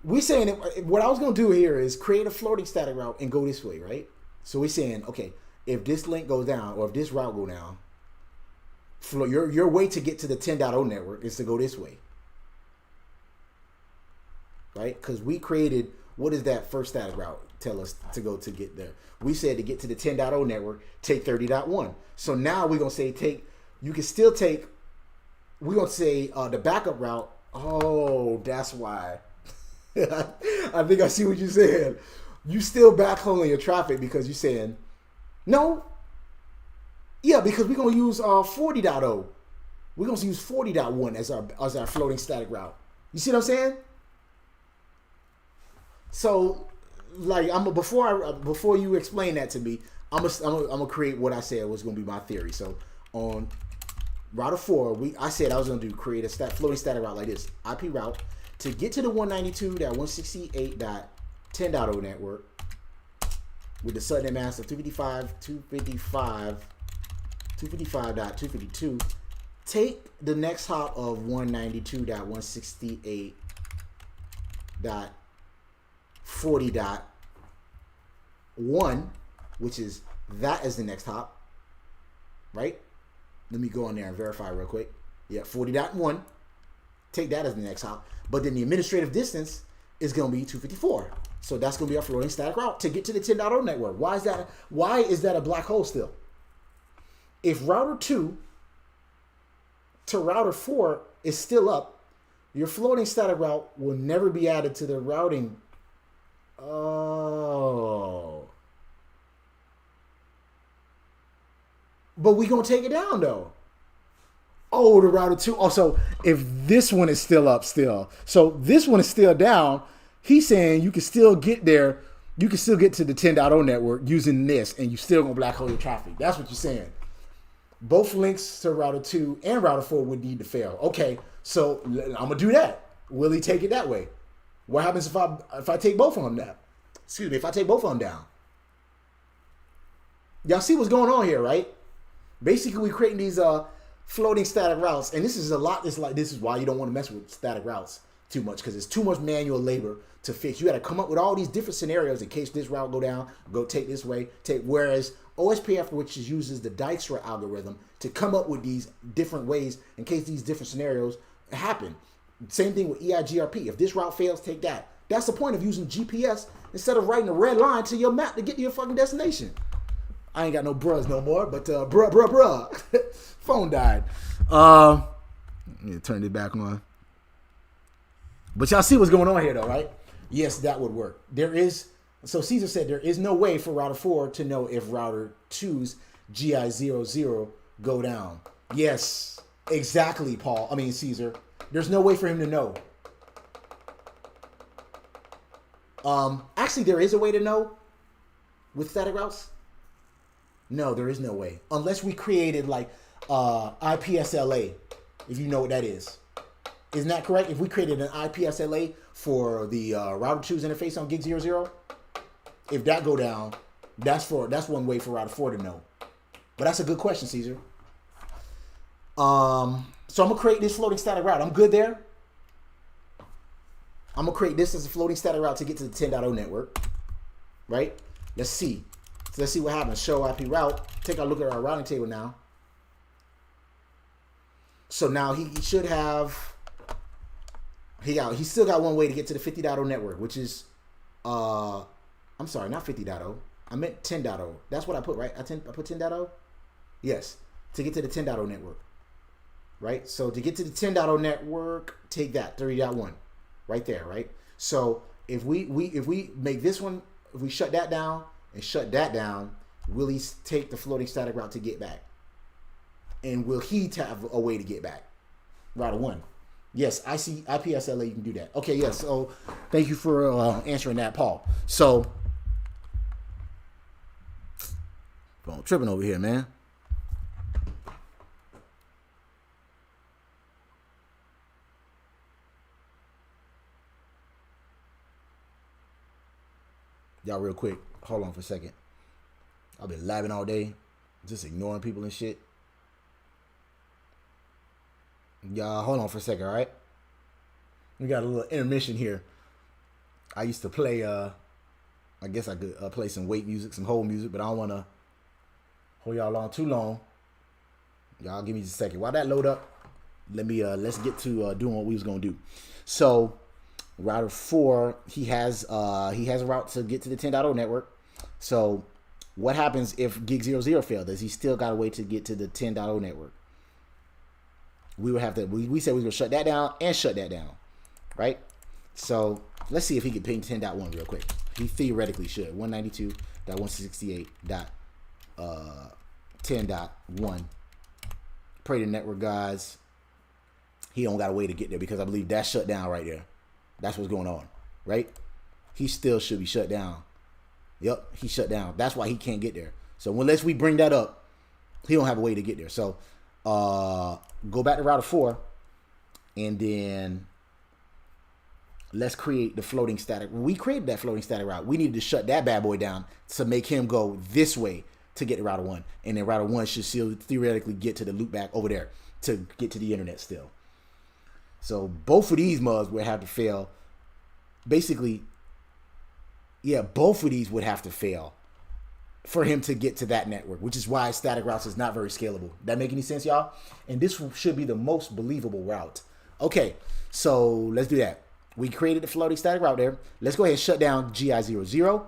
we saying what I was going to do here is create a floating static route and go this way, right? So we're saying, okay, if this link goes down or if this route go down, your way to get to the 10.0 network is to go this way. Right? Because we created, what is that first static route tell us to go to get there? We said to get to the 10.0 network, take 30.1. So now we're going to say you can still take, we're going to say the backup route. Oh, that's why. I think I see what you said. You still backhauling your traffic because you're saying, no. Yeah, because we're going to use 40.0. We're going to use 40.1 as our floating static route. You see what I'm saying? So, like, before you explain that to me, I'm gonna create what I said was gonna be my theory. So on router 4, I said I was gonna create a floating static route like this: IP route to get to the 192.168.10.0 network with the subnet mask of 255.252. Take the next hop of 192.168.40.1, which is that as the next hop, right? Let me go on there and verify real quick. Yeah, 40.1. Take that as the next hop. But then the administrative distance is going to be 254. So that's going to be our floating static route to get to the 10.0 network. Why is that? Why is that a black hole still? If router 2 to router 4 is still up, your floating static route will never be added to the routing. Oh. But we going to take it down, though. Oh, the router 2. Oh, so if this one is still up still. So this one is still down. He's saying you can still get there. You can still get to the 10.0 network using this, and you still going to black hole your traffic. That's what you're saying. Both links to router 2 and router 4 would need to fail. Okay, so I'm going to do that. Will he take it that way? What happens if I take both of them down? Excuse me, if I take both of them down. Y'all see what's going on here, right? Basically, we're creating these floating static routes, and this is a lot. This is why you don't want to mess with static routes too much, because it's too much manual labor to fix. You got to come up with all these different scenarios in case this route go down, go take this way, whereas OSPF, which uses the Dijkstra algorithm to come up with these different ways in case these different scenarios happen. Same thing with EIGRP. If this route fails, take that. That's the point of using GPS instead of writing a red line to your map to get to your fucking destination. I ain't got no bruhs no more, but bruh. Phone died. Let me turn it back on. But y'all see what's going on here, though, right? Yes, that would work. So Caesar said there is no way for router 4 to know if router 2's GI00 go down. Yes, exactly, Caesar. There's no way for him to know. Actually, there is a way to know with static routes. No, there is no way. Unless we created like IPSLA, if you know what that is. Isn't that correct? If we created an IPSLA for the router 2's interface on gig 00, if that go down, that's one way for router 4 to know. But that's a good question, Caesar. So I'm gonna create this floating static route. I'm good there. I'm gonna create this as a floating static route to get to the 10.0 network. Right? Let's see. So let's see what happens. Show IP route. Take a look at our routing table now. So now he should have. He still got one way to get to the 50.0 network, which is I'm sorry, not 50.0. I meant 10.0. That's what I put, right? I put 10.0? Yes. To get to the 10.0 network. Right? So to get to the 10.0 network, take that, 30.1. Right there, right? So if we make this one, if we shut that down and shut that down, will he take the floating static route to get back? And will he have a way to get back? Router 1. Yes, I see IPSLA, you can do that. Okay, yes. So thank you for answering that, Paul. So, phone tripping over here, man. Y'all real quick, hold on for a second. I've been labbing all day, just ignoring people and shit. Y'all, hold on for a second, all right? We got a little intermission here. I used to play, I guess I could play some weight music, some hold music, but I don't want to hold y'all on too long. Y'all give me just a second. While that load up, let's get to doing what we was going to do. So, router 4, he has a route to get to the 10.0 network. So, what happens if gig 00 failed? Does he still got a way to get to the 10.0 network? We would have to, we said we were going to shut that down and shut that down, right? So let's see if he can ping 10.1 real quick. He theoretically should. 192.168.10.1. Pray to network guys. He don't got a way to get there because I believe that's shut down right there. That's what's going on, right? He still should be shut down. Yep, he shut down. That's why he can't get there. So unless we bring that up, he don't have a way to get there. So go back to router 4 and then let's create the floating static. When we created that floating static route, we needed to shut that bad boy down to make him go this way to get to router 1. And then router 1 should still theoretically get to the loopback over there to get to the internet still. So both of these mugs would have to fail. Basically, yeah, both of these would have to fail for him to get to that network, which is why static routes is not very scalable. That make any sense, y'all? And this should be the most believable route. Okay, so let's do that. We created the floating static route there. Let's go ahead and shut down GI00,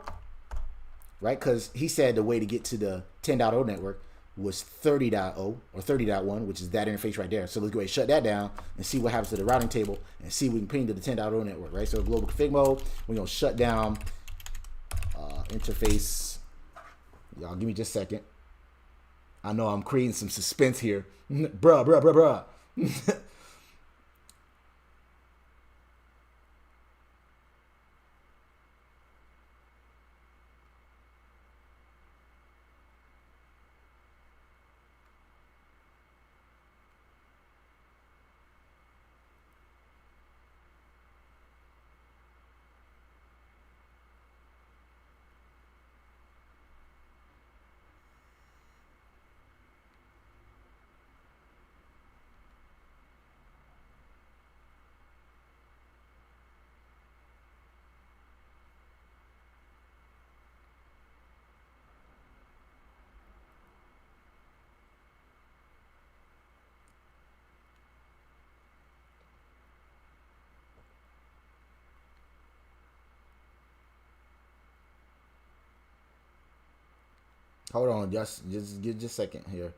right? Because he said the way to get to the 10.0 network was 30.0 or 30.1, which is that interface right there. So let's go ahead and shut that down and see what happens to the routing table and see if we can ping to the 10.0 network, right? So global config mode, we're going to shut down interface. Y'all give me just a second. I know I'm creating some suspense here. bruh. Hold on, just a second here.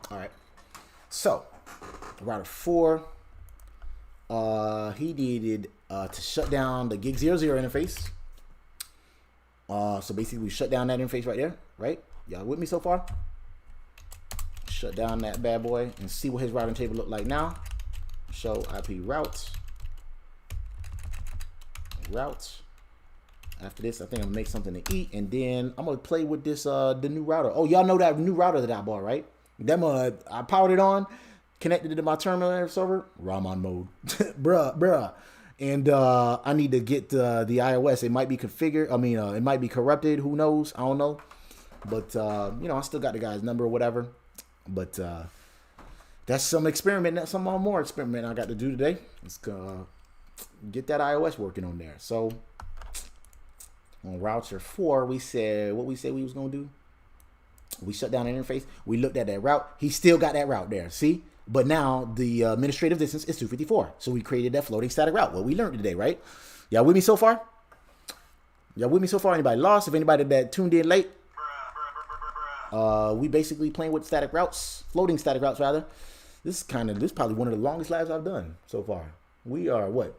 All right. So, router 4. He needed to shut down the gig 00 interface. So basically we shut down that interface right there, right? Y'all with me so far? Shut down that bad boy and see what his routing table look like now. Show IP routes. After this, I think I'm gonna make something to eat, and then I'm gonna play with this the new router. Oh, y'all know that new router that I bought, right? That I powered it on, connected it to my terminal server, Raman mode, bruh. And I need to get the iOS. It might be configured. I mean, it might be corrupted. Who knows? I don't know. But you know, I still got the guy's number or whatever. But that's some experiment. That's some more experiment I got to do today. Let's get that iOS working on there. So on router 4, we said what we said we was gonna do. We shut down the interface. We looked at that route. He still got that route there. See? But now the administrative distance is 254. So we created that floating static route. What we learned today, right? Y'all with me so far? Y'all with me so far? Anybody lost? If anybody that tuned in late? We basically playing with static routes, floating static routes rather. This is probably one of the longest lives I've done so far. We are what?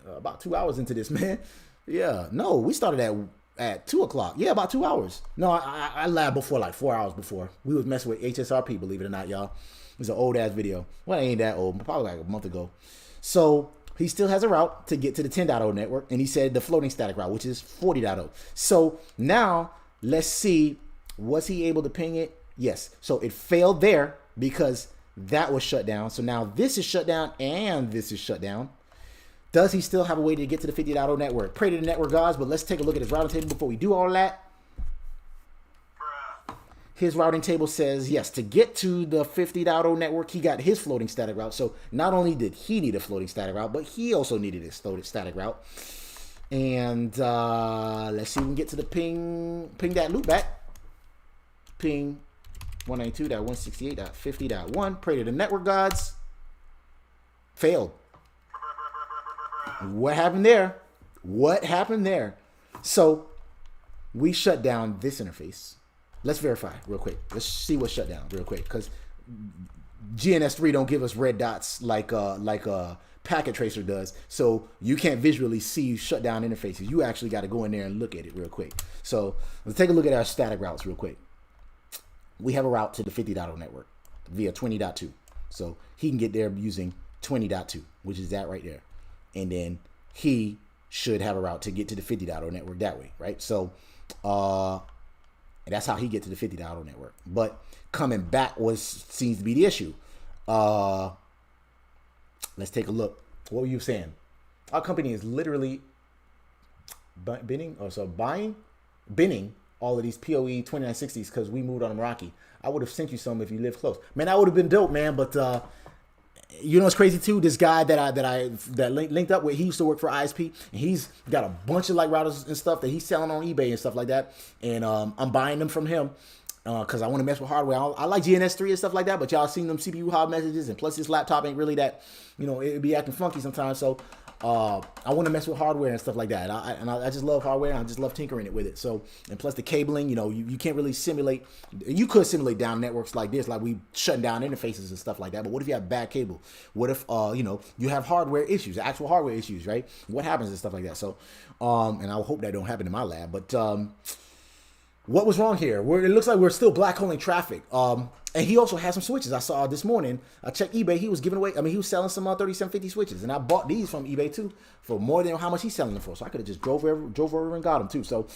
About 2 hours into this, man. Yeah. No, we started at 2 o'clock. Yeah, about 2 hours. No, I labbed before, like 4 hours before. We was messing with HSRP, believe it or not, y'all. It was an old ass video. Well, it ain't that old, but probably like a month ago. So he still has a route to get to the 10.0 network, and he said the floating static route, which is 40.0. So now let's see, was he able to ping it? Yes. So it failed there because that was shut down. So now this is shut down and this is shut down. Does he still have a way to get to the 50.0 network? Pray to the network gods, but let's take a look at his routing table before we do all that. His routing table says, yes, to get to the 50.0 network, he got his floating static route. So not only did he need a floating static route, but he also needed his floating static route. And let's see if we can get to the ping that loopback. Ping 192.168.50.1. Pray to the network gods. Failed. What happened there? What happened there? So we shut down this interface. Let's verify real quick. Let's see what shut down real quick, because GNS3 don't give us red dots like a packet tracer does. So you can't visually see shut down interfaces. You actually got to go in there and look at it real quick. So let's take a look at our static routes real quick. We have a route to the 50.0 network via 20.2. So he can get there using 20.2, which is that right there. And then he should have a route to get to the 50.0 network that way, right? So and that's how he get to the 50.0 network. But coming back seems to be the issue. Let's take a look. What were you saying? Our company is literally binning all of these PoE 2960s because we moved on Meraki. I would have sent you some if you lived close. Man, that would have been dope, man. But you know what's crazy too? This guy that linked up with, he used to work for ISP, and he's got a bunch of like routers and stuff that he's selling on eBay and stuff like that. And I'm buying them from him because I want to mess with hardware. I like GNS3 and stuff like that, but y'all seen them CPU hog messages, and plus this laptop ain't really that, you know, it'd be acting funky sometimes. So I want to mess with hardware and stuff like that. I just love hardware, and I just love tinkering it with it. So, and plus the cabling, you know, you can't really simulate. You could simulate down networks like this, like we shutting down interfaces and stuff like that. But what if you have bad cable? What if, you know, you have hardware issues, actual hardware issues, right? What happens and stuff like that. So, and I hope that don't happen in my lab. But what was wrong here? It looks like we're still black holing traffic. And he also has some switches. I saw this morning. I checked eBay. He was giving away. I mean, he was selling some 3750 switches, and I bought these from eBay too for more than how much he's selling them for. So I could have just drove over and got them too. So,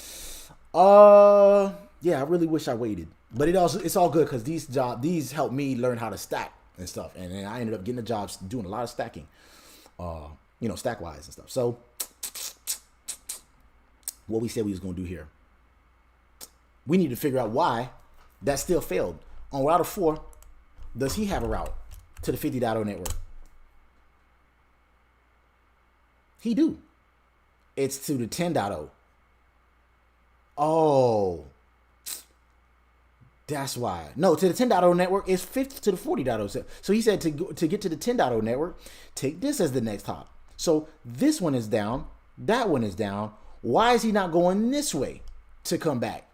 yeah, I really wish I waited, but it's all good because these helped me learn how to stack and stuff, and then I ended up getting the jobs doing a lot of stacking, you know, stack wise and stuff. So, what we said we was gonna do here, we need to figure out why that still failed. On router 4, does he have a route to the 50.0 network? He do. It's to the 10.0. Oh, that's why. No, to the 10.0 network is 50 to the 40.0. So he said to get to the 10.0 network, take this as the next hop. So this one is down. That one is down. Why is he not going this way to come back?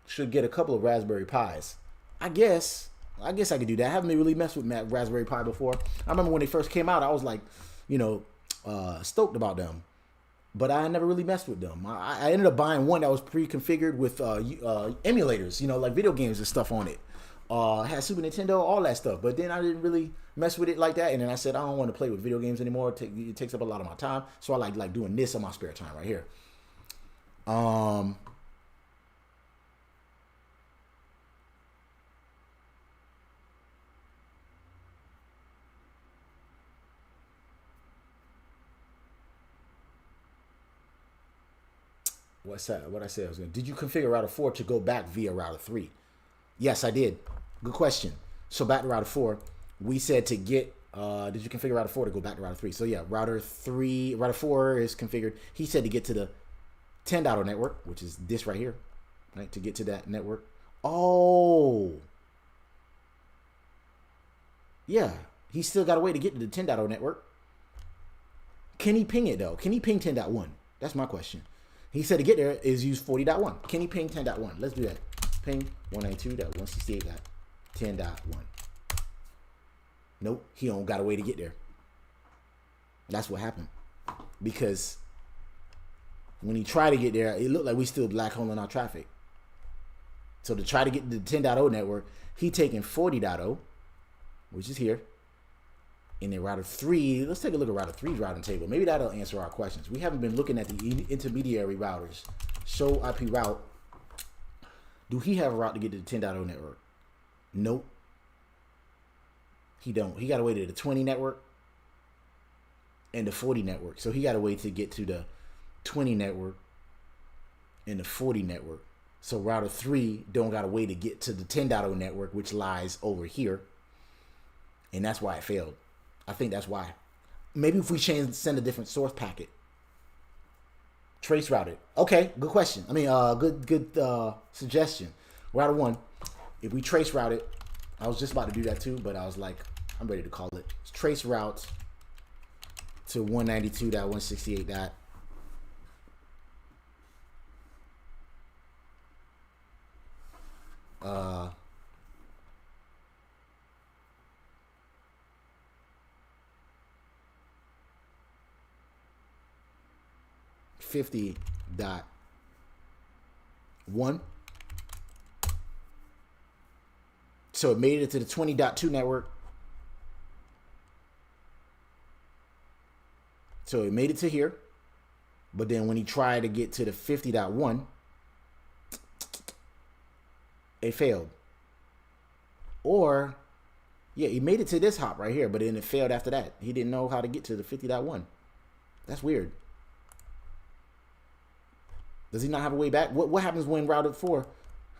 Should get a couple of Raspberry Pis. I guess I could do that. I haven't really messed with Raspberry Pi before. I remember when they first came out, I was like, you know, stoked about them. But I never really messed with them. I ended up buying one that was pre-configured with emulators, you know, like video games and stuff on it. Had Super Nintendo, all that stuff. But then I didn't really mess with it like that. And then I said, I don't want to play with video games anymore. It takes up a lot of my time. So I like doing this in my spare time right here. What's that? What I said I was going to. Did you configure router 4 to go back via router 3? Yes, I did. Good question. So back to router 4, we said to get. Did you configure router 4 to go back to router 3? So yeah, router 4 is configured. He said to get to the 10.0 network, which is this right here, right? To get to that network. Oh, yeah. He still got a way to get to the 10.0 network. Can he ping it though? Can he ping 10.1? That's my question. He said to get there is use 40.1. Can he ping 10.1? Let's do that. Ping 192.168.10.1. Nope, he don't got a way to get there. That's what happened. Because when he tried to get there, it looked like we still black holing our traffic. So to try to get to the 10.0 network, he taking 40.0, which is here, And then router 3, let's take a look at router 3's routing table. Maybe that'll answer our questions. We haven't been looking at the intermediary routers. Show IP route. Do he have a route to get to the 10.0 network? Nope. He don't. He got to wait to the 20 network and the 40 network. So he got to wait to get to the 20 network and the 40 network. So router 3 don't got to wait to get to the 10.0 network, which lies over here. And that's why it failed. I think that's why. Maybe if we send a different source packet. Trace route it. Okay, good question. I mean, good suggestion. Router 1, if we trace route it, I was just about to do that too, but I was like, I'm ready to call it. It's trace route to 192.168. 50.1. So it made it to the 20.2 network. So it made it to here. But then when he tried to get to the 50.1, it failed. Or, yeah, he made it to this hop right here, but then it failed after that. He didn't know how to get to the 50.1. That's weird. Does he not have a way back? What happens when router 4?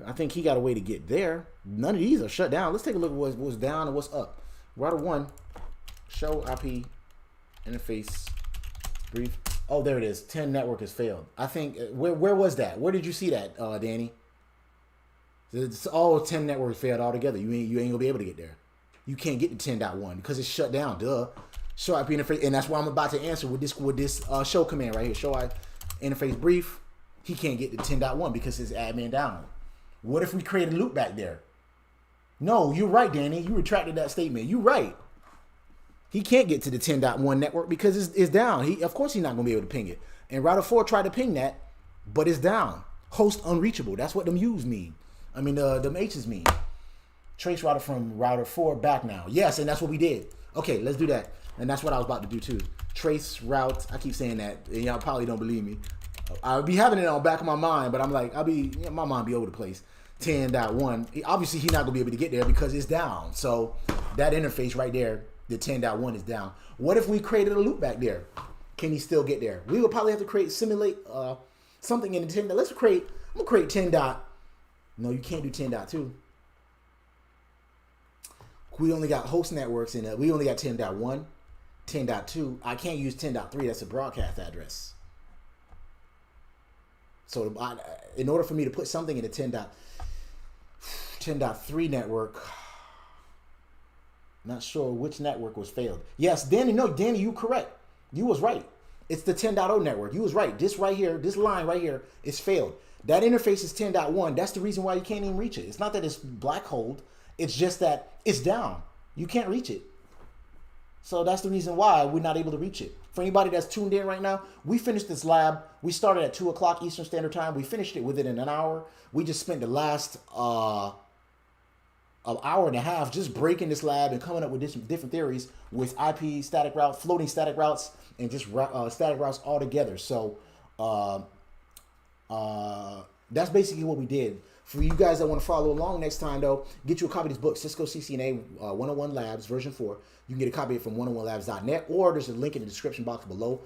I think he got a way to get there. None of these are shut down. Let's take a look at what's down and what's up. Router 1, show IP interface brief. Oh, there it is. 10 network has failed. I think, where was that? Where did you see that, Danny? It's all 10 networks failed altogether. You ain't gonna be able to get there. You can't get to 10.1 because it's shut down. Duh. Show IP interface, and that's what I'm about to answer with this show command right here. Show IP interface brief. He can't get to 10.1 because his admin down. What if we create a loopback there? No, you're right, Danny. You retracted that statement. You're right. He can't get to the 10.1 network because it's down. Of course he's not going to be able to ping it. And router 4 tried to ping that, but it's down. Host unreachable. That's what them U's mean. I mean, them H's mean. Trace router from router 4 back now. Yes, and that's what we did. Okay, let's do that. And that's what I was about to do too. Trace route. I keep saying that, and y'all probably don't believe me. I'll be having it on the back of my mind, but I'm like, my mind be over the place. 10.1. Obviously, he's not gonna be able to get there because it's down. So that interface right there, the 10.1 is down. What if we created a loop back there? Can he still get there? We would probably have to simulate something in the 10. I'm gonna create 10. No, you can't do 10.2. We only got host networks and we only got 10.1, 10.2. I can't use 10.3. That's a broadcast address. So in order for me to put something in the 10.3 network, not sure which network was failed. Yes, Danny, you correct. You was right. It's the 10.0 network. You was right. This right here, this line right here is failed. That interface is 10.1. That's the reason why you can't even reach it. It's not that it's black holed. It's just that it's down. You can't reach it. So that's the reason why we're not able to reach it. For anybody that's tuned in right now, we finished this lab. We started at 2 o'clock Eastern Standard Time. We finished it within an hour. We just spent the last an hour and a half just breaking this lab and coming up with different theories with IP static route, floating static routes, and just static routes all together. So that's basically what we did. For you guys that want to follow along next time, though, get you a copy of this book, Cisco CCNA 101 Labs version 4. You can get a copy of it from 101labs.net, or there's a link in the description box below.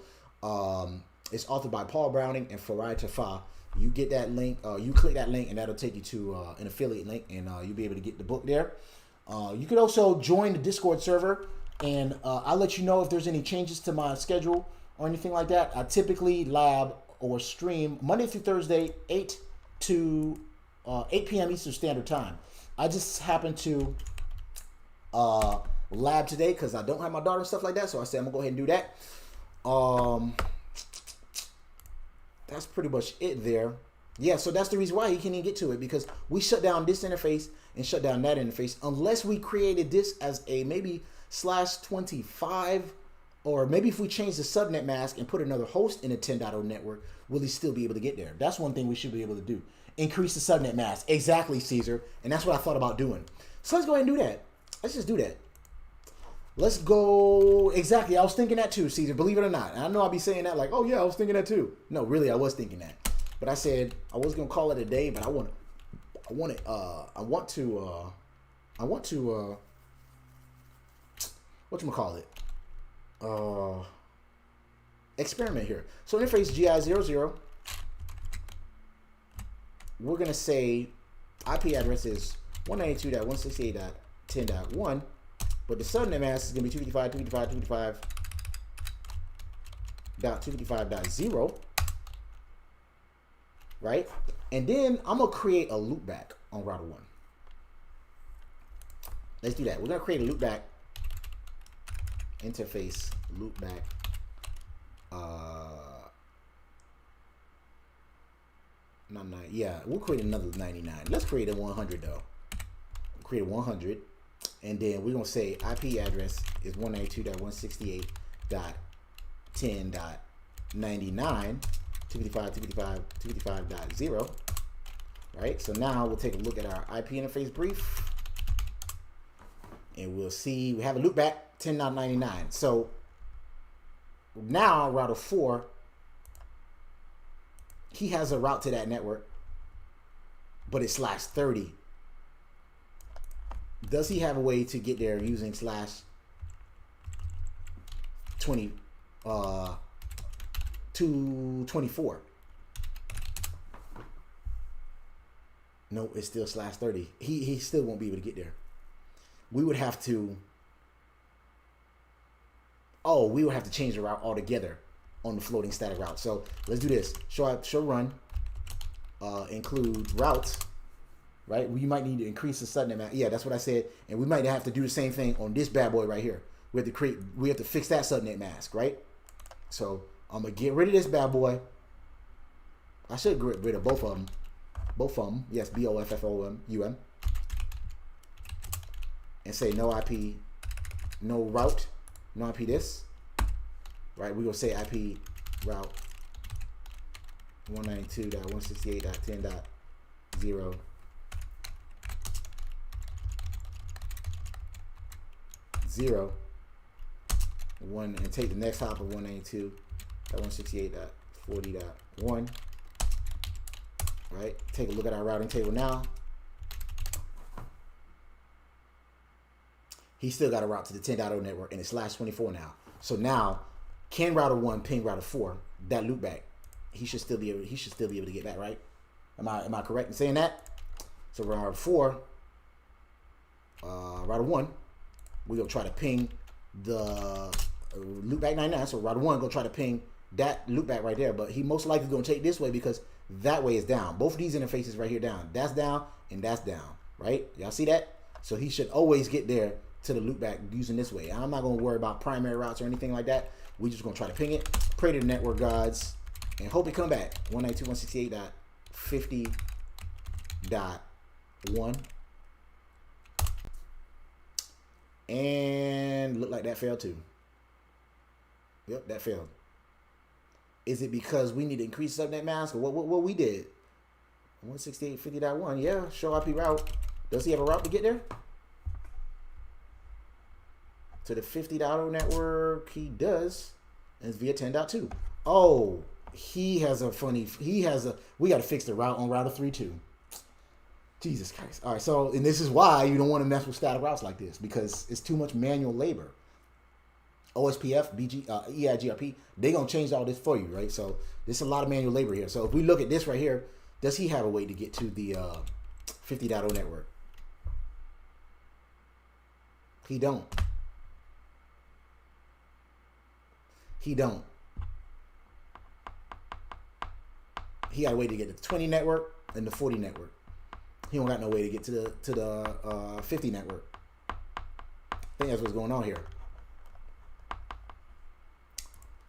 It's authored by Paul Browning and Farai Tafa. You get that link, you click that link, and that'll take you to an affiliate link, and you'll be able to get the book there. You can also join the Discord server, and I'll let you know if there's any changes to my schedule or anything like that. I typically lab or stream Monday through Thursday, 8 p.m. Eastern Standard Time. I just happened to lab today because I don't have my daughter and stuff like that, so I said I'm gonna go ahead and do that. That's pretty much it there. Yeah, so that's the reason why he can't even get to it, because we shut down this interface and shut down that interface. Unless we created this as a maybe /25, or maybe if we change the subnet mask and put another host in a 10.0 network, will he still be able to get there? That's one thing we should be able to do. Increase the subnet mask. Exactly, Caesar. And that's what I thought about doing. So let's go ahead and do that. Let's just do that. Let's go. Exactly. I was thinking that too, Caesar. Believe it or not. And I know I'll be saying that like, oh yeah, I was thinking that too. No, really, I was thinking that. But I said I was gonna call it a day, but I want to whatchamacallit? Experiment here. So interface GI00, we're gonna say IP address is 192.168.10.1, but the subnet mask is gonna be 255.255.255.0, right? And then I'm gonna create a loopback on router 1. Let's do that. We're gonna create a loopback interface loopback. Yeah, we'll create another 99. Let's create a 100 though. Create a 100, and then we're gonna say IP address is 192.168.10.99, 255.255.255.0. Right. So now we'll take a look at our IP interface brief, and we'll see we have a loopback 10.99. So now router 4, he has a route to that network, but it's /30. Does he have a way to get there using /224? No, it's still /30. He still won't be able to get there. We would have to change the route altogether on the floating static route. So let's do this. Show run, include routes, right? We might need to increase the subnet mask. Yeah, that's what I said. And we might have to do the same thing on this bad boy right here. We have to fix that subnet mask, right? So I'm gonna get rid of this bad boy. I should get rid of both of them. Yes, BOFFOMUM. And say no IP, no route, no IP this. Right, we're gonna say IP route 192.168.10.0 1, and take the next hop of 192.168.40.1. Right, take a look at our routing table now. He still got a route to the 10.0 network, and it's /24 now. So now, can router 1 ping router 4? That loopback, he should still be able to get that, right? Am I correct in saying that? So router 4, router 1, we're gonna try to ping the loopback 99. So router 1 gonna try to ping that loopback right there, but he most likely gonna take this way because that way is down. Both of these interfaces right here down. That's down and that's down, right? Y'all see that? So he should always get there to the loopback using this way. I'm not gonna worry about primary routes or anything like that. We're just gonna try to ping it, pray to the network gods, and hope it come back. 192.168.50.1. And look like that failed too. Yep, that failed. Is it because we need to increase subnet mask or what we did? 168.50.1, yeah, show IP route. Does he have a route to get there? To the 50.0 network, he does. And it's via 10.2. Oh, we got to fix the route on router 3 too. Jesus Christ. All right, so, and this is why you don't want to mess with static routes like this, because it's too much manual labor. OSPF, EIGRP, they're going to change all this for you, right? So there's a lot of manual labor here. So if we look at this right here, does he have a way to get to the 50.0 network? He don't. He don't. He got a way to get to the 20 network and the 40 network. He don't got no way to get to the 50 network. I think that's what's going on here.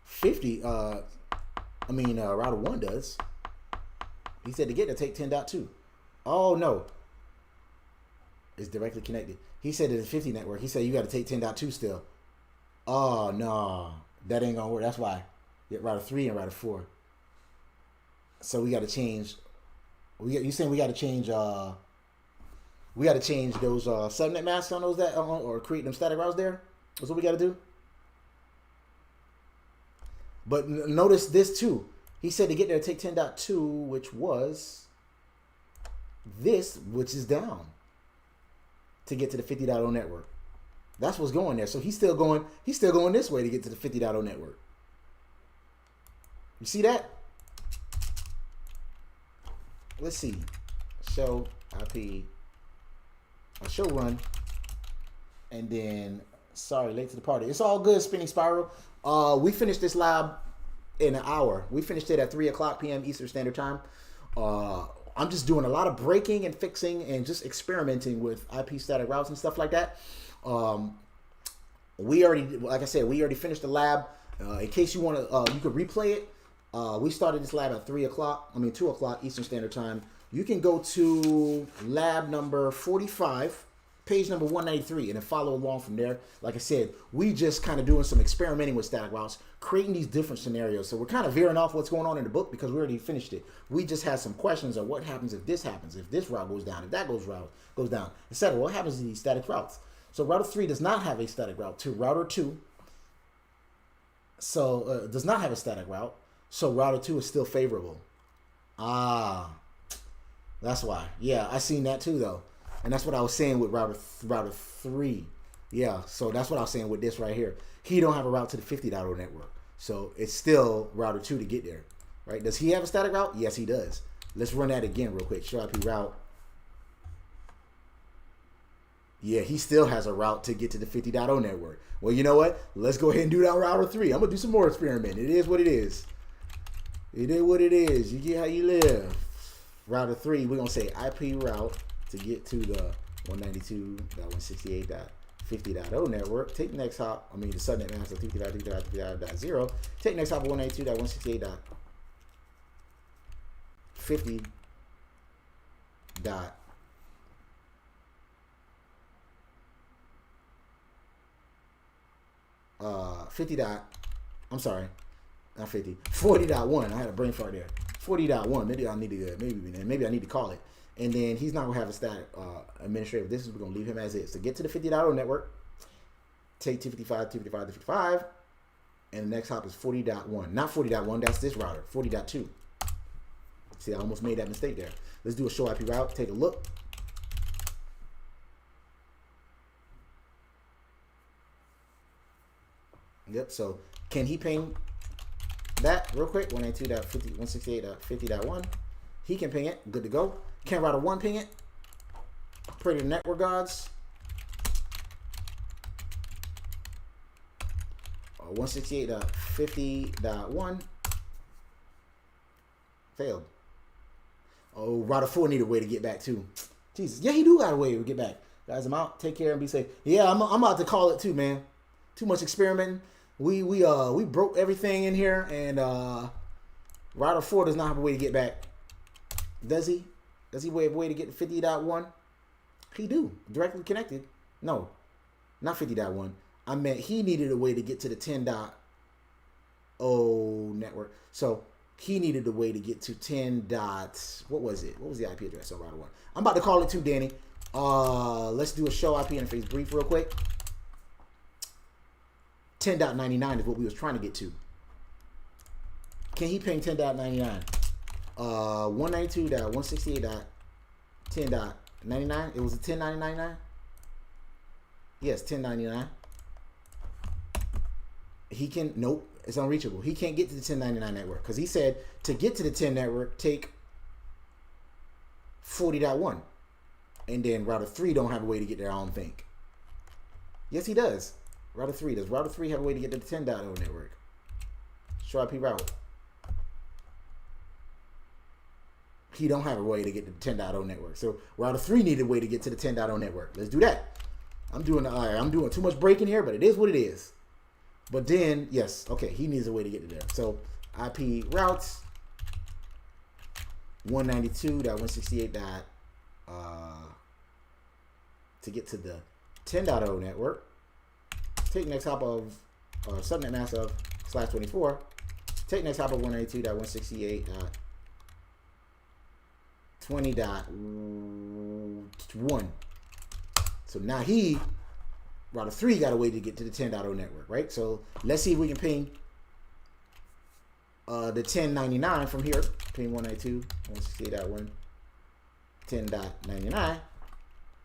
50, router 1 does. He said to get to take 10.2. Oh no. It's directly connected. He said to the 50 network, he said you got to take 10.2 still. Oh no. That ain't gonna work. That's why. Get router 3 and router 4. So we got to change. You saying we got to change? We got to change those subnet masks on those or create them static routes there. That's what we got to do. But notice this too. He said to get there, take 10.2, which was this, which is down to get to the 50.0 network. That's what's going there. So he's still going this way to get to the 50.0 network. You see that? Let's see. Show IP. Show run. And then, sorry, late to the party. It's all good, Spinning Spiral. We finished this lab in an hour. We finished it at 3 o'clock p.m. Eastern Standard Time. I'm just doing a lot of breaking and fixing and just experimenting with IP static routes and stuff like that. We already, like I said, we already finished the lab. In case you want to, you could replay it. We started this lab at 2 o'clock Eastern Standard Time. You can go to lab number 45, page number 193, and then follow along from there. Like I said, we just kind of doing some experimenting with static routes, creating these different scenarios. So we're kind of veering off what's going on in the book because we already finished it. We just had some questions of what happens if this happens, if this route goes down, if that goes down, etc. What happens to these static routes? So router 3 does not have a static route. Router 2 does not have a static route. So router 2 is still favorable. That's why. Yeah, I seen that too though. And that's what I was saying with router 3. Yeah, so that's what I was saying with this right here. He don't have a route to the 50.0 network. So it's still router 2 to get there. Right? Does he have a static route? Yes, he does. Let's run that again real quick. Show IP route. Yeah, he still has a route to get to the 50.0 network. Well, you know what? Let's go ahead and do that router 3. I'm going to do some more experiment. It is what it is. It is what it is. You get how you live. Router 3, we're going to say IP route to get to the 192.168.50.0 network. Take next hop, the subnet mask of 2.2.2.2.0. Take next hop of 192.168.50. 40.1. I had a brain fart there. 40.1. Maybe I need to maybe I need to call it. And then he's not gonna have a static administrator. This is we're gonna leave him as is. So get to the 50.0 network. Take 255 to 55, and the next hop is 40.1. Not 40.1. That's this router. 40.2. See, I almost made that mistake there. Let's do a show IP route. Take a look. Yep. So can he ping that real quick? 192.168.50.1. He can ping it. Good to go. Can router 1 ping it? Pray to the network gods. 168.50.1. Failed. Oh, router 4 need a way to get back too. Jesus. Yeah, he do got a way to get back. Guys, I'm out. Take care and be safe. Yeah, I'm about to call it too, man. Too much experimenting. We broke everything in here, and router 4 does not have a way to get back. Does he? Does he have a way to get to 50.1? He do. Directly connected. No, not 50.1. I meant he needed a way to get to the 10.0 network. So he needed a way to get to 10. What was it? What was the IP address on router 1? I'm about to call it too, Danny. Let's do a show IP interface brief real quick. 10.99 is what we was trying to get to. Can he ping 10.99? 192.168.10.99. It was a 10.99. Yes, 10.99. He can. Nope, it's unreachable. He can't get to the 10.99 network because he said to get to the 10 network, take 40.1, and then router 3 don't have a way to get there. I don't think. Yes, he does. Router 3 does. Router 3 have a way to get to the 10.0 network? Show IP route. He don't have a way to get to the 10.0 network. So router 3 needed a way to get to the 10.0 network. Let's do that. I'm doing too much breaking here, but it is what it is. But then, yes, okay, he needs a way to get to there. So IP routes 192.168. To get to the 10.0 network. Take next hop of subnet mask of /24. Take next hop of 192.168.20.1. So now he Router 3 got a way to get to the 10.0 network, right? So let's see if we can ping the 1099 from here. Ping 192.168.1 10.99.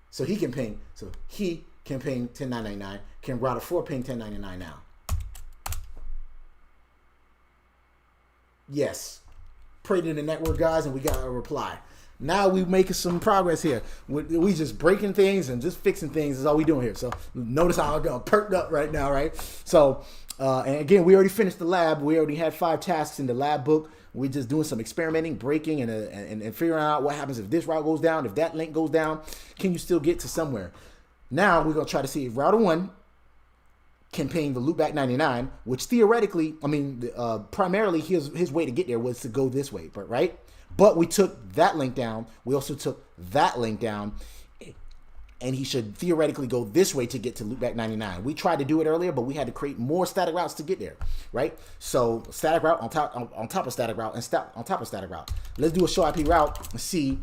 So he can ping. So he can ping 10.999. Can router 4 ping 10.99 now? Yes. Pray to the network guys, and we got a reply. Now we making some progress here. We just breaking things and just fixing things is all we doing here. So notice how I'm perked up right now, right? So, and again, we already finished the lab. We already had 5 tasks in the lab book. We're just doing some experimenting, breaking, and figuring out what happens if this route goes down, if that link goes down. Can you still get to somewhere? Now we're going to try to see if router 1 can ping the loopback 99, which theoretically, I mean, primarily his way to get there was to go this way, but right? But we took that link down. We also took that link down, and he should theoretically go this way to get to loopback 99. We tried to do it earlier, but we had to create more static routes to get there, right? So static route on top of static route and on top of static route. Let's do a show IP route and see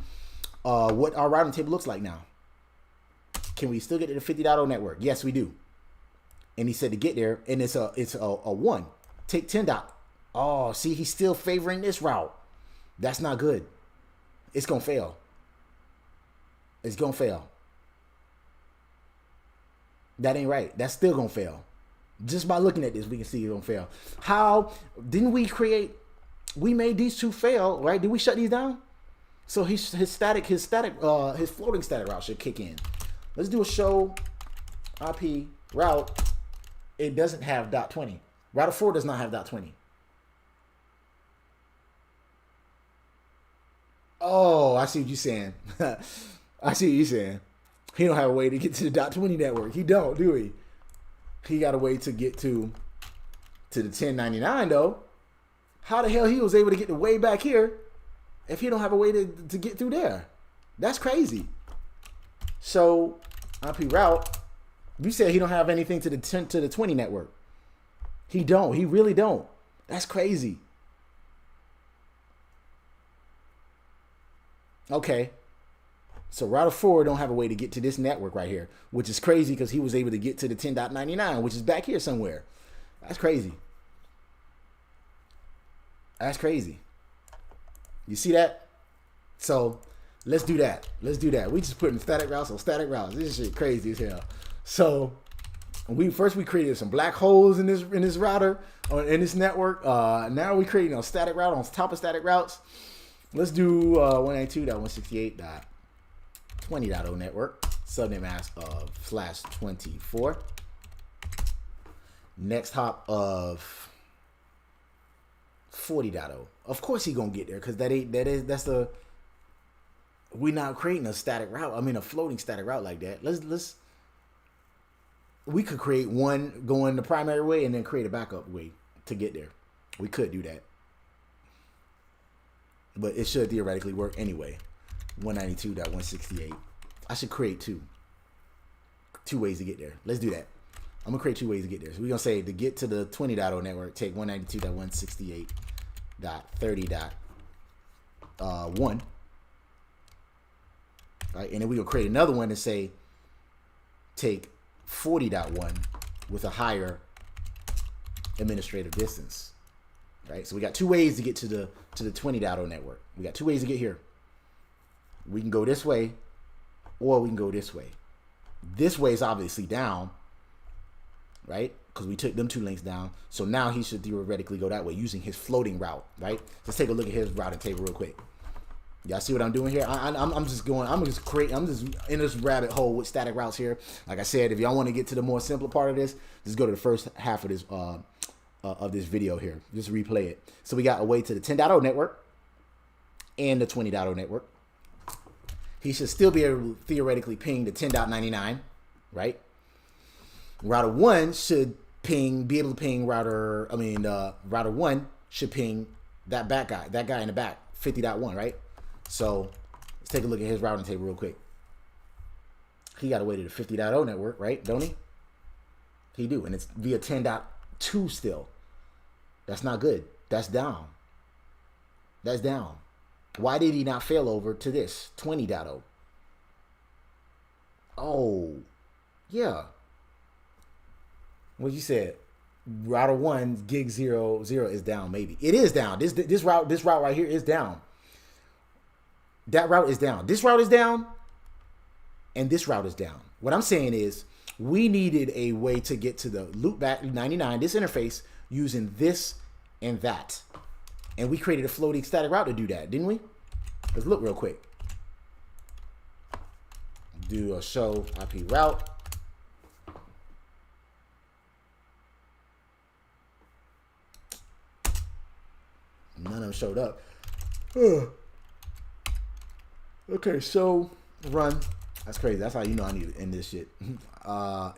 what our routing table looks like now. Can we still get to the 50.0 network? Yes, we do. And he said to get there, and it's a 1. Take 10 dot. Oh, see, he's still favoring this route. That's not good. It's gonna fail. It's gonna fail. That ain't right. That's still gonna fail. Just by looking at this, we can see it's gonna fail. How didn't we create? We made these 2 fail, right? Did we shut these down? So his floating static route should kick in. Let's do a show IP route. It doesn't have .20. Router 4 does not have .20. Oh, I see what you're saying. I see what you're saying. He don't have a way to get to the .20 network. He don't, do he? He got a way to get to the 1099 though. How the hell he was able to get the way back here if he don't have a way to get through there? That's crazy. So IP route. You said he don't have anything to the 20 network. He don't. He really don't. That's crazy. Okay. So router 4 don't have a way to get to this network right here, which is crazy because he was able to get to the 10.99, which is back here somewhere. That's crazy. That's crazy. You see that? So let's do that. Let's do that. We just putting static routes on static routes. This shit crazy as hell. So we created some black holes in this router in this network. Now we creating a static route on top of static routes. Let's do 192.168.20.0 network. Subnet mask of /24. Next hop of 40.0. Of course he gonna get there because we're not creating a static route. I mean a floating static route like that. We could create one going the primary way and then create a backup way to get there. We could do that. But it should theoretically work anyway. 192.168. I should create two ways to get there. Let's do that. I'm going to create 2 ways to get there. So we're going to say to get to the 20.0 network, take 192.168.30.1. Right? And then we're going to create another one and say take 40.1 with a higher administrative distance. Right? So we got 2 ways to get to the 20.0 network. We got 2 ways to get here. We can go this way or we can go this way. This way is obviously down, right? Because we took them 2 links down. So now he should theoretically go that way using his floating route, right? Let's take a look at his routing table real quick. Y'all see what I'm doing here? I'm just in this rabbit hole with static routes here. Like I said, if y'all want to get to the more simpler part of this, just go to the first half of this video here. Just replay it. So we got a way to the 10.0 network and the 20.0 network. He should still be able to theoretically ping the 10.99, right? Router 1 should be able to ping router 1 should ping that guy in the back, 50.1, right? So let's take a look at his routing table real quick. He got a way to the 50.0 network, right? Don't he? He do, and it's via 10.2 still. That's not good. That's down. That's down. Why did he not fail over to this 20.0? Oh, yeah. What you said? Router 1 gig 00 is down. Maybe it is down. This route right here is down. That route is down. This route is down, and this route is down. What I'm saying is we needed a way to get to the Loopback 99, this interface, using this and that. And we created a floating static route to do that, didn't we? Let's look real quick. Do a show IP route. None of them showed up. Okay, so run. That's crazy. That's how you know I need to end this shit.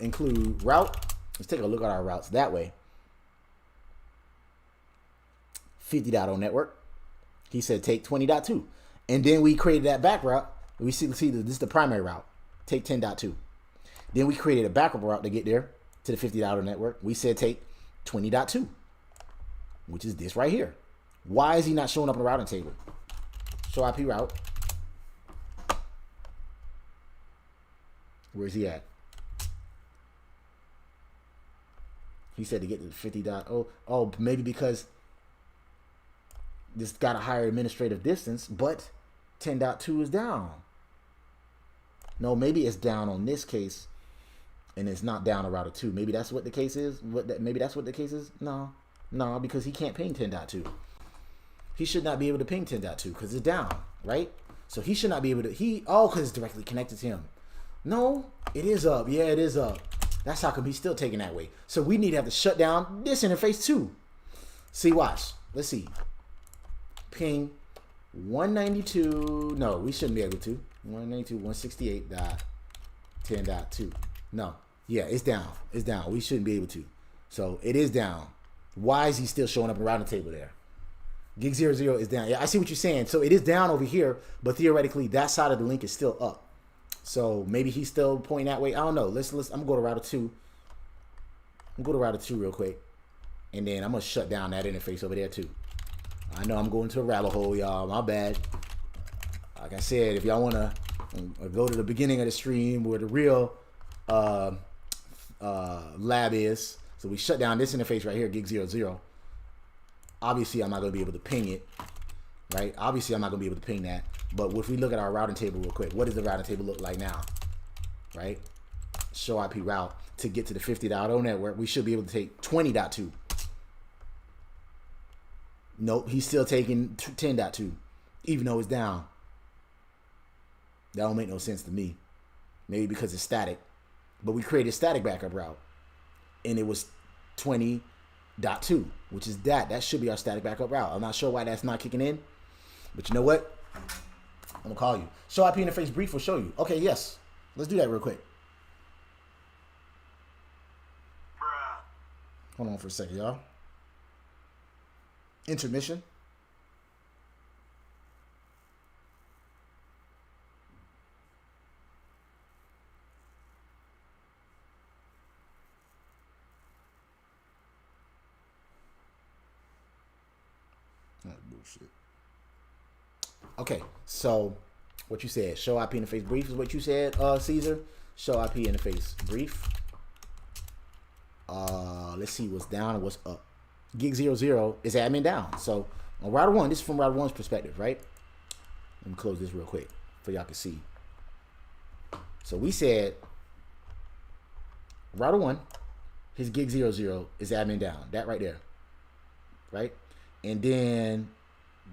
Include route. Let's take a look at our routes that way. 50.0 network. He said take 20.2. And then we created that back route. We see this is the primary route. Take 10.2. Then we created a backup route to get there to the 50.0 network. We said take 20.2, which is this right here. Why is he not showing up in the routing table? Show IP route. Where's he at? He said to get to 50.0. Oh, maybe because this got a higher administrative distance, but 10.2 is down. No, maybe it's down on this case, and it's not down on router 2. Maybe that's what the case is. Maybe that's what the case is. No, because he can't ping 10.2. He should not be able to ping 10.2 because it's down, right? So he should not be able to. Because it's directly connected to him. No, it is up. Yeah, it is up. That's how come he's still taking that way. So we need to have to shut down this interface too. See, watch. Let's see. Ping 192. No, we shouldn't be able to. 192.168.10.2. No. Yeah, it's down. It's down. We shouldn't be able to. So it is down. Why is he still showing up in the routing table there? Gig 00 is down. Yeah, I see what you're saying. So it is down over here, but theoretically that side of the link is still up. So maybe he's still pointing that way. I don't know. I'm gonna go to router 2. I'm gonna go to router 2 real quick. And then I'm gonna shut down that interface over there too. I know I'm going to a rabbit hole, y'all. My bad. Like I said, if y'all wanna go to the beginning of the stream where the real lab is. So we shut down this interface right here, gig 00. Obviously, I'm not going to be able to ping it, right? Obviously, I'm not going to be able to ping that. But if we look at our routing table real quick, what does the routing table look like now, right? Show IP route to get to the 50.0 network. We should be able to take 20.2. Nope, he's still taking 10.2, even though it's down. That don't make no sense to me. Maybe because it's static. But we created a static backup route, and it was 20.2, which is that should be our static backup route. I'm not sure why that's not kicking in, but you know what? I'm gonna call you. Show IP interface brief will show you. Okay, yes. Let's do that real quick. Hold on for a second, y'all. Intermission. Bullshit. Okay, so what you said, show IP interface brief is what you said, Caesar. Show IP interface brief. Let's see what's down and what's up. Gig 00 is admin down. So on router 1, this is from router 1's perspective, right? Let me close this real quick so y'all can see. So we said router 1, his gig 00 is admin down. That right there, right? And then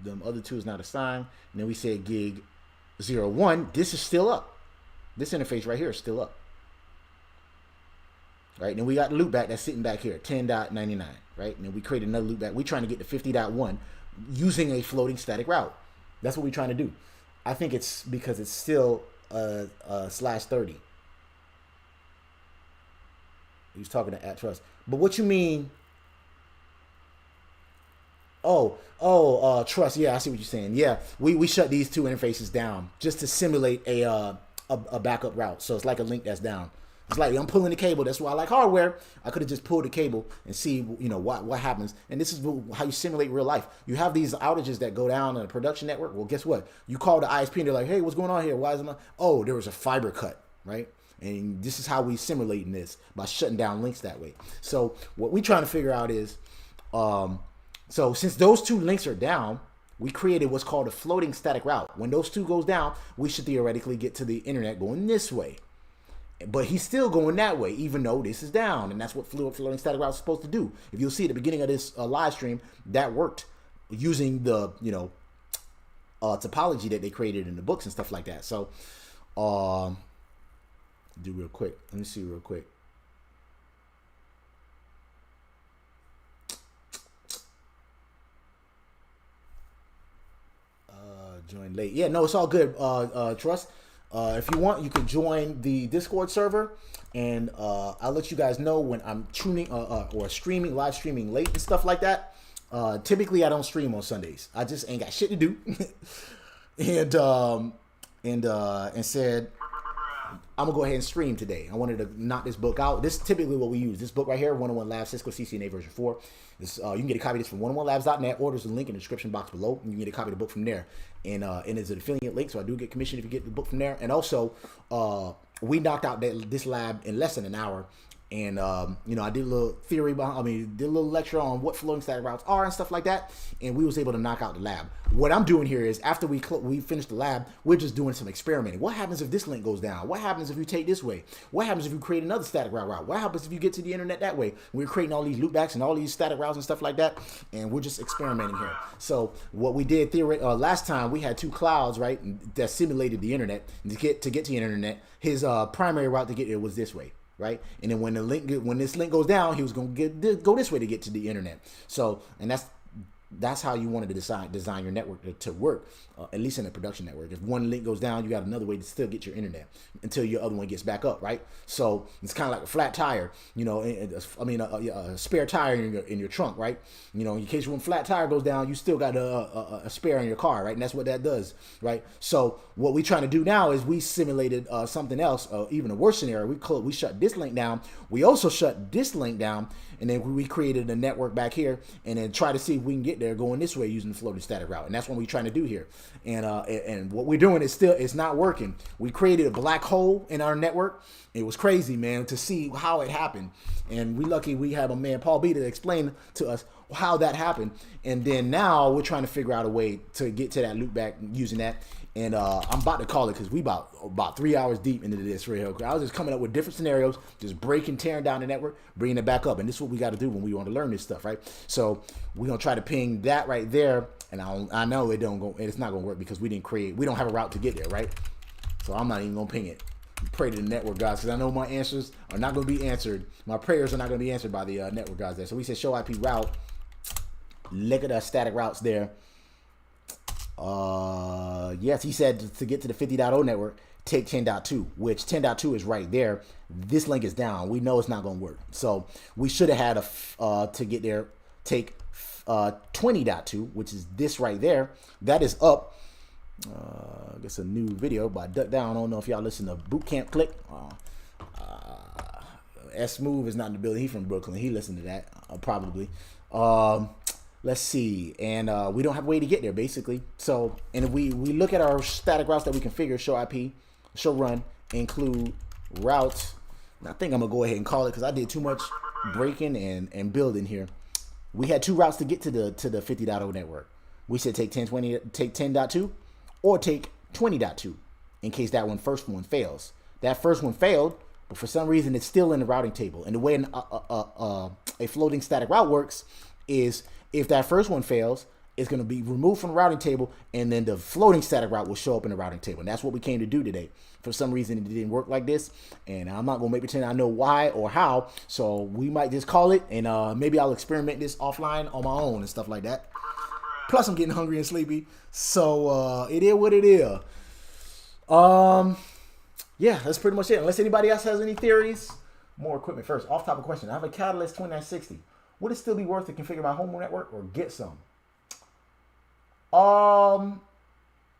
the other two is not assigned. And then we said gig 01. This is still up. This interface right here is still up. Right? And then we got the loopback that's sitting back here, 10.99. Right? And then we created another loopback. We're trying to get to 50.1 using a floating static route. That's what we're trying to do. I think it's because it's still /30. He was talking to @trust. But what you mean? Trust. Yeah, I see what you're saying. Yeah, we shut these two interfaces down just to simulate a backup route. So it's like a link that's down. It's like I'm pulling the cable. That's why I like hardware. I could have just pulled the cable and see, what happens. And this is how you simulate real life. You have these outages that go down on a production network. Well, guess what? You call the ISP and they're like, hey, what's going on here? Why is it not? Oh, there was a fiber cut, right? And this is how we simulating this, by shutting down links that way. So what we trying to figure out is, so since those two links are down, we created what's called a floating static route. When those two goes down, we should theoretically get to the internet going this way. But he's still going that way, even though this is down. And that's what floating static route is supposed to do. If you'll see at the beginning of this live stream, that worked using the, topology that they created in the books and stuff like that. So, do real quick. Let me see real quick. Join late. Yeah, no, it's all good. Trust. If you want, you can join the Discord server, and I'll let you guys know when I'm tuning or streaming, live streaming late and stuff like that. Typically, I don't stream on Sundays. I just ain't got shit to do, and said I'm gonna go ahead and stream today. I wanted to knock this book out. This is typically what we use. This book right here, 101 Labs, Cisco CCNA version 4. This, you can get a copy of this from 101labs.net, or there's a link in the description box below. You can get a copy of the book from there. And it's an affiliate link, so I do get commission if you get the book from there. And also, we knocked out this lab in less than an hour. And, I did a little theory behind, did a little lecture on what floating static routes are and stuff like that. And we was able to knock out the lab. What I'm doing here is, after we finish the lab, we're just doing some experimenting. What happens if this link goes down? What happens if you take this way? What happens if you create another static route? What happens if you get to the internet that way? We're creating all these loopbacks and all these static routes and stuff like that. And we're just experimenting here. So what we did last time, we had two clouds, right, that simulated the internet. To get to the internet, his primary route to get there was this way. Right, and then when this link goes down, he was gonna go this way to get to the internet. So, and that's how you wanted to design your network to work, at least in a production network. If one link goes down, you got another way to still get your internet until your other one gets back up, right? So it's kind of like a flat tire, a spare tire in your trunk, right? In case one flat tire goes down, you still got a spare in your car, right? And that's what that does, right? So what we're trying to do now is we simulated something else, even a worse scenario. We shut this link down. We also shut this link down, and then we created a network back here, and then try to see if we can get there going this way using the floating static route. And that's what we're trying to do here. And what we're doing is it's not working. We created a black hole in our network. It was crazy, man, to see how it happened. And we have a man, Paul B, to explain to us how that happened. And then now we're trying to figure out a way to get to that loopback using that. And I'm about to call it, because we about 3 hours deep into this right here. I was just coming up with different scenarios, just tearing down the network, bringing it back up. And this is what we got to do when we want to learn this stuff, right? So we're going to try to ping that right there. And I know it's not going to work, because we don't have a route to get there, right? So I'm not even going to ping it. Pray to the network guys, because I know my answers are not going to be answered. My prayers are not going to be answered by the network guys there. So we said show IP route. Look at our static routes there. Yes, he said to get to the 50.0 network, take 10.2, which 10.2 is right there. This link is down. We know it's not going to work. So we should have had to get there, take 20.2, which is this right there. That is up. I guess a new video by Duck Down. I don't know if y'all listen to Bootcamp Click. S Smooth is not in the building. He's from Brooklyn. He listened to that probably. Let's see, and we don't have a way to get there, basically. So, and if we look at our static routes that we configure, show IP, show run, include routes. And I think I'm gonna go ahead and call it, because I did too much breaking and building here. We had two routes to get to the 50.0 network. We said take 10.2, or take 20.2, in case that first one fails. That first one failed, but for some reason it's still in the routing table. And the way a floating static route works is, if that first one fails, it's going to be removed from the routing table, and then the floating static route will show up in the routing table. And that's what we came to do today. For some reason, it didn't work like this, and I'm not going to make pretend I know why or how, so we might just call it, and maybe I'll experiment this offline on my own and stuff like that. Plus, I'm getting hungry and sleepy, so it is what it is. Yeah, that's pretty much it. Unless anybody else has any theories. More equipment first. Off-topic question. I have a Catalyst 2960. Would it still be worth to configure my home network or get some?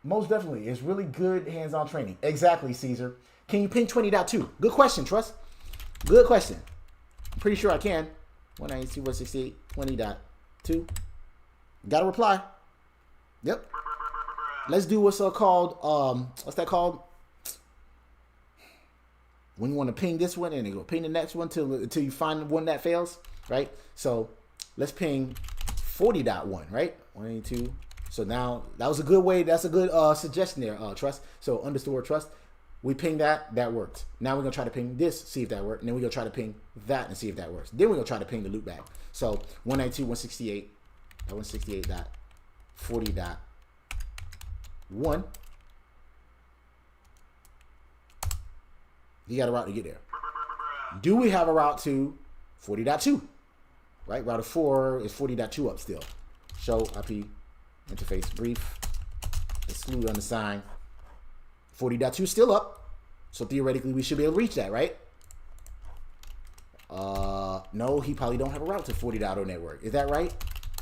Most definitely. It's really good hands-on training. Exactly, Caesar. Can you ping 20.2? Good question, Trust. Good question. I'm pretty sure I can. 192.168, 20.2. Got a reply. Yep. Let's do what's called, what's that called? when you want to ping this one, and then go ping the next one until you find one that fails, right? So let's ping 40.1, right? 182. So now that was a good way. That's a good suggestion there, Trust. So underscore Trust. We ping that worked. Now we're gonna try to ping this, see if that worked, and then we're gonna try to ping that and see if that works. Then we're gonna try to ping the loopback. So 192.168.40.1. You got a route to get there. Do we have a route to 40.2? Right? Route of 4 is 40.2 up still. Show IP interface brief. Exclude undersigned. 40.2 is still up. So theoretically we should be able to reach that, right? No, he probably don't have a route to 40.0 network. Is that right?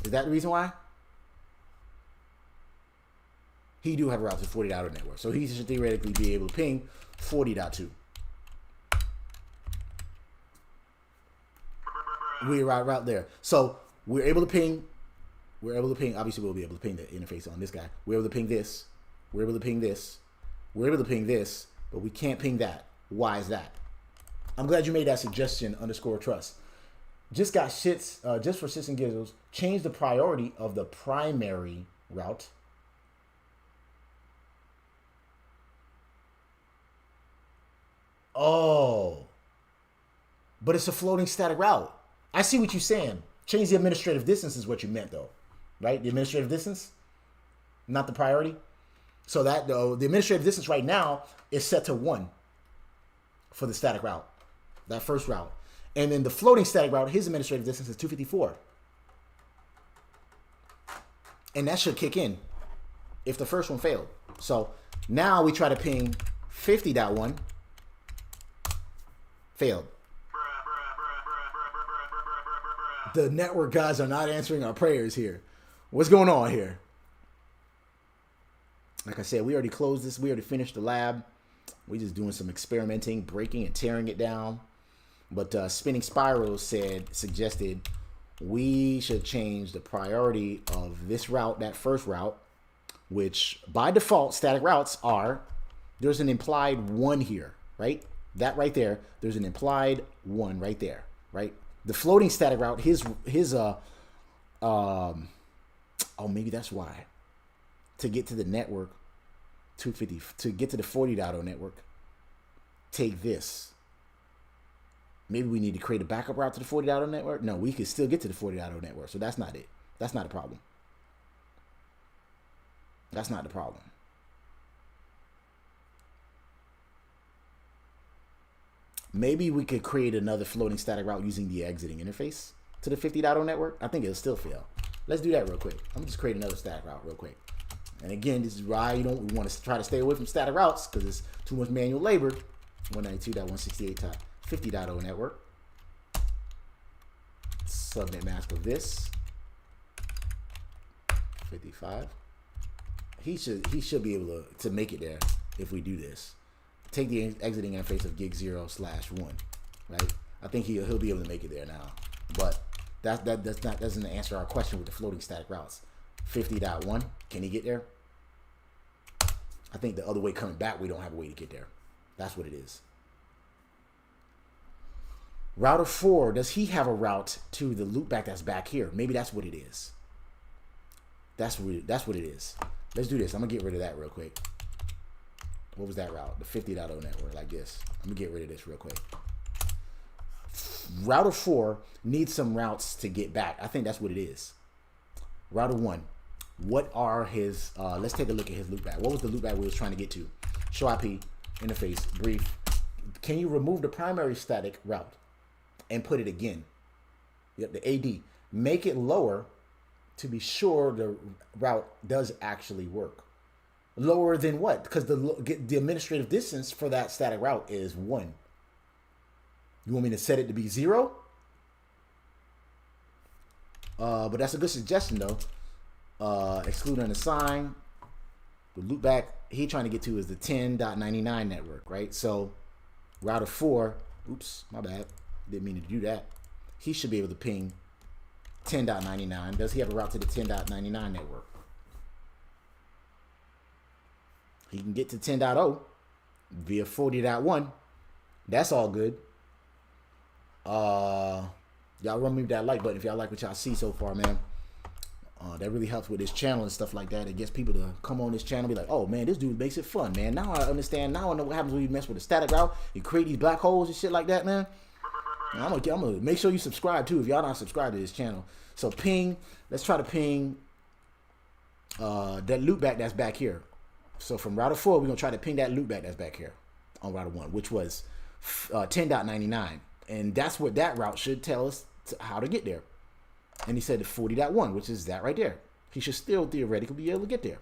Is that the reason why? He do have a route to 40.0 network. So he should theoretically be able to ping 40.2. We're right there. So we're able to ping. Obviously, we'll be able to ping the interface on this guy. We're able to ping this. We're able to ping this. We're able to ping this, but we can't ping that. Why is that? I'm glad you made that suggestion, underscore Trust. Just got shits, just for shits and giggles, change the priority of the primary route. Oh. But it's a floating static route. I see what you're saying. Change the administrative distance is what you meant, though. Right? The administrative distance? Not the priority? So that, though, the administrative distance right now is set to 1 for the static route. That first route. And then the floating static route, his administrative distance is 254. And that should kick in if the first one failed. So now we try to ping 50.1. Failed. The network guys are not answering our prayers here. What's going on here? Like I said, we already closed this. We already finished the lab. We're just doing some experimenting, breaking and tearing it down. But Spinning Spirals suggested we should change the priority of this route, that first route, which by default static routes are, there's an implied 1 here, right? That right there, there's an implied 1 right there, right? The floating static route, maybe that's why. To get to the network, 250, to get to the 40.0 network, take this. Maybe we need to create a backup route to the 40.0 network. No, we could still get to the 40.0 network. So that's not it. That's not a problem. That's not the problem. Maybe we could create another floating static route using the exiting interface to the 50.0 network. I think it'll still fail. Let's do that real quick. I'm gonna just create another static route real quick. And again, this is why we want to try to stay away from static routes because it's too much manual labor. 192.168.50.0 network. Subnet mask of this. 55. He should be able to make it there if we do this. Take the exiting interface of gig0/1, right? I think he'll be able to make it there now. But that doesn't answer our question with the floating static routes. 50.1, can he get there? I think the other way coming back, we don't have a way to get there. That's what it is. Router 4, does he have a route to the loopback that's back here? Maybe that's what it is. That's what it is. Let's do this. I'm gonna get rid of that real quick. What was that route? The 50.0 network, like this. I'm gonna get rid of this real quick. Router 4 needs some routes to get back. I think that's what it is. Router 1, what are his, let's take a look at his loopback. What was the loopback we was trying to get to? Show IP, interface, brief. Can you remove the primary static route and put it again? Yep, the AD. Make it lower to be sure the route does actually work. Lower than what? Because the administrative distance for that static route is 1. You want me to set it to be 0? But that's a good suggestion though. Exclude unassign. The loopback he trying to get to is the 10.99 network, right? So router 4, oops, my bad. Didn't mean to do that. He should be able to ping 10.99. Does he have a route to the 10.99 network? He can get to 10.0 via 40.1. That's all good. Y'all run me that like button if y'all like what y'all see so far, man. That really helps with this channel and stuff like that. It gets people to come on this channel and be like, oh man, this dude makes it fun, man. Now I understand. Now I know what happens when you mess with a static route. You create these black holes and shit like that, man. And I'm gonna make sure you subscribe too if y'all not subscribed to this channel. So ping, let's try to ping that loopback that's back here. So from router 4, we're gonna try to ping that loopback that's back here on router 1, which was 10.99. And that's what that route should tell us how to get there. And he said 40.1, which is that right there. He should still theoretically be able to get there.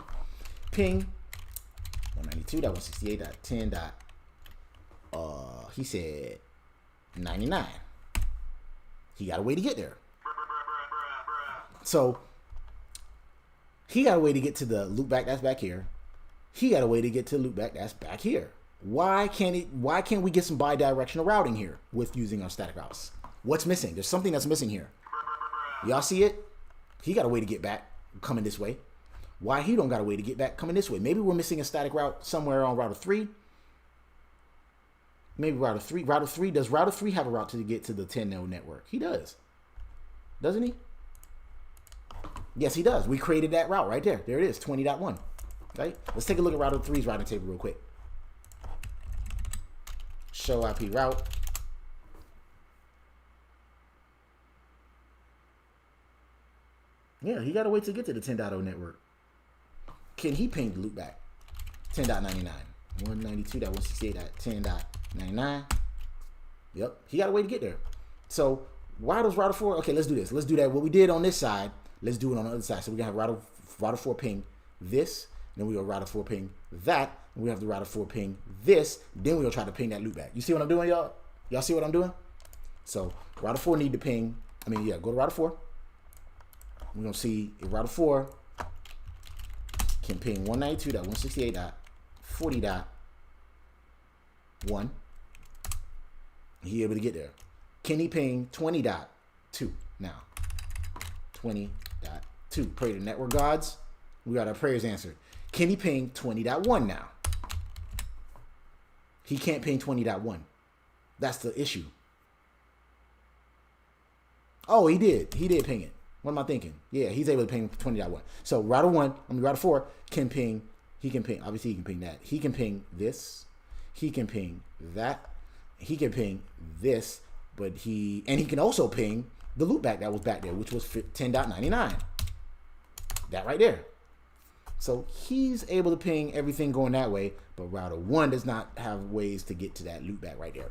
Ping 192.168.10. He said 99. He got a way to get there. So he got a way to get to the loopback that's back here. He got a way to get to the loopback that's back here. Why can't we get some bi-directional routing here with using our static routes? What's missing? There's something that's missing here. Y'all see it? He got a way to get back coming this way. Why he don't got a way to get back coming this way? Maybe we're missing a static route somewhere on router 3. Maybe router 3. Router 3, does router 3 have a route to get to the 10 node network? He does. Doesn't he? Yes, he does. We created that route right there. There it is, 20.1. Right? Let's take a look at router 3's routing table real quick. Show IP route. Yeah, he got a way to get to the 10.0 network. Can he ping the loopback? 10.99. 192.168.10.99. Yep, he got a way to get there. So why does router 4? Okay, let's do this. Let's do that. What we did on this side, let's do it on the other side. So we're gonna have router 4 ping this, then we go router 4 ping that, and we have the router 4 ping this, then we'll try to ping that loopback. You see what I'm doing, y'all? Y'all see what I'm doing? So router 4 need to ping. Go to router 4. We're gonna see if router 4 can ping 192.168.40.1. He able to get there. Can he ping 20.2 now? 20.2. Pray to network gods. We got our prayers answered. Can he ping 20.1 now? He can't ping 20.1. That's the issue. Oh, he did. He did ping it. What am I thinking? Yeah, he's able to ping 20.1. So router 4 can ping. He can ping. Obviously, he can ping that. He can ping this. He can ping that. He can ping this. But he can also ping the loopback that was back there, which was 10.99. That right there. So he's able to ping everything going that way, but router 1 does not have ways to get to that loopback right there.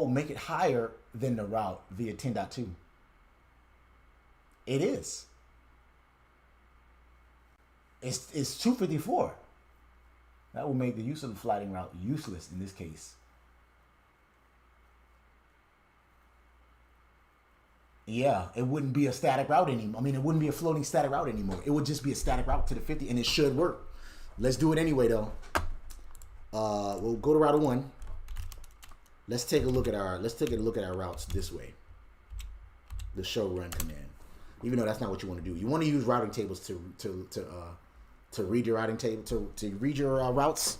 Make it higher than the route via 10.2. It is. It's 254. That will make the use of the flighting route useless in this case. Yeah, it wouldn't be a static route anymore. It wouldn't be a floating static route anymore. It would just be a static route to the 50, and it should work. Let's do it anyway, though. We'll go to router 1. Let's take a look at our routes this way. The show run command. Even though that's not what you want to do. You want to use routing tables to read your routing table to read your routes.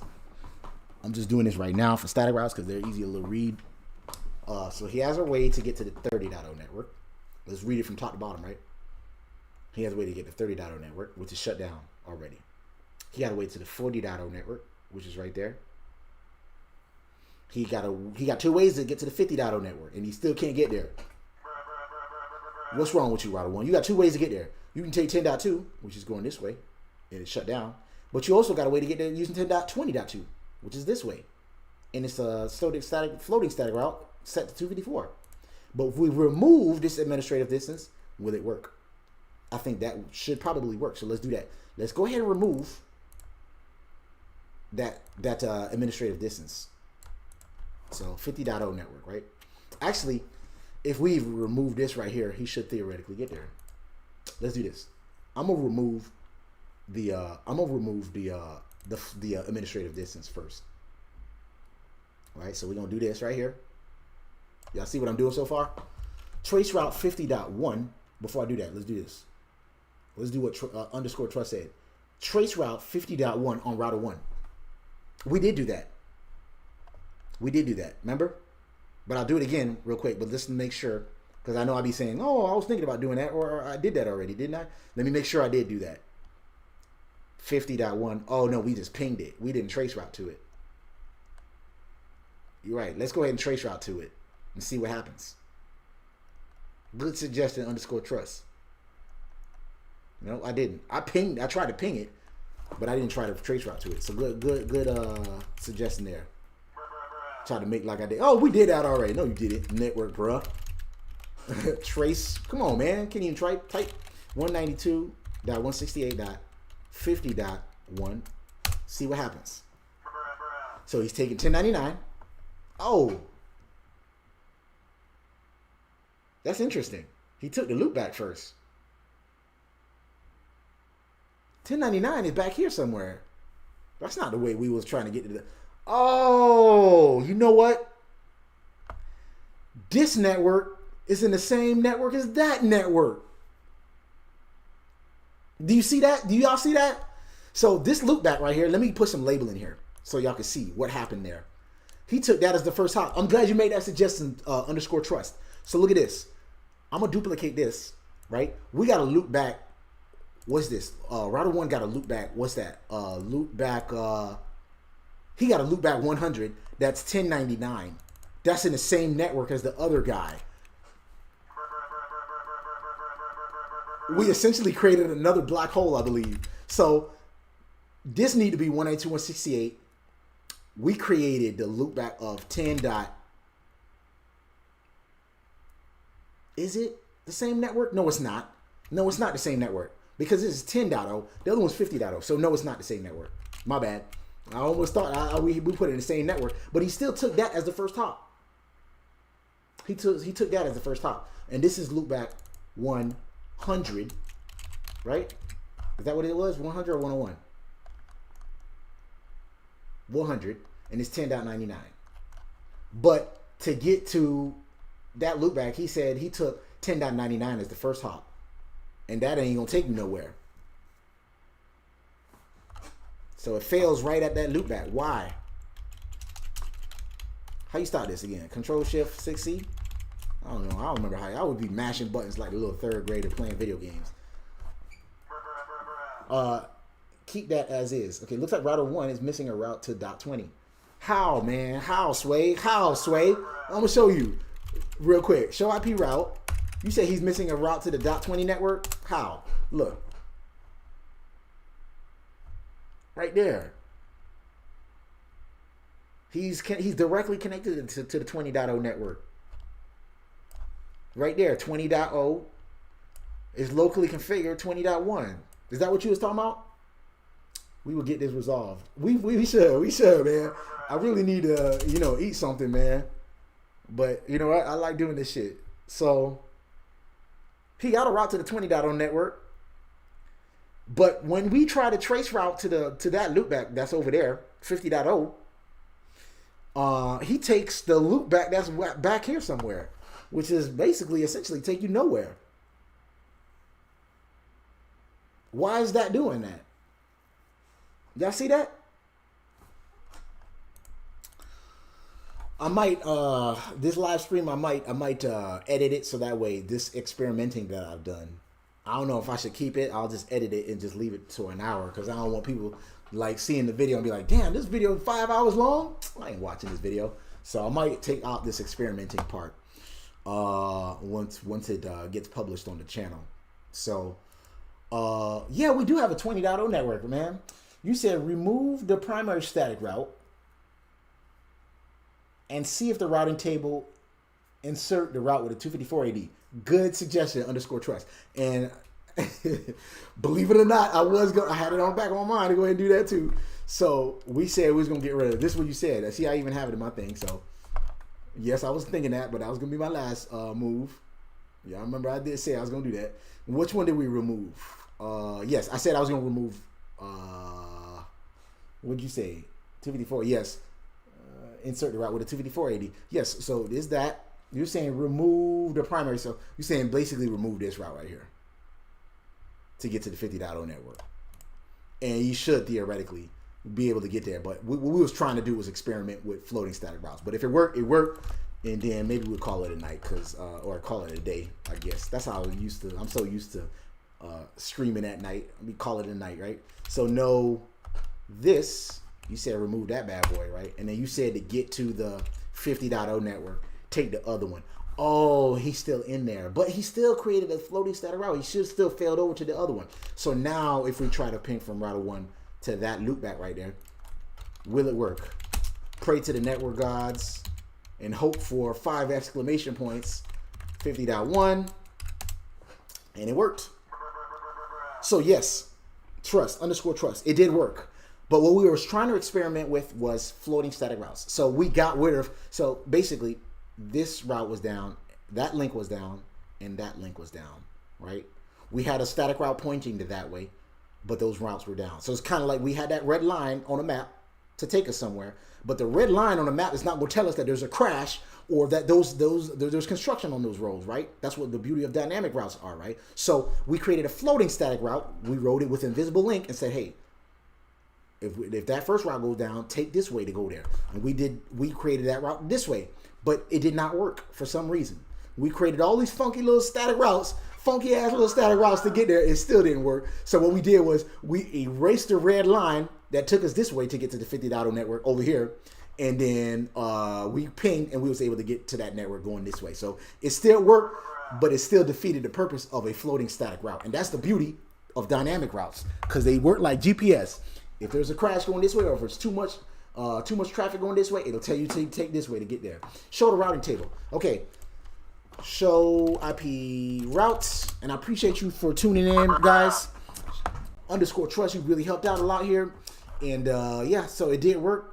I'm just doing this right now for static routes because they're easy to read. So he has a way to get to the 30.0 network. Let's read it from top to bottom, right? He has a way to get to 30.0 network, which is shut down already. He got a way to the 40.0 network, which is right there. He got 2 ways to get to the 50.0 network, and he still can't get there. What's wrong with you, router 1? You got 2 ways to get there. You can take 10.2, which is going this way, and it's shut down. But you also got a way to get there using 10.20.2, which is this way. And it's a floating static route set to 254. But if we remove this administrative distance, will it work? I think that should probably work. So let's do that. Let's go ahead and remove that administrative distance. So 50.0 network, right? Actually, if we remove this right here, he should theoretically get there. Let's do this. I'm gonna remove the administrative distance first. All right, so we're gonna do this right here. Y'all see what I'm doing so far? Trace route 50.1. Before I do that, let's do this. Let's do what underscore trust said. trace route 50.1 on router 1. We did do that. We did do that. Remember? But I'll do it again real quick. But just to make sure, because I know I'll be saying, oh, I was thinking about doing that, or I did that already, didn't I? Let me make sure I did do that. 50.1. Oh, no, we just pinged it. We didn't trace route to it. You're right. Let's go ahead and trace route to it and see what happens. Good suggestion _trust. No, I didn't. I tried to ping it, but I didn't try to trace route to it. So good suggestion there. Try to make like I did. Oh, we did that already. No, you did it. NetworkBruh. Trace. Come on, man. Can you even type 192.168.50.1? See what happens. So he's taking 1099. Oh. That's interesting. He took the loopback first. 1099 is back here somewhere. That's not the way we was trying to get to the... Oh, you know what? This network is in the same network as that network. Do you see that? Do y'all see that? So this loopback right here, let me put some label in here so y'all can see what happened there. He took that as the first hop. I'm glad you made that suggestion, _trust. So look at this. I'm going to duplicate this, right? We got a loopback. What's this? Router 1 got a loopback. What's that? Loopback... He got a loopback 100. That's 1099. That's in the same network as the other guy. We essentially created another black hole, I believe. So this need to be 192.168. We created the loopback of 10. Is it the same network? No, it's not. No, it's not the same network because this is 10.0. The other one's 50.0. So no, it's not the same network. My bad. I almost thought we put it in the same network, but he still took that as the first hop. He took that as the first hop, and this is loopback 100, right? Is that what it was? 100 or 101? 100, and it's 10.99. But to get to that loopback, he said he took 10.99 as the first hop, and that ain't gonna take you nowhere. So it fails right at that loopback. Why? How you start this again? Control Shift 6C? I don't know. I don't remember how. I would be mashing buttons like a little third grader playing video games. Keep that as is. Okay, looks like router 1 is missing a route to .20. How, man? How, Sway? How, Sway? I'm gonna show you real quick. Show IP route. You say he's missing a route to the .20 network? How? Look. Right there. He's directly connected to the 20.0 network. Right there, 20.0 is locally configured 20.1. Is that what you was talking about? We will get this resolved. We should, man. I really need to, eat something, man. But you know what? I like doing this shit. So he got a route to the 20.0 network. But when we try to trace route to that loopback that's over there, 50.0, he takes the loopback that's back here somewhere, which is essentially take you nowhere. Why is that doing that? Y'all see that? I might this live stream I might edit it so that way this experimenting that I've done, I don't know if I should keep it. I'll just edit it and just leave it to an hour because I don't want people like seeing the video and be like, damn, this video is 5 hours long. I ain't watching this video. So I might take out this experimenting part once it gets published on the channel. So yeah, we do have a 20.0 network, man. You said remove the primary static route and see if the routing table insert the route with a 254 AD. Good suggestion _trust. And believe it or not, I had it on the back of my mind to go ahead and do that too. So we said we was gonna get rid of it. This is what you said. I see I even have it in my thing. So yes, I was thinking that, but that was gonna be my last move. Yeah, I remember I did say I was gonna do that. Which one did we remove? Yes, I said I was gonna remove what'd you say? 254, yes. Insert the route with a 254 AD. Yes, so is that you're saying remove the primary, so you're saying basically remove this route right here to get to the 50.0 network. and you should theoretically be able to get there. But what we was trying to do was experiment with floating static routes. But if it worked, it worked. And then maybe we'll call it a night, or call it a day, I guess. That's how I'm so used to streaming at night. We call it a night, right? So no, this, you said remove that bad boy, right? And then you said to get to the 50.0 network, take the other one. Oh, he's still in there. But he still created a floating static route. He should still failed over to the other one. So now if we try to ping from router 1 to that loopback right there, will it work? Pray to the network gods and hope for 5 exclamation points. 50.1. And it worked. So yes, trust, _trust. It did work. But what we were trying to experiment with was floating static routes. So we got rid of, so basically this route was down, that link was down, and that link was down, right? We had a static route pointing to that way, but those routes were down. So it's kind of like we had that red line on a map to take us somewhere, but the red line on the map is not going to tell us that there's a crash or that there's construction on those roads, right? That's what the beauty of dynamic routes are, right? So we created a floating static route. We wrote it with invisible link and said, hey, if that first route goes down, take this way to go there. And we created that route this way, but it did not work for some reason. We created all these funky little static routes, funky ass little static routes to get there. It still didn't work. So what we did was we erased the red line that took us this way to get to the 50.0 network over here. And then we pinged and we was able to get to that network going this way. So it still worked, but it still defeated the purpose of a floating static route. And that's the beauty of dynamic routes, because they work like GPS. If there's a crash going this way, or if it's too much traffic going this way, it'll tell you to take this way to get there. Show the routing table. Okay. Show IP routes. And I appreciate you for tuning in, guys. _trust, you really helped out a lot here. And yeah, so it did work.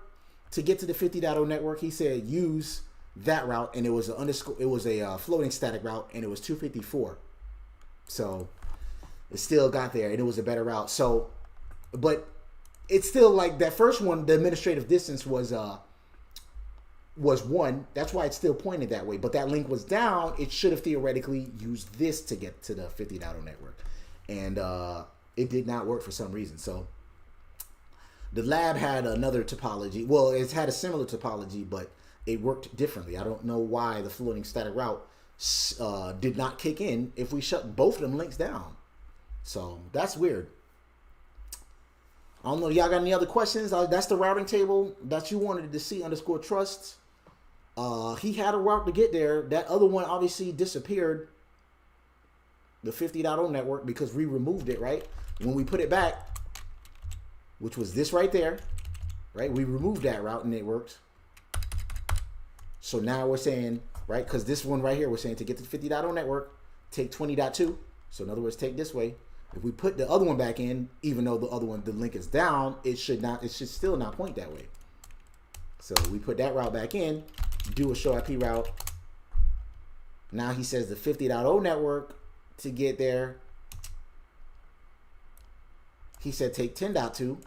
To get to the 50.0 network, he said use that route, and it was a floating static route, and it was 254. So it still got there, and it was a better route. So, but it's still like that first one. The administrative distance was 1. That's why it's still pointed that way. But that link was down. It should have theoretically used this to get to the 50.0 network, and it did not work for some reason. So the lab had another topology. Well, it's had a similar topology, but it worked differently. I don't know why the floating static route did not kick in if we shut both of them links down. So that's weird. I don't know. Y'all got any other questions? That's the routing table that you wanted to see _trust. He had a route to get there. That other one obviously disappeared. The 50.0 network, because we removed it, right? When we put it back, which was this right there, right? We removed that route and it worked. So now we're saying, right, because this one right here, we're saying to get to the 50.0 network, take 20.2. So in other words, take this way. If we put the other one back in, even though the other one, the link is down, it should still not point that way. So we put that route back in, do a show IP route. Now he says the 50.0 network to get there. He said take 10.2,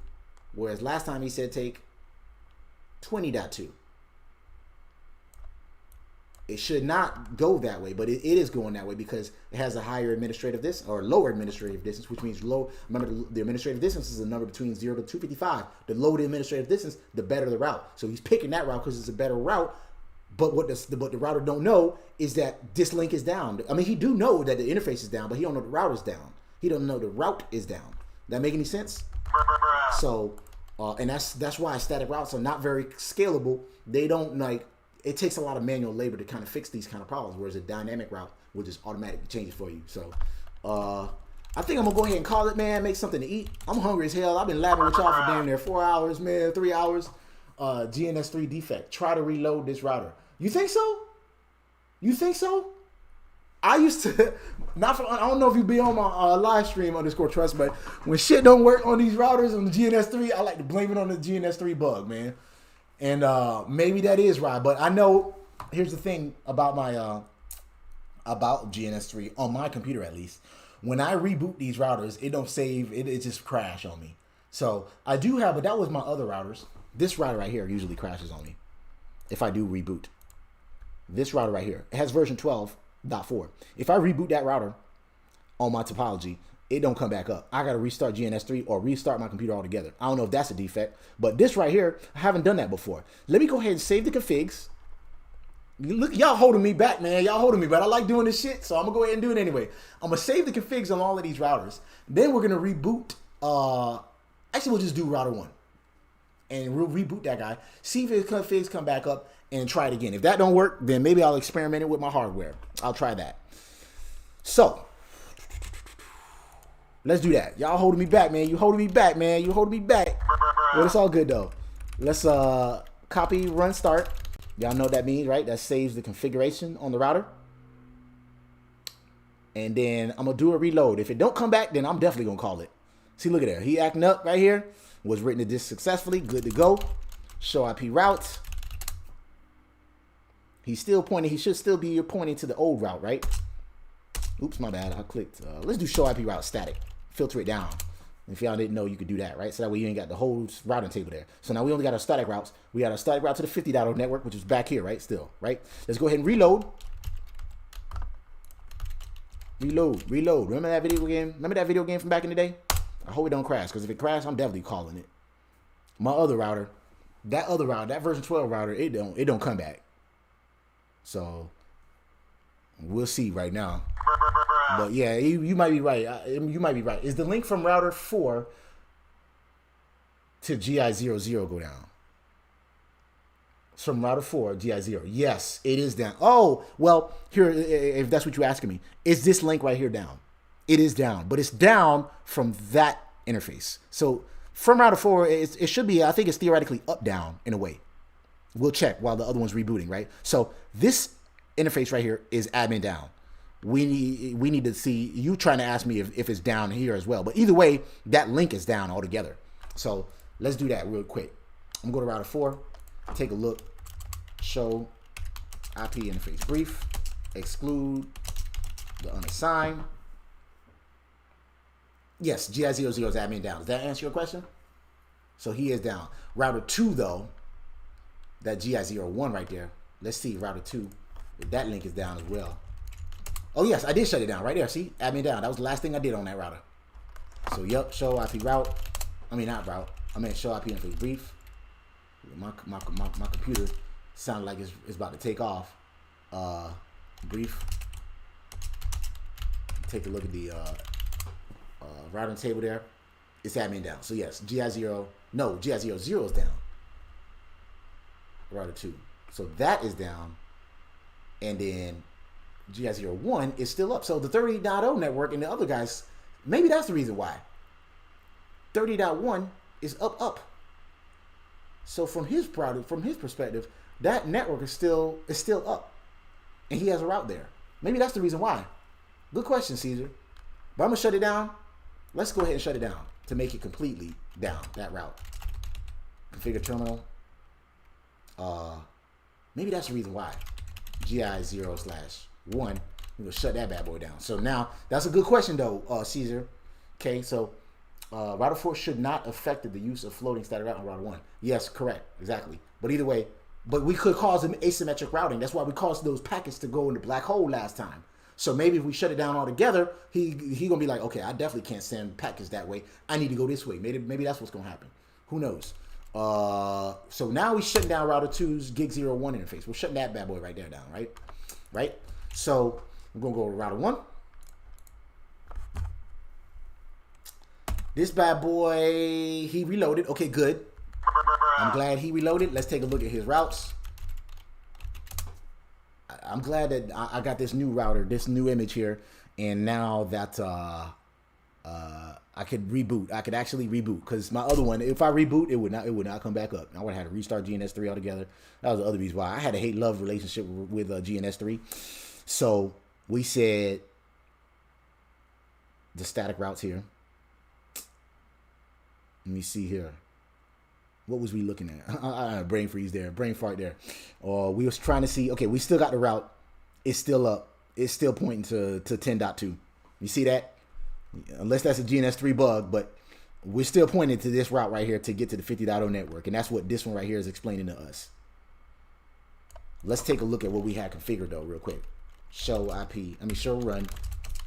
whereas last time he said take 20.2. It should not go that way, but it is going that way because it has a higher administrative distance or lower administrative distance, which means low. Remember, the administrative distance is a number between 0 to 255. The lower the administrative distance, the better the route. So he's picking that route because it's a better route. But what the router don't know is that this link is down. I mean, he do know that the interface is down, but he don't know the route is down. He don't know the route is down. That make any sense? So, and that's why static routes are not very scalable. They don't like. It takes a lot of manual labor to kind of fix these kind of problems, whereas a dynamic route will just automatically change it for you. So, I think I'm gonna go ahead and call it, man. Make something to eat. I'm hungry as hell. I've been labbing with y'all for damn near 4 hours, man. 3 hours. GNS3 defect. Try to reload this router. You think so? You think so? I used to, I don't know if you be on my live stream _trust, but when shit don't work on these routers on the GNS3, I like to blame it on the GNS3 bug, man. And maybe that is right, but I know, here's the thing about my, about GNS3, on my computer at least. When I reboot these routers, it don't save, it just crash on me. So I do have, but that was my other routers. This router right here usually crashes on me if I do reboot. This router right here, it has version 12.4. If I reboot that router on my topology, it don't come back up. I got to restart GNS3 or restart my computer altogether. I don't know if that's a defect, but this right here, I haven't done that before. Let me go ahead and save the configs. Look, y'all holding me back, man. Y'all holding me, but I like doing this shit, so I'm gonna go ahead and do it anyway. I'm gonna save the configs on all of these routers. Then we're gonna reboot. Actually, we'll just do router 1. And we'll reboot that guy. See if his configs come back up and try it again. If that don't work, then maybe I'll experiment it with my hardware. I'll try that. So, let's do that. Y'all holding me back, man. You holding me back, man. You holding me back. Well, it's all good, though. Let's copy, run, start. Y'all know what that means, right? That saves the configuration on the router. And then I'm going to do a reload. If it don't come back, then I'm definitely going to call it. See, look at that. He acting up right here. Was written to this successfully. Good to go. Show IP routes. He's still pointing. He should still be pointing to the old route, right? Oops, my bad. I clicked. Let's do show IP route static. Filter it down. If y'all didn't know, you could do that, right? So that way you ain't got the whole routing table there. So now we only got our static routes. We got our static route to the 50.0 network, which is back here, right? Still, right? Let's go ahead and reload. Reload. Remember that video game? Remember that video game from back in the day? I hope it don't crash, because if it crashes, I'm definitely calling it. My other router, that version 12 router, it don't come back. So we'll see right now. But yeah, you might be right. You might be right. Is the link from router 4 to GI00 go down? It's from router 4, GI0. Yes, it is down. Oh, well, here, if that's what you're asking me, is this link right here down? It is down, but it's down from that interface. So from router 4, it should be, I think it's theoretically up, down in a way. We'll check while the other one's rebooting, right? So this interface right here is admin down. We need to see, you trying to ask me if it's down here as well. But either way, that link is down altogether. So let's do that real quick. I'm going to go to router 4, take a look, show IP interface brief, exclude the unassigned. Yes, GI00 is admin down. Does that answer your question? So he is down. Router 2, though, that GI01 right there. Let's see, router 2, if that link is down as well. Oh, yes, I did shut it down right there. See, admin down. That was the last thing I did on that router. So, yep, show IP route. I mean, not route. I mean, show IP interface brief. My computer sounded like it's about to take off. Brief. Take a look at the routing table there. It's admin down. So yes, GI00 is down. Router 2. So that is down. And then GI01 is still up. So the 30.0 network and the other guys, maybe that's the reason why. 30.1 is up. So from his perspective, that network is still up. And he has a route there. Maybe that's the reason why. Good question, Caesar. But I'm going to shut it down. Let's go ahead and shut it down to make it completely down, that route. Configure terminal. Maybe that's the reason why. GI0/1. We're going to shut that bad boy down. So now, that's a good question though, Caesar. Okay, so router 4 should not affect the use of floating static route on router 1. Yes, correct, exactly. But either way, but we could cause an asymmetric routing. That's why we caused those packets to go in the black hole last time. So maybe if we shut it down altogether, he gonna be like, okay, I definitely can't send packets that way. I need to go this way. Maybe that's what's gonna happen. Who knows? So now we shutting down router 2's gig 01 interface. We're shutting that bad boy right there down, right? So we're gonna go to router 1. This bad boy, he reloaded. Okay, good. I'm glad he reloaded. Let's take a look at his routes. I'm glad that I got this new router, this new image here, and now that I could reboot. I could actually reboot, because my other one, if I reboot, it would not come back up. I would have had to restart GNS3 altogether. That was the other reason why I had a hate-love relationship with GNS3. So we said the static routes here. Let me see here. What was we looking at? Brain freeze there, brain fart there. Or we was trying to see, okay, we still got the route. It's still up. It's still pointing to 10.2. You see that? Unless that's a GNS3 bug, but we're still pointing to this route right here to get to the 50.0 network. And that's what this one right here is explaining to us. Let's take a look at what we had configured though real quick. Show IP, show run,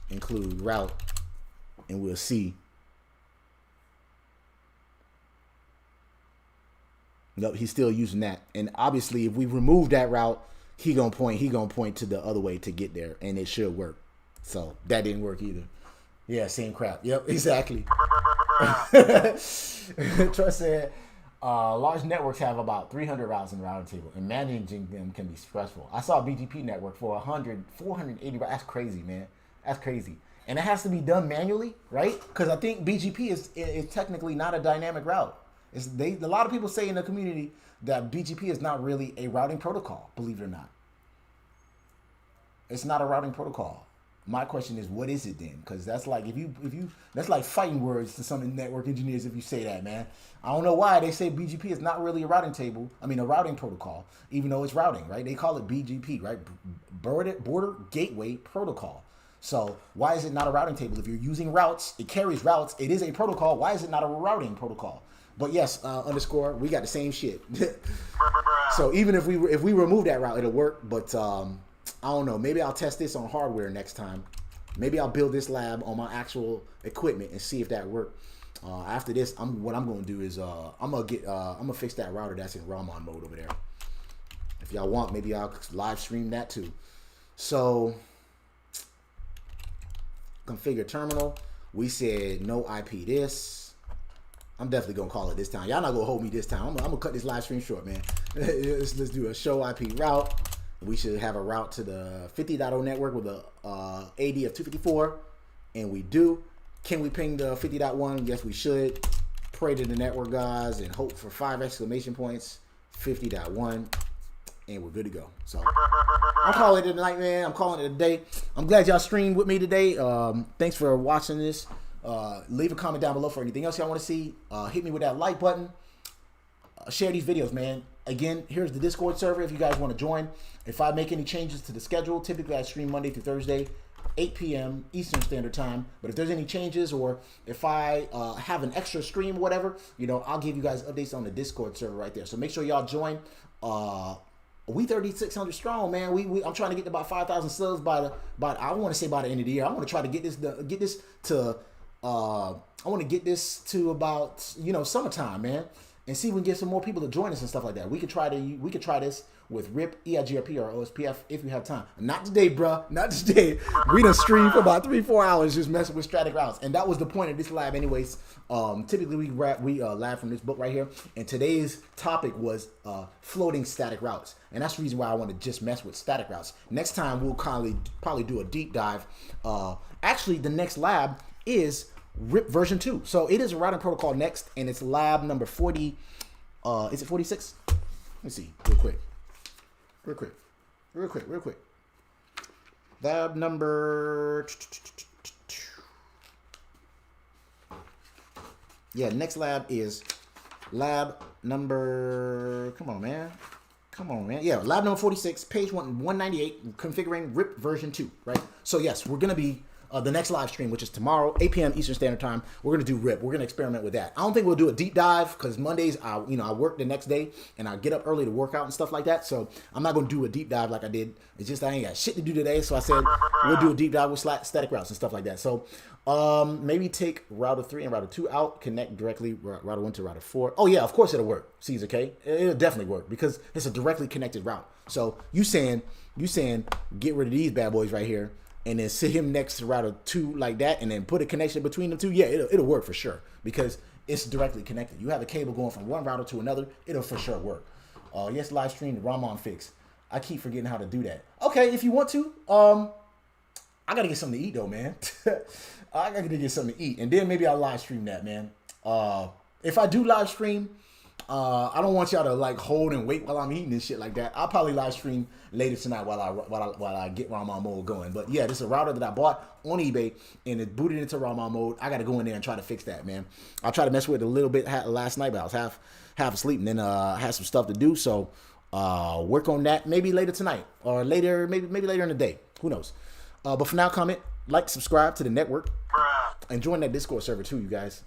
include route and we'll see. Nope, he's still using that. And obviously, if we remove that route, he gonna point to the other way to get there, and it should work. So that didn't work either. Yeah, same crap. Yep, exactly. Trust said, large networks have about 300 routes in the routing table, and managing them can be stressful. I saw a BGP network for 480 routes. That's crazy, man. That's crazy. And it has to be done manually, right? Because I think BGP is technically not a dynamic route. A lot of people say in the community that BGP is not really a routing protocol, believe it or not. It's not a routing protocol. My question is, what is it then? Because that's like that's like fighting words to some network engineers if you say that, man. I don't know why they say BGP is not really a a routing protocol, even though it's routing, right? They call it BGP, right? Border Gateway Protocol. So why is it not a routing table? If you're using routes, it carries routes. It is a protocol. Why is it not a routing protocol? But yes, underscore, we got the same shit. So even if we remove that route, it'll work. But I don't know. Maybe I'll test this on hardware next time. Maybe I'll build this lab on my actual equipment and see if that works. After this, what I'm going to do is I'm gonna fix that router that's in Ramon mode over there. If y'all want, maybe I'll live stream that too. So configure terminal. We said no IP this. I'm definitely going to call it this time. Y'all not going to hold me this time. I'm going to cut this live stream short, man. Let's do a show IP route. We should have a route to the 50.0 network with a AD of 254. And we do. Can we ping the 50.1? Yes, we should. Pray to the network guys and hope for 5 exclamation points. 50.1. And we're good to go. So I'm calling it a night, man. I'm calling it a day. I'm glad y'all streamed with me today. Thanks for watching this. Leave a comment down below for anything else y'all want to see. Hit me with that like button. Share these videos, man. Again, here's the Discord server if you guys want to join. If I make any changes to the schedule, typically I stream Monday through Thursday, 8 p.m. Eastern Standard Time. But if there's any changes or if I have an extra stream or whatever, I'll give you guys updates on the Discord server right there. So make sure y'all join. We 3,600 strong, man. I'm trying to get to about 5,000 subs by I want to say by the end of the year. I want to try to get this to I want to get this to about summertime, man, and see if we can get some more people to join us and stuff like that. We could try this with RIP, EIGRP, or OSPF if we have time. Not today, bruh. Not today. We done streamed for about 3-4 hours just messing with static routes, and that was the point of this lab, anyways. Typically we lab from this book right here, and today's topic was floating static routes, and that's the reason why I want to just mess with static routes. Next time we'll probably do a deep dive. Actually, the next lab is RIP version 2. So it is a routing protocol next, and it's lab number 40. Is it 46? Let's see, real quick. Lab number. Yeah, next lab is lab number. Come on, man. Yeah, lab number 46, page 198, configuring RIP version 2, right? So yes, we're gonna be. The next live stream, which is tomorrow, 8 p.m. Eastern Standard Time, we're going to do RIP. We're going to experiment with that. I don't think we'll do a deep dive because Mondays, I work the next day and I get up early to work out and stuff like that. So I'm not going to do a deep dive like I did. It's just I ain't got shit to do today. So I said we'll do a deep dive with static routes and stuff like that. So maybe take router 3 and router 2 out, connect directly router 1 to router 4. Oh yeah, of course it'll work. Caesar K. It'll definitely work because it's a directly connected route. So you saying get rid of these bad boys right here. And then sit him next to router 2 like that, and then put a connection between the two. Yeah, it'll work for sure because it's directly connected. You have a cable going from one router to another. It'll for sure work. Yes, live stream the Ramon fix. I keep forgetting how to do that. Okay, if you want to, I gotta get something to eat though, man. I gotta get something to eat, and then maybe I'll live stream that, man. If I do live stream, I don't want y'all to like hold and wait while I'm eating and shit like that. I'll probably live stream later tonight while I get Ramon mode going. But yeah, this is a router that I bought on eBay and it booted into Ramon mode. I got to go in there and try to fix that, man. I tried to mess with it a little bit last night, but I was half asleep and then I had some stuff to do. So work on that maybe later tonight or later, maybe later in the day. Who knows? But for now, comment, like, subscribe to the network, and join that Discord server too, you guys.